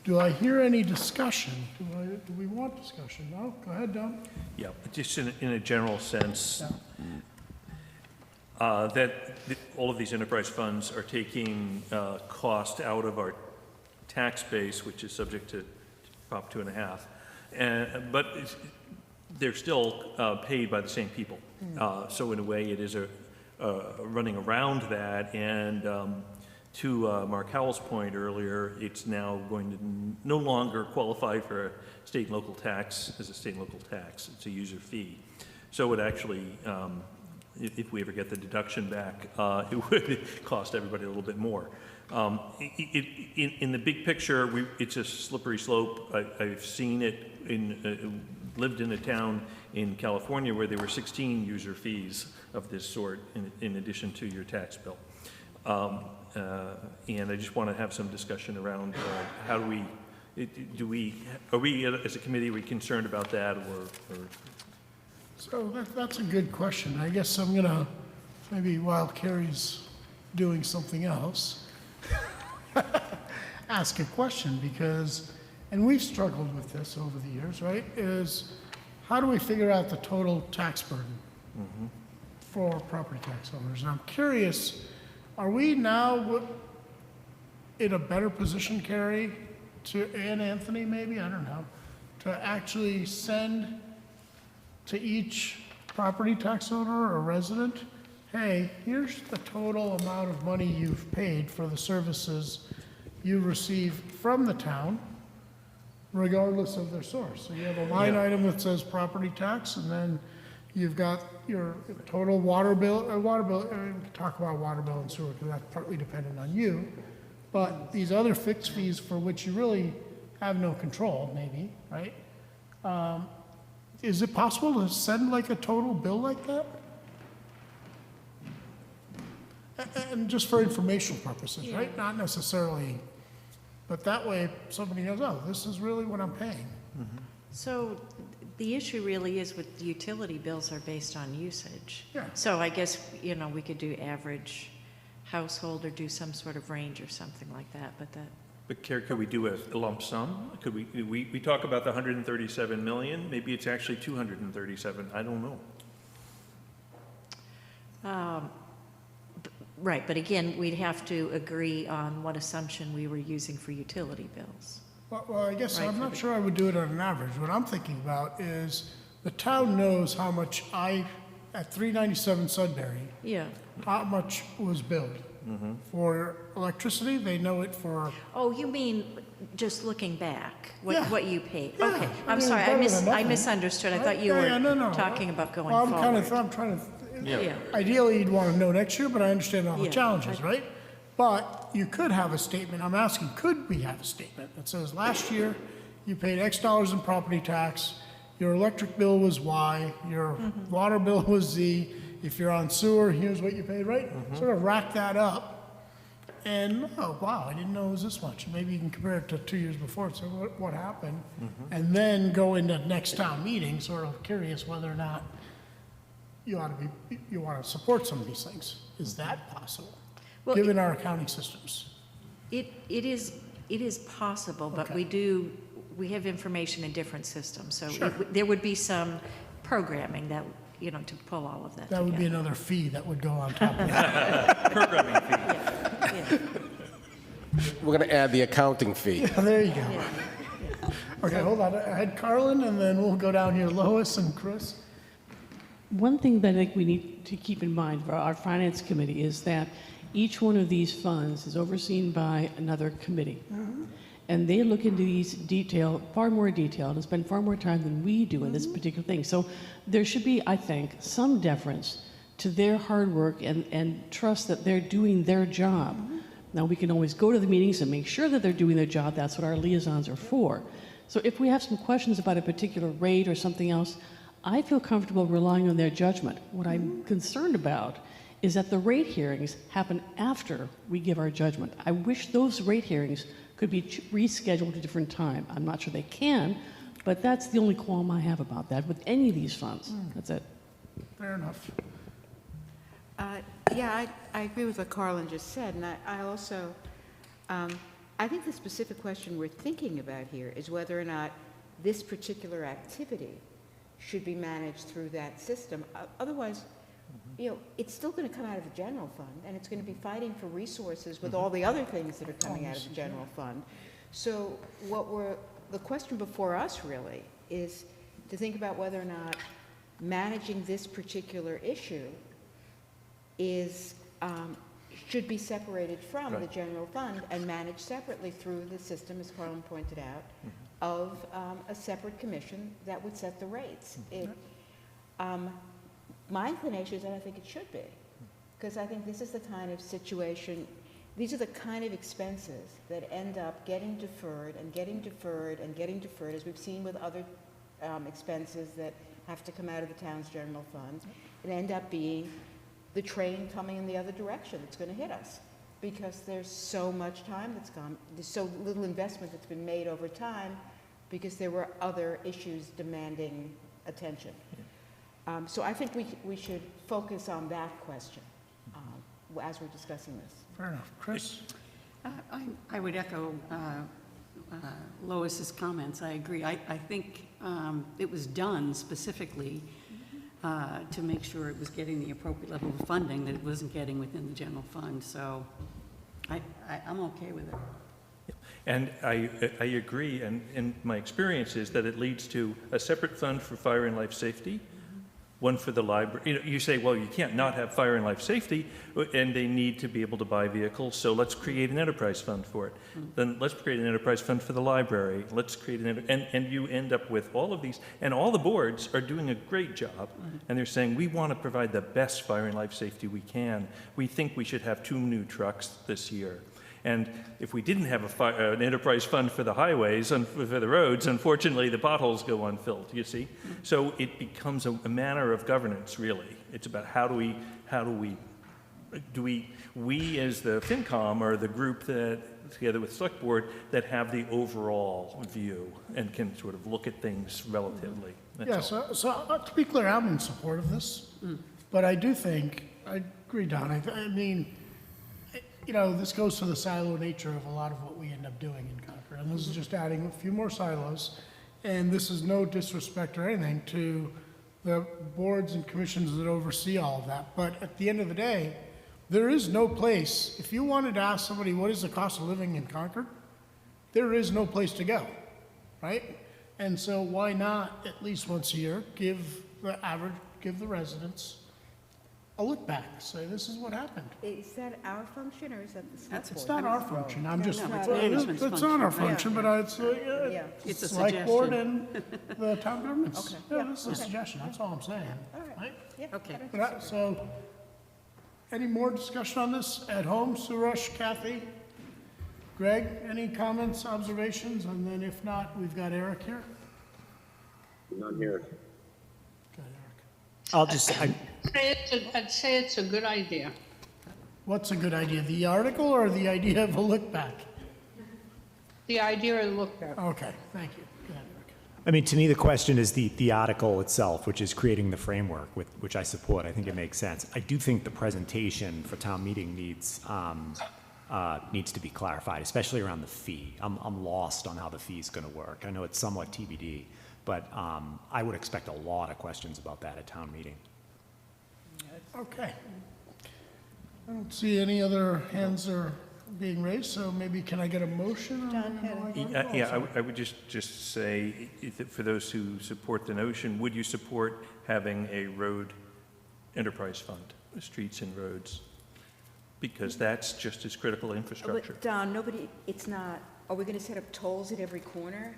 Do I hear any discussion? Do we want discussion? No? Go ahead, Don. Yeah, just in a general sense, all of these enterprise funds are taking cost out of our tax base, which is subject to Prop 2.5, but they're still paid by the same people. So in a way, it is running around that, and to Mark Howell's point earlier, it's now going to no longer qualify for a state and local tax as a state and local tax. It's a user fee. So it actually, if we ever get the deduction back, it would cost everybody a little bit more. In the big picture, it's a slippery slope. I've seen it lived in a town in California where there were 16 user fees of this sort in addition to your tax bill. And I just want to have some discussion around how do we, are we as a committee, are we concerned about that or? So that's a good question. I guess I'm gonna, maybe while Carrie's doing something else, ask a question because, and we've struggled with this over the years, right? Is how do we figure out the total tax burden for property tax owners? And I'm curious, are we now in a better position, Carrie, and Anthony maybe, I don't know, to actually send to each property tax owner or resident, hey, here's the total amount of money you've paid for the services you receive from the town, regardless of their source. So you have a line item that says property tax, and then you've got your total water bill, we can talk about water bill and sewer, because that's partly dependent on you, but these other fixed fees for which you really have no control, maybe, right? Is it possible to send like a total bill like that? And just for informational purposes, right? Not necessarily, but that way somebody knows, oh, this is really what I'm paying. So the issue really is with the utility bills are based on usage. Yeah. So I guess, we could do average household or do some sort of range or something like that, but that. But Carrie, could we do a lump sum? Could we talk about the 137 million? Maybe it's actually 237. I don't know. Right, but again, we'd have to agree on what assumption we were using for utility bills. Well, I guess Right, I'm for not the- sure I would do it on an average. What I'm thinking about is the town knows how much at 397 Sudbury, Yeah. how much was billed. For electricity, they know it for, Oh, you mean just looking back, Yeah. what you paid? Yeah, Okay, I I'm mean, sorry, better than I nothing. misunderstood. I thought you Yeah, were no. talking about going well, forward. I'm trying to, Yeah. ideally you'd want to know next year, but I understand all the Yeah, challenges, right? But you could have a statement, I'm asking, could we have a statement that says, last year you paid X dollars in property tax, your electric bill was Y, your water bill was Z, if you're on sewer, here's what you paid, right? Sort of rack that up. And, oh, wow, I didn't know it was this much. Maybe you can compare it to 2 years before and say, what happened? And then go into next town meeting, sort of curious whether or not you want to support some of these things. Is that possible, Well, given our accounting systems? It is possible, but Okay. we have information in different systems, so Sure. there would be some programming that, to pull all of that That would be together. another fee that would go on top of that. Programming fee. We're going to add the accounting fee. Yeah, there you go. Okay, hold on. I had Carlin, and then we'll go down here, Lois and Chris. One thing that I think we need to keep in mind for our finance committee is that each one of these funds is overseen by another committee. And they look into these far more detailed, and spend far more time than we do in this particular thing. So there should be, I think, some deference to their hard work and trust that they're doing their job. Now, we can always go to the meetings and make sure that they're doing their job. That's what our liaisons are for. So if we have some questions about a particular rate or something else, I feel comfortable relying on their judgment. What I'm concerned about is that the rate hearings happen after we give our judgment. I wish those rate hearings could be rescheduled at a different time. I'm not sure they can, but that's the only qualm I have about that with any of these funds. That's it. Fair enough. Yeah, I agree with what Carlin just said, and I also, I think the specific question we're thinking about here is whether or not this particular activity should be managed through that system. Otherwise, you know, it's still going to come out of the general fund, and it's going to be fighting for resources with all the other things that are coming out of the general fund. So the question before us really is to think about whether or not managing this particular issue is, should be separated from the general fund and managed separately through the system, as Carlin pointed out, of a separate commission that would set the rates. My inclination is that I think it should be, because I think this is the kind of situation, these are the kind of expenses that end up getting deferred and getting deferred and getting deferred, as we've seen with other expenses that have to come out of the town's general fund, and end up being the train coming in the other direction that's going to hit us, because there's so much time that's gone, there's so little investment that's been made over time, because there were other issues demanding attention. So I think we should focus on that question as we're discussing this. Fair enough. Chris? I would echo Lois's comments. I agree. I think it was done specifically to make sure it was getting the appropriate level of funding that it wasn't getting within the general fund. So I'm okay with it. And I agree, and my experience is that it leads to a separate fund for fire and life safety, one for the library. You know, you say, well, you can't not have fire and life safety, and they need to be able to buy vehicles, so let's create an enterprise fund for it. Then let's create an enterprise fund for the library. Let's create and you end up with all of these, and all the boards are doing a great job, and they're saying, we want to provide the best fire and life safety we can. We think we should have 2 new trucks this year. And if we didn't have an enterprise fund for the highways and for the roads, unfortunately, the potholes go unfilled, you see? So it becomes a manner of governance, really. It's about how do we as the FinCom are the group that, together with Select Board, that have the overall view and can sort of look at things relatively. That's all. So to be clear, I'm in support of this, but I do think, I agree, Don, I mean, you know, this goes to the silo nature of a lot of what we end up doing in Concord. And this is just adding a few more silos. And this is no disrespect or anything to the boards and commissions that oversee all of that. But at the end of the day, there is no place, if you wanted to ask somebody, what is the cost of living in Concord? There is no place to go, right? And so why not, at least once a year, give the residents a look back, say this is what happened. Is that our function, or is that the select board? It's not our function, I'm just, it's it's not our function, but it's It's a select board suggestion. and the town governments. Okay. Yeah, this is a suggestion, that's all I'm saying. All right. Right? Yeah, Okay. So, any more discussion on this at home? Suresh, Kathy, Greg, any comments, observations? And then if not, we've got Eric here. None here. Got Eric. I'll just, I'd say it's a good idea. What's a good idea, the article or the idea of a look back? The idea of look back. Okay, thank you. Go ahead, Eric. I mean, to me, the question is the article itself, which is creating the framework, which I support. I think it makes sense. I do think the presentation for town meeting needs to be clarified, especially around the fee. I'm lost on how the fee is going to work. I know it's somewhat TBD, but I would expect a lot of questions about that at town meeting. Okay. I don't see any other hands are being raised, so maybe can I get a motion? John had I would just say, for those who support the notion, would you support having a road enterprise fund, streets and roads? Because that's just as critical infrastructure. But Don, it's not, are we going to set up tolls at every corner?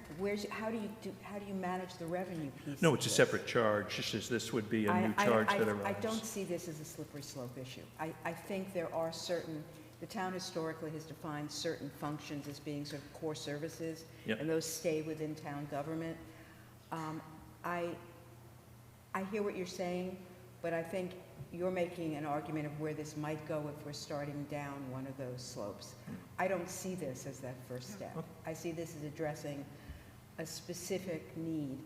How do you manage the revenue piece? No, it's a separate charge, just as this would be a new charge that arises. I don't see this as a slippery slope issue. I think there are certain the town historically has defined certain functions as being sort of core services, Yep. and those stay within town government. I hear what you're saying, but I think you're making an argument of where this might go if we're starting down one of those slopes. I don't see this as that first step. I see this as addressing a specific need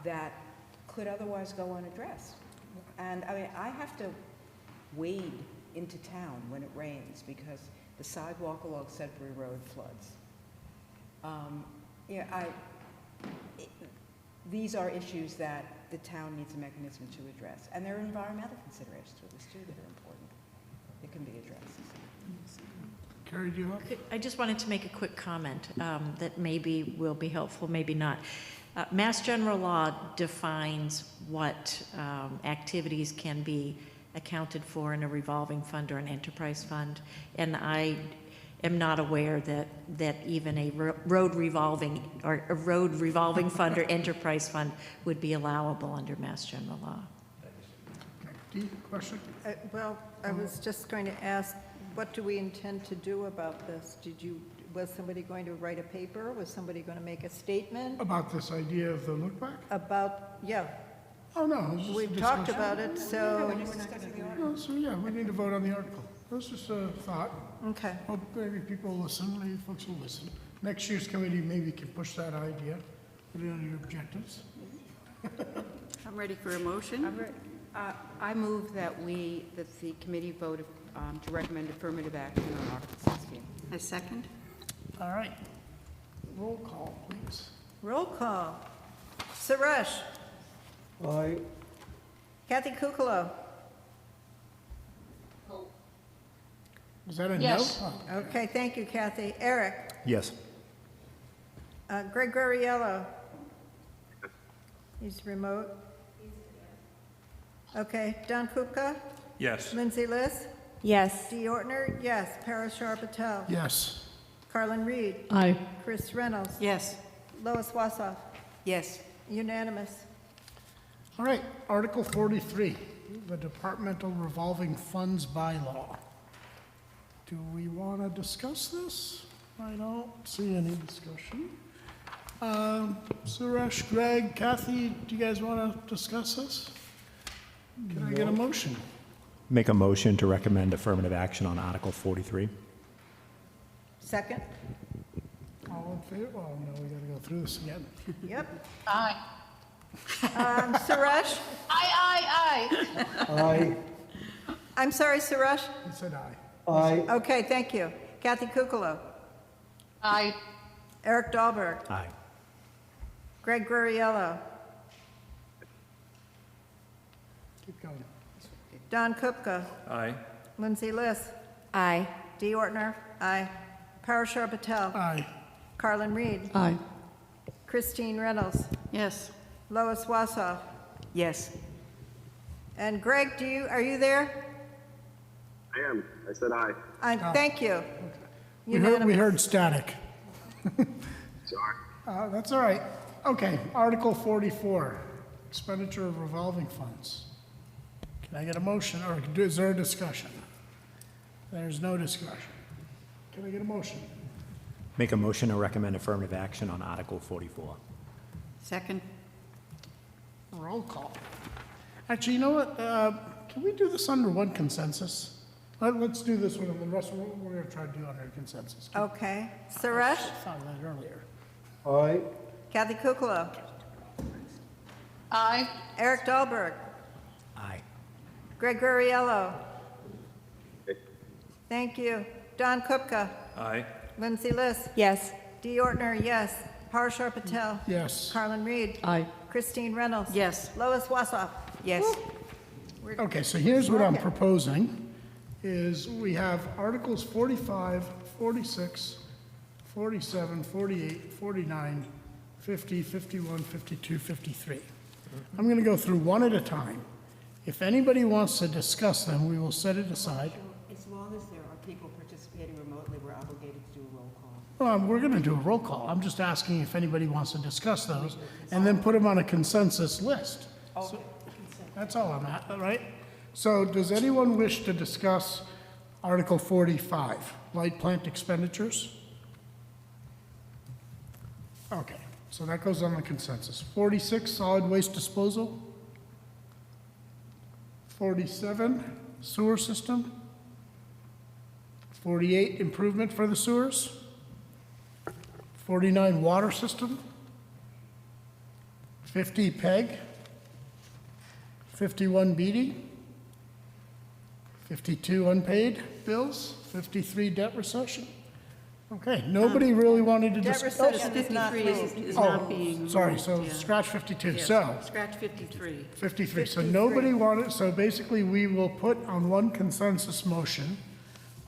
that could otherwise go unaddressed. And I mean, I have to wade into town when it rains because the sidewalk along Sudbury Road floods. These are issues that the town needs a mechanism to address. And there are environmental considerations with this too that are important. It can be addressed. Carrie, do you have? I just wanted to make a quick comment that maybe will be helpful, maybe not. Mass General Law defines what activities can be accounted for in a revolving fund or an enterprise fund, and I am not aware that even a road revolving fund or enterprise fund would be allowable under Mass General Law. Dee, question? Well, I was just going to ask, what do we intend to do about this? Was somebody going to write a paper? Was somebody going to make a statement About this idea of the look back? about, yeah, Oh, no. it was just a we've talked discussion. about it, so, No, so yeah, we need to vote on the article. It was just a thought. okay. Hope maybe people will listen, maybe folks will listen. Next year's committee maybe can push that idea, put it on your objectives. I'm ready for a motion. I move that the committee vote to recommend affirmative action on Article 16. I second. All right. Roll call, please. Roll call. Suresh. Aye. Kathy Kukalo. Was that a Yes. no? Oh. Okay, thank you, Kathy. Eric. Yes. Greg Guriello. He's remote. Okay, Don Kupka. Yes. Lindsay Liss. Yes. Dee Ortner, yes. Parashar Patel. Yes. Carlin Reed. Aye. Chris Reynolds. Yes. Lois Wassoff. Yes. Unanimous. All right, Article 43, the Departmental Revolving Funds Bylaw. Do we want to discuss this? I don't see any discussion. Suresh, Greg, Kathy, do you guys want to discuss this? Can I get a motion? Make a motion to recommend affirmative action on Article 43. Second? All in favor? Oh, no, we got to go through this again. Yep. Aye. Suresh? Aye. Aye. I'm sorry, Suresh? He said aye. Aye. Okay, thank you. Kathy Kukalo. Aye. Eric Dahlberg. Aye. Greg Guriello. Keep going. Don Kupka. Aye. Lindsay Liss. Aye. Dee Ortner. Aye. Parashar Patel. Aye. Carlin Reed. Aye. Christine Reynolds. Yes. Lois Wassoff. Yes. And Greg, are you there? I am. I said aye. Thank you. We heard static. Sorry. That's all right. Okay, Article 44, expenditure of revolving funds. Can I get a motion, or is there a discussion? There's no discussion. Can I get a motion? Make a motion to recommend affirmative action on Article 44. Second. Roll call. Actually, you know what? Can we do this under one consensus? Let's do this one, and the rest we're going to try to do under consensus. Okay. Suresh? I thought of that earlier. Aye. Kathy Kukalo. Aye. Eric Dahlberg. Aye. Greg Guriello. Okay. Thank you. Don Kupka. Aye. Lindsay Liss. Yes. Dee Ortner, yes. Parashar Patel. Yes. Carlin Reed. Aye. Christine Reynolds. Yes. Lois Wassoff. Yes. Okay, so here's what I'm Okay. proposing, is we have Articles 45, 46, 47, 48, 49, 50, 51, 52, 53. I'm going to go through one at a time. If anybody wants to discuss them, we will set it aside. As long as there are people participating remotely, we're obligated to do a roll call. Well, we're going to do a roll call. I'm just asking if anybody wants to discuss those, and then put them on a consensus list. So that's all I'm at, right? So does anyone wish to discuss Article 45, light plant expenditures. Okay, so that goes on the consensus. 46, solid waste disposal. 47, sewer system. 48, improvement for the sewers. 49, water system. 50, PEG. 51, BD. 52, unpaid bills. 53, debt recession. Okay, nobody really wanted to Debt discuss. recession is not 53 paid. is Oh, not being. sorry, so moved, yeah. scratch 52. Yes, So, Scratch 53. 53. So nobody wanted, so basically we will put on one consensus motion,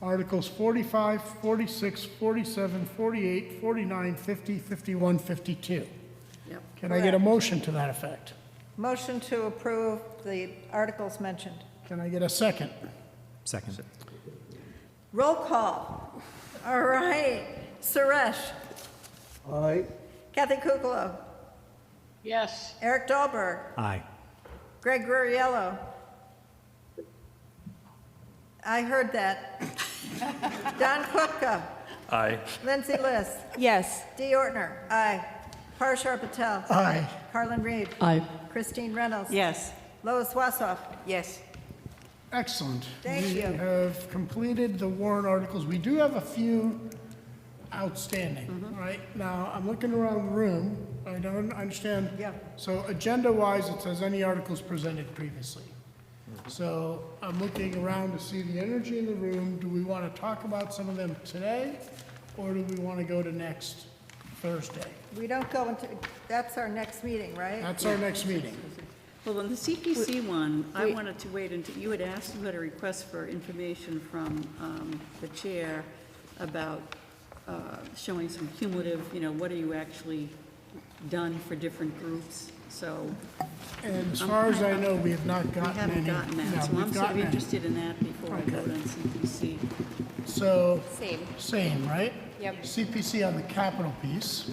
Articles 45, 46, 47, 48, 49, 50, 51, 52. Yep. Can I get a motion to that effect? Motion to approve the articles mentioned. Can I get a second? Second. Roll call. All right. Suresh. Aye. Kathy Kukla. Yes. Eric Dahlberg. Aye. Greg Gurriello. I heard that. Don Kupka. Aye. Lindsay List. Yes. Dee Ortner. Aye. Parashar Patel. Aye. Carlin Reed. Aye. Christine Reynolds. Yes. Lois Wassoff. Yes. Excellent. Thank you. We have completed the warrant articles. We do have a few outstanding, right? Now, I'm looking around the room. I don't understand. Yeah. So agenda-wise, it says any articles presented previously. So I'm looking around to see the energy in the room. Do we want to talk about some of them today, or do we want to go to next Thursday? We don't go into, that's our next meeting, right? That's our next meeting. Well, on the CPC one, I wanted to wait until, you had asked, you had a request for information from the chair about showing some cumulative, what are you actually done for different groups, so. And as far as I know, we have not We gotten any. haven't gotten that, No, so we've I'm sort of gotten any. interested in that before I Okay. vote on CPC. So, Same. same, right? Yep. CPC on the capital piece.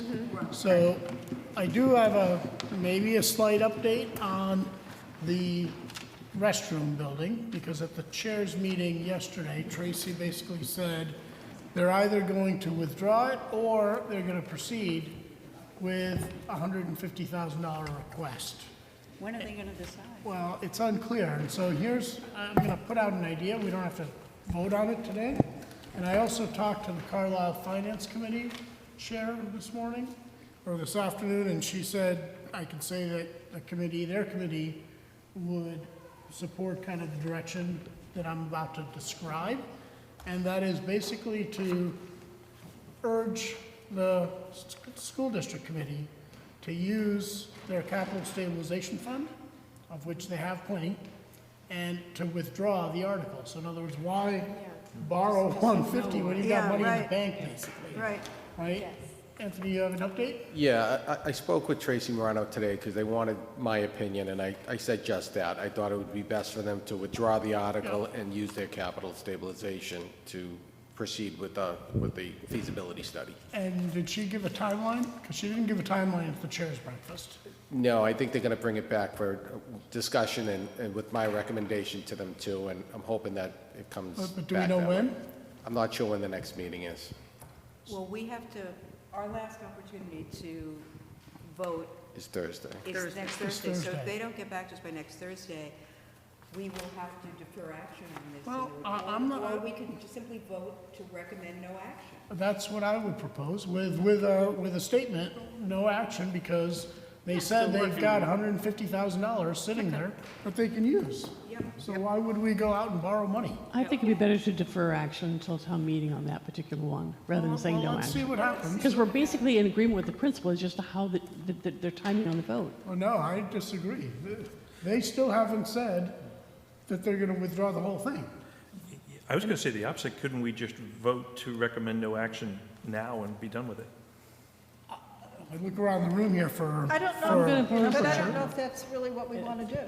So I do have maybe a slight update on the restroom building, because at the chair's meeting yesterday, Tracy basically said they're either going to withdraw it or they're going to proceed with a $150,000 request. When are they going to decide? Well, it's unclear, and so I'm going to put out an idea, we don't have to vote on it today. And I also talked to the Carlisle Finance Committee chair this morning, or this afternoon, and she said I could say that their committee would support kind of the direction that I'm about to describe. And that is basically to urge the school district committee to use their capital stabilization fund, of which they have plenty, and to withdraw the article. So in other words, why borrow 150 when you've got Yeah, money in right. the bank, basically? Right. Right? Anthony, you have an update? Yeah, I spoke with Tracy Morano today because they wanted my opinion, and I said just that. I thought it would be best for them to withdraw the article and use their capital stabilization to proceed with the feasibility study. And did she give a timeline? Because she didn't give a timeline at the chair's breakfast. No, I think they're going to bring it back for discussion and with my recommendation to them too, and I'm hoping that it comes back But do we know that way. when? I'm not sure when the next meeting is. Well, we have to, our last opportunity to vote It's Thursday. is next This Thursday. So Thursday. if they don't get back to us by next Thursday, we will have to defer action on this. Well, or- I'm not- Or we can just simply vote to recommend no action. That's what I would propose, with a statement, no action, because they said they've got $150,000 sitting there that they can use. So why would we go out and borrow money? I think it'd be better to defer action until town meeting on that particular one, rather than saying Well, no let's see action. what happens. Because we're basically in agreement with the principle, it's just how they're timing on the vote. Well, no, I disagree. They still haven't said that they're going to withdraw the whole thing. I was going to say the opposite. Couldn't we just vote to recommend no action now and be done with it? I look around the room here for. I don't for- know, for but I sure. don't know if that's really what we want to do.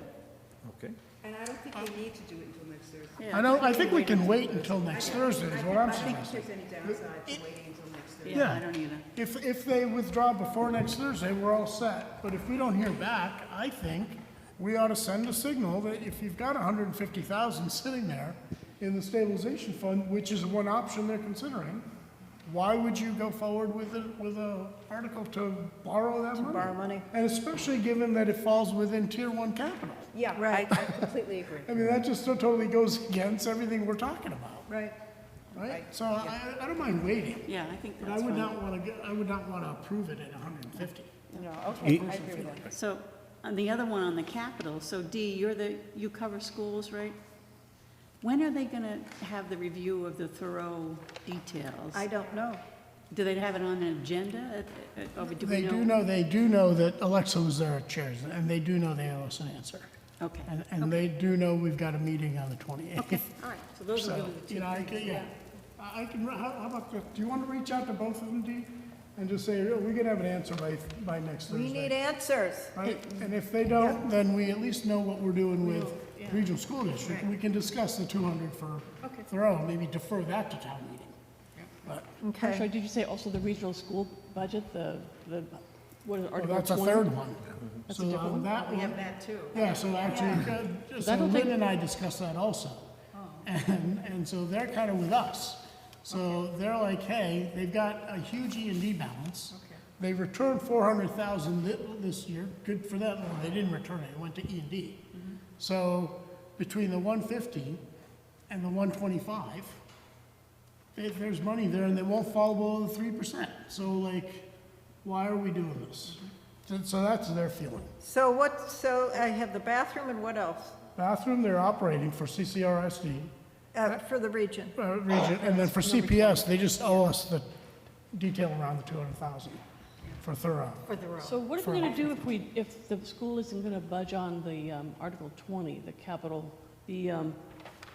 Okay. And I don't think they need to do it until next Thursday. I think we can wait until next Thursday is what I'm I don't think suggesting. there's any downside to waiting until next Thursday. Yeah, I don't either. If they withdraw before next Thursday, we're all set. But if we don't hear back, I think we ought to send a signal that if you've got 150,000 sitting there, in the stabilization fund, which is one option they're considering, why would you go forward with a article to borrow that money? borrow money. And especially given that it falls within Tier 1 capital. Yeah, Right. I completely agree. I mean, that just totally goes against everything we're talking about, Right. right? So I don't mind waiting, Yeah, I think but I that's would fine. not want to, I would not want to approve it at 150. No, okay, I agree with that. So, on the other one on the capital, so Dee, you cover schools, right? When are they gonna have the review of the thorough details? I don't know. Do they have it on an agenda? Or do we They do know that Alexa was their chairs, and they do know they owe us an answer. Okay. And they do know we've got a meeting on the 28th. Okay, all right, so those are So, really the two you know, I things. can, yeah. I can, how about, do you want to reach out to both of them, Dee? And just say, "Oh, we could have an answer by next Thursday. We need answers. Right? And if they don't, then we at least know what we're doing with regional school district. We can discuss the 200 for Thoreau, maybe defer that to town meeting. But, Okay. Sorry, did you say also the regional school budget, what is well, Article that's a 20? third one. That's a So different on one? that We one, have that too. yeah, so actually, so That'll take- Lynn and I discussed that also. And so they're kind of with us. So they're like, hey, they've got a huge E&D balance. They returned 400,000 this year, good for them. Well, they didn't return it, it went to E&D. So between the 150 and the 125, there's money there and they won't fall below the 3%. So like, why are we doing this? So that's their feeling. So I have the bathroom and what else? Bathroom, they're operating for CCRSD For the region. region, and then for CPS, they just owe us the detail around the 200,000 for Thoreau. So what are we going to do if the school isn't going to budge on the Article 20, the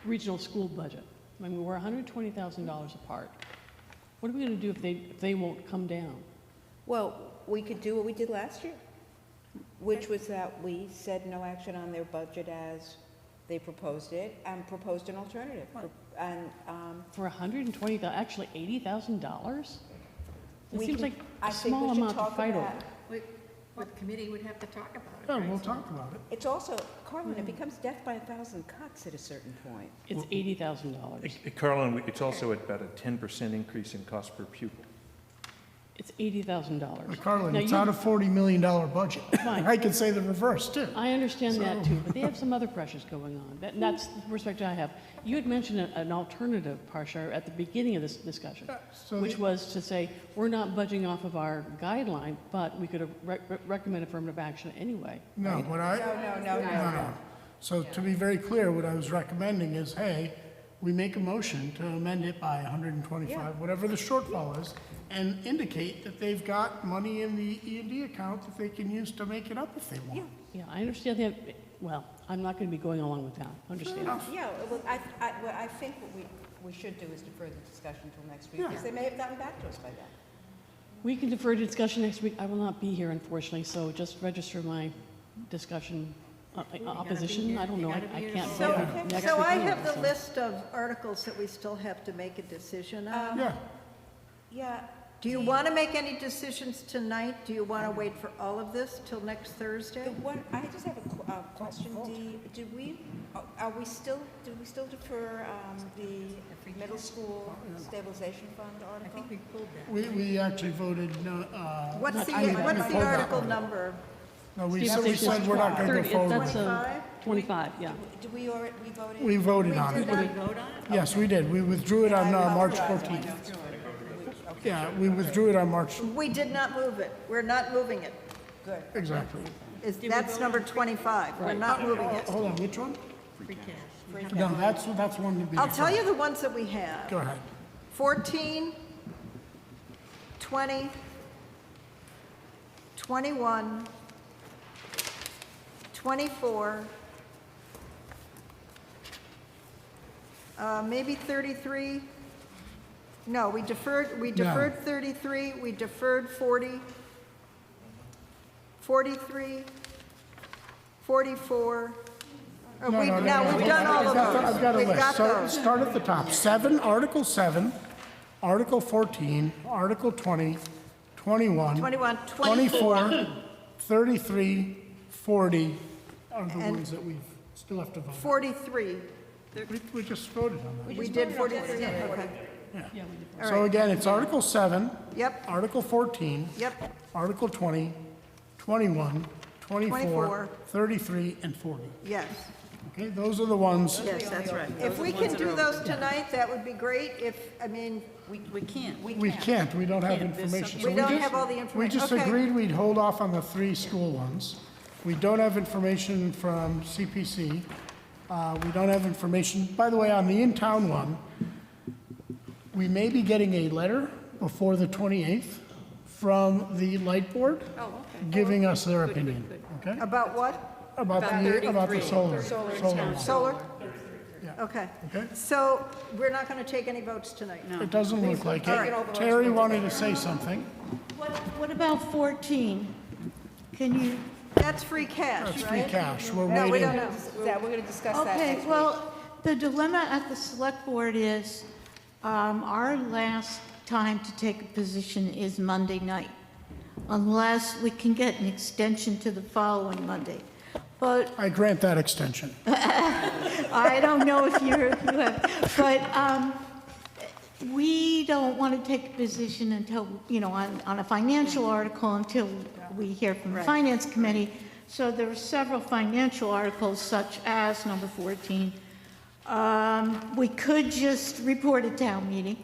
regional school budget? I mean, we're $120,000 apart. What are we going to do if they won't come down? Well, we could do what we did last year, which was that we said no action on their budget as they proposed it and proposed an alternative. And For $120,000, actually $80,000? It we seems can- like I a think we small should amount to talk fight about- over. The committee would have to talk about it. Yeah, we'll talk about it. It's also, Carlin, it becomes death by 1,000 cuts at a certain point. It's $80,000. Carlin, it's also about a 10% increase in cost per pupil. It's $80,000. Carlin, Now, it's you- out of $40 million budget. Fine. I could say the reverse, too. I understand that So- too, but they have some other pressures going on. That's the perspective I have. You had mentioned an alternative, Parshar, at the beginning of this discussion, so which the- was to say, we're not budging off of our guideline, but we could recommend affirmative action anyway. No, what I... No. So to be very clear, what I was recommending is, hey, we make a motion to amend it by 125, whatever the shortfall is, and indicate that they've got money in the E&D account that they can use to make it up if they want. Yeah, I understand that. Well, I'm not going to be going along with that. Understand? Yeah, well, I think what we should do is defer the discussion until next week, Yeah. because they may have gotten back to us by then. We can defer to discussion next week. I will not be here, unfortunately, so just register my discussion opposition. I don't know. I can't So, vote next so week I anyway, have the so. list of articles that we still have to make a decision on. Yeah, Yeah. Do you want to make any decisions tonight? Do you want to wait for all of this till next Thursday? I just have a question, Dee. Do we still defer the middle school stabilization fund article? I think we pulled that. we actually voted no... What's not the, to what's pull the that article one. number? No, we said we're not going to go forward. That's with it. 25, yeah. Did we already, we voted? We voted on it. Did we vote on it? Yes, we did. We withdrew it on March 14th. Yeah, we withdrew it on March, We did not move it. We're not moving it. Good. exactly. That's number 25. We're not moving it. Hold on, which one? Free cash. No, that's one to be... I'll tell you the ones that we have. Go ahead. 14, 20, 21, 24, maybe 33. No, we deferred 33, we deferred 40, 43, 44. No, We've no, done all of those. I've got a We've list. got those. Start at the top. 7, Article 7, Article 14, Article 20, 21, 21, 24, 33, 40 are the And- ones that we still have to vote on. 43. We just voted on that. We did 43, okay. Yeah. All So right. again, it's Article 7. Yep. Article 14. Yep. Article 20, 21, 24, 24. 33, and 40. Yes. Okay, those are the ones. Yes, that's right. If we can do those tonight, that would be great. We can't. We can't, we don't have can't. There's information. We So don't just- have all the We information. just Okay. agreed we'd hold off on the 3 school ones. We don't have information from CPC. We don't have information, by the way, on the in-town one, we may be getting a letter before the 28th from the light board giving us their opinion, okay? About what? About the solar. Solar? Yeah. Okay. Okay. So we're not going to take any votes tonight? It doesn't look like All it. right. Terry wanted to say something. What about 14? Can you? That's free cash, right? That's free cash. We're No, we waiting. don't know. That, we're going to discuss that Okay, next well, the dilemma at the select board is, our last time to take a position is Monday night, unless we can get an extension to the following Monday. But I grant that extension. I don't know if you have, but we don't want to take a position until, on a financial article until we hear from the Finance Committee. So there are several financial articles, such as number 14. We could just report at town meeting,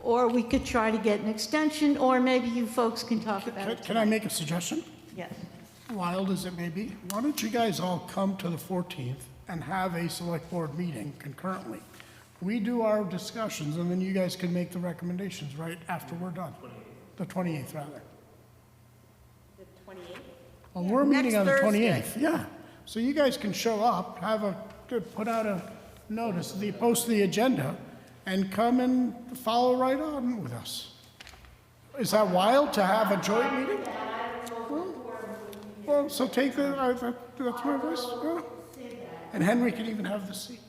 or we could try to get an extension, or maybe you folks can talk about it Can I make a suggestion? Yes. Wild as it may be, why don't you guys all come to the 14th and have a select board meeting concurrently? We do our discussions, and then you guys can make the recommendations right after we're done. The 28th, rather. The 28th? Well, we're meeting Next on the Thursday. 28th, yeah. So you guys can show up, put out a notice, post the agenda, and come and follow right on with us. Is that wild to have a joint meeting? Well, so take that's my voice, yeah. And Henry can even have the seat.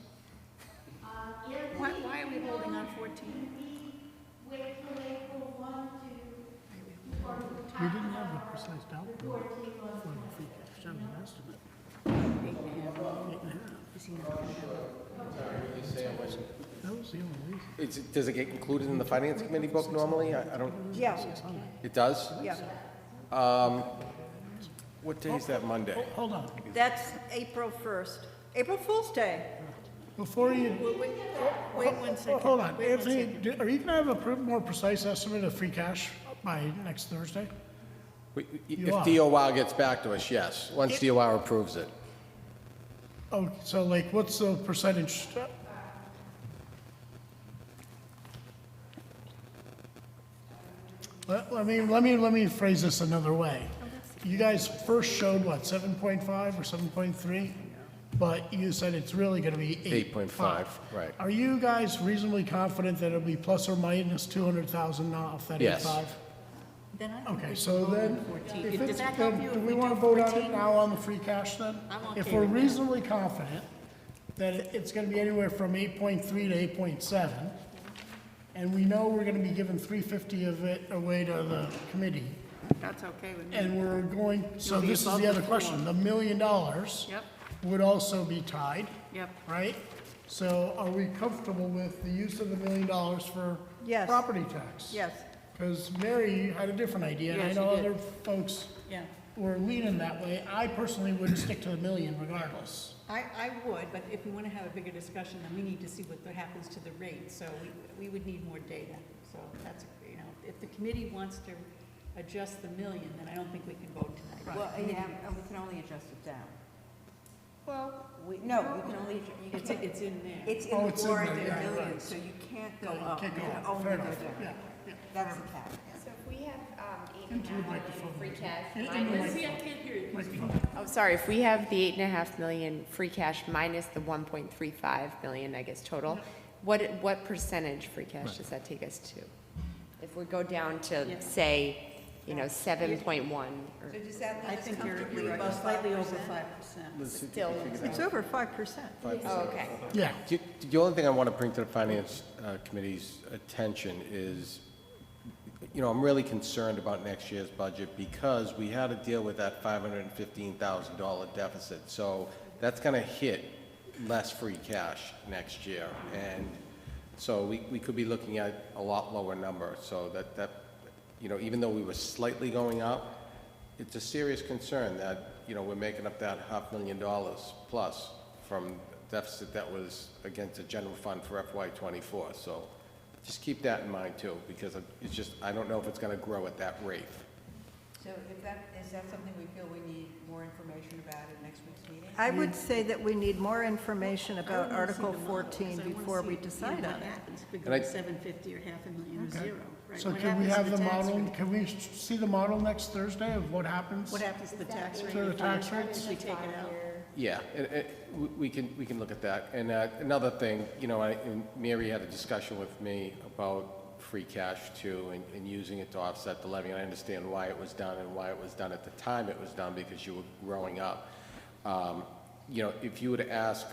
Why are we holding on 14? We didn't have the precise dollar number for the free cash, that was an estimate. 8.5. That was the only reason. Does it get included in the finance committee book normally? I don't, Yeah, it does? yeah. What day is that Monday? Hold on. That's April 1st. April Fool's Day. Before you, Wait 1 second. hold on, Anthony, are you gonna have a more precise estimate of free cash by next Thursday? You are. If DOR gets back to us, yes, once DOR approves it. Oh, so like, what's the percentage? Let me phrase this another way. You guys first showed what, 7.5 or 7.3? But you said it's really gonna be 8.5, right. Are you guys reasonably confident that it'll be plus or minus 200,000 off that 8.5? Yes. Then I don't Okay, think so we vote then, on 14. if Does it's, that help then you do if we we want to do vote on 14? it now on the free cash then? I'm If okay we're with that. reasonably confident that it's going to be anywhere from 8.3 to 8.7, and we know we're going to be giving 350 of it away to the committee, That's okay with me. and we're going, so It'll be this is above the the other question, floor. the $1 million Yep, would also be tied, yep. right? So are we comfortable with the use of the $1 million for Yes. property tax? Yes. Because Mary had a different idea, and I Yes, know she did. other folks Yeah. were leaning that way. I personally would stick to the $1 million regardless. I would, but if we want to have a bigger discussion, then we need to see what happens to the rate. So we would need more data. So that's, if the committee wants to adjust the million, then I don't think we can vote tonight. Well, yeah, and we can only adjust it down. Well, No, you can only, you It's, can't. it's in there. It's in Oh, the it's in warrant there, in yeah, millions, right. so you can't go Yeah, you up. can't You go can up. only Fair go enough. down. Yeah, yeah. That's the cap. So if we have Into the 8.5 million microphone. free cash In the minus, See, I can't hear you. Microphone. oh, sorry, if we have the 8.5 million free cash minus the 1.35 million, I guess, total, what percentage free cash does that take us to? If we go down to, say, 7.1 or So does that I leave us think comfortably you're above slightly over 5%? 5%. still, It's over 5%. oh, okay. Yeah, The only thing I want to bring to the finance committee's attention is, I'm really concerned about next year's budget because we had to deal with that $515,000 deficit. So that's going to hit less free cash next year. And so we could be looking at a lot lower number. So that, you know, even though we were slightly going up, it's a serious concern that, you know, we're making up that $500,000 plus from deficit that was against the general fund for FY24. So just keep that in mind too, because it's just, I don't know if it's going to grow at that rate. So is that something we feel we need more information about at next week's meeting? I would say that we need more information about Article 14 before we decide on it. If we And go I- to 750 or $500,000 or Okay. zero, right? So What can we happens have to the tax model, rate? can we see the model next Thursday of what happens? What happens to the tax rate? To the if we- tax rates? If we take it out? Yeah, we can look at that. And another thing, you know, and Mary had a discussion with me about free cash too, and using it to offset the levy. And I understand why it was done and why it was done at the time it was done, because you were growing up. You know, if you were to ask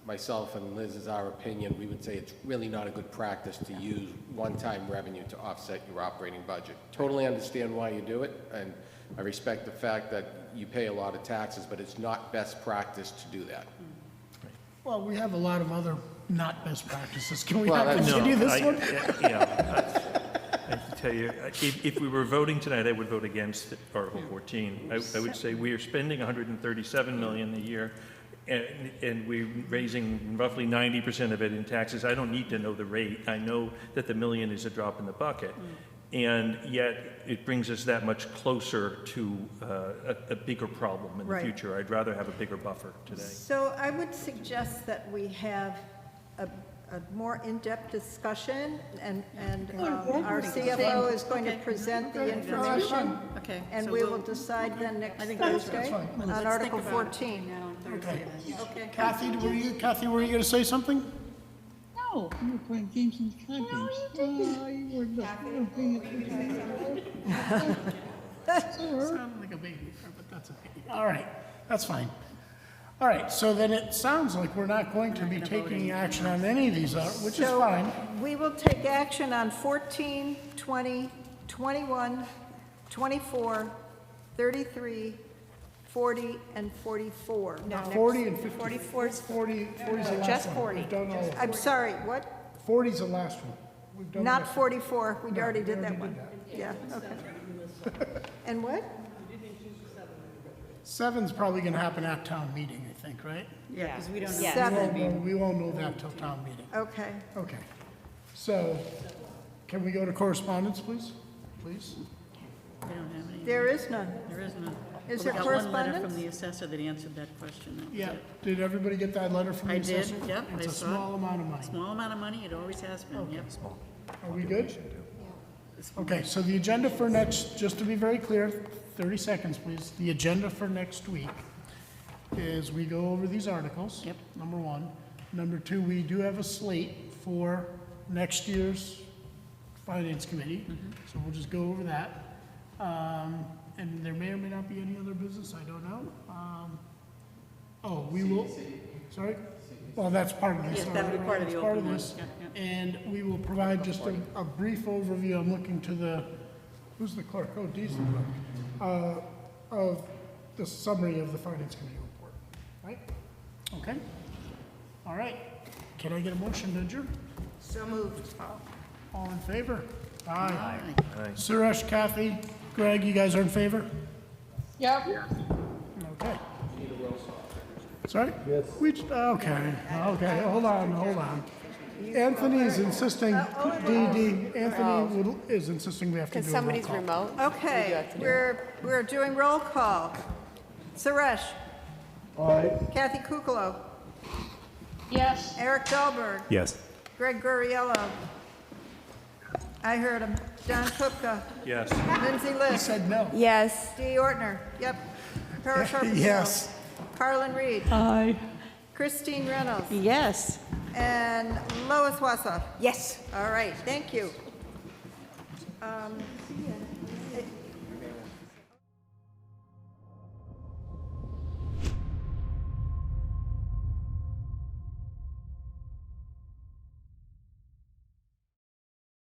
myself and Liz as our opinion, we would say it's really not a good practice to use one-time revenue to offset your operating budget. Totally understand why you do it, and I respect the fact that you pay a lot of taxes, but it's not best practice to do that. Well, we have a lot of other not best practices. Can we Well, not that's- continue this one? I can tell you, if we were voting tonight, I would vote against Article 14. I would say we are spending $137 million a year, and we're raising roughly 90% of it in taxes. I don't need to know the rate. I know that the million is a drop in the bucket. And yet, it brings us that much closer to a bigger problem in the Right. future. I'd rather have a bigger buffer today. So I would suggest that we have a more in-depth discussion, and our CFO is going to present the information. Okay. And so we we'll- will decide then next I think that's Thursday fine. on Let's Article think about it 14. now on Thursday then. Okay. Kathy, were you going to say something? No, you were playing games in the card games. You were not paying attention. Sounded like a baby, but that's okay. All right, that's fine. All right, so then it sounds like we're not going to be taking action on any of these, which is So fine. we will take action on 14, 20, 21, 24, 33, 40, and 44. Now, next- 40 and 50. 44 is 40 is the last just one. 40. We've done all of I'm it. sorry, what? 40 is the last one. We've done the Not rest. 44, we No, already we did that already one. did Yeah, okay. And what? 7's probably going to happen at town meeting, I think, right? Yeah, because we don't know. Yeah. We won't Seven. know- We won't know that till town meeting. Okay. Okay. So, can we go to correspondence, please? Please? We don't have any. There is none. There is none. Is We there got one letter correspondence? from the assessor that answered that question. That was Yeah. it. Did everybody get that letter from the I did, assessor? yep, I It's a saw it. small amount of money. Small amount of money, it always has been, yep. Are we good? Okay, so the agenda for next, just to be very clear, 30 seconds, please. The agenda for next week is we go over these articles. Yep. Number one. Number two, we do have a slate for next year's Finance Committee. So we'll just go over that. And there may or may not be any other business, I don't know. We will, sorry? Well, that's part of this. Yes, that'll be all right, part of it's the part open one. this. Yeah, yeah. And we will provide just a brief overview, I'm looking to the, who's the clerk? Oh, Dee's the clerk. Of the summary of the Finance Committee report, right? Okay? All right. Can I get a motion to adjourn? So moved. All in favor? Aye. Aye. Suresh, Kathy, Greg, you guys are in favor? Yep. Okay. Sorry? Yes. Okay, hold on. Anthony is insisting, Anthony is insisting we have to Can do a roll somebody's call. remote? Okay, we're doing roll call. Suresh, Aye. Kathy Kukalo, Yes. Eric Dahlberg, Yes. Greg Gurriello. I heard him. Don Kupka, Yes. Lindsay He List, said no. Yes. Dee Ortner, yep. Tara Sharples. Yes. Carlin Reed, Aye. Christine Reynolds, Yes. and Lois Wassoff. Yes. All right, thank you.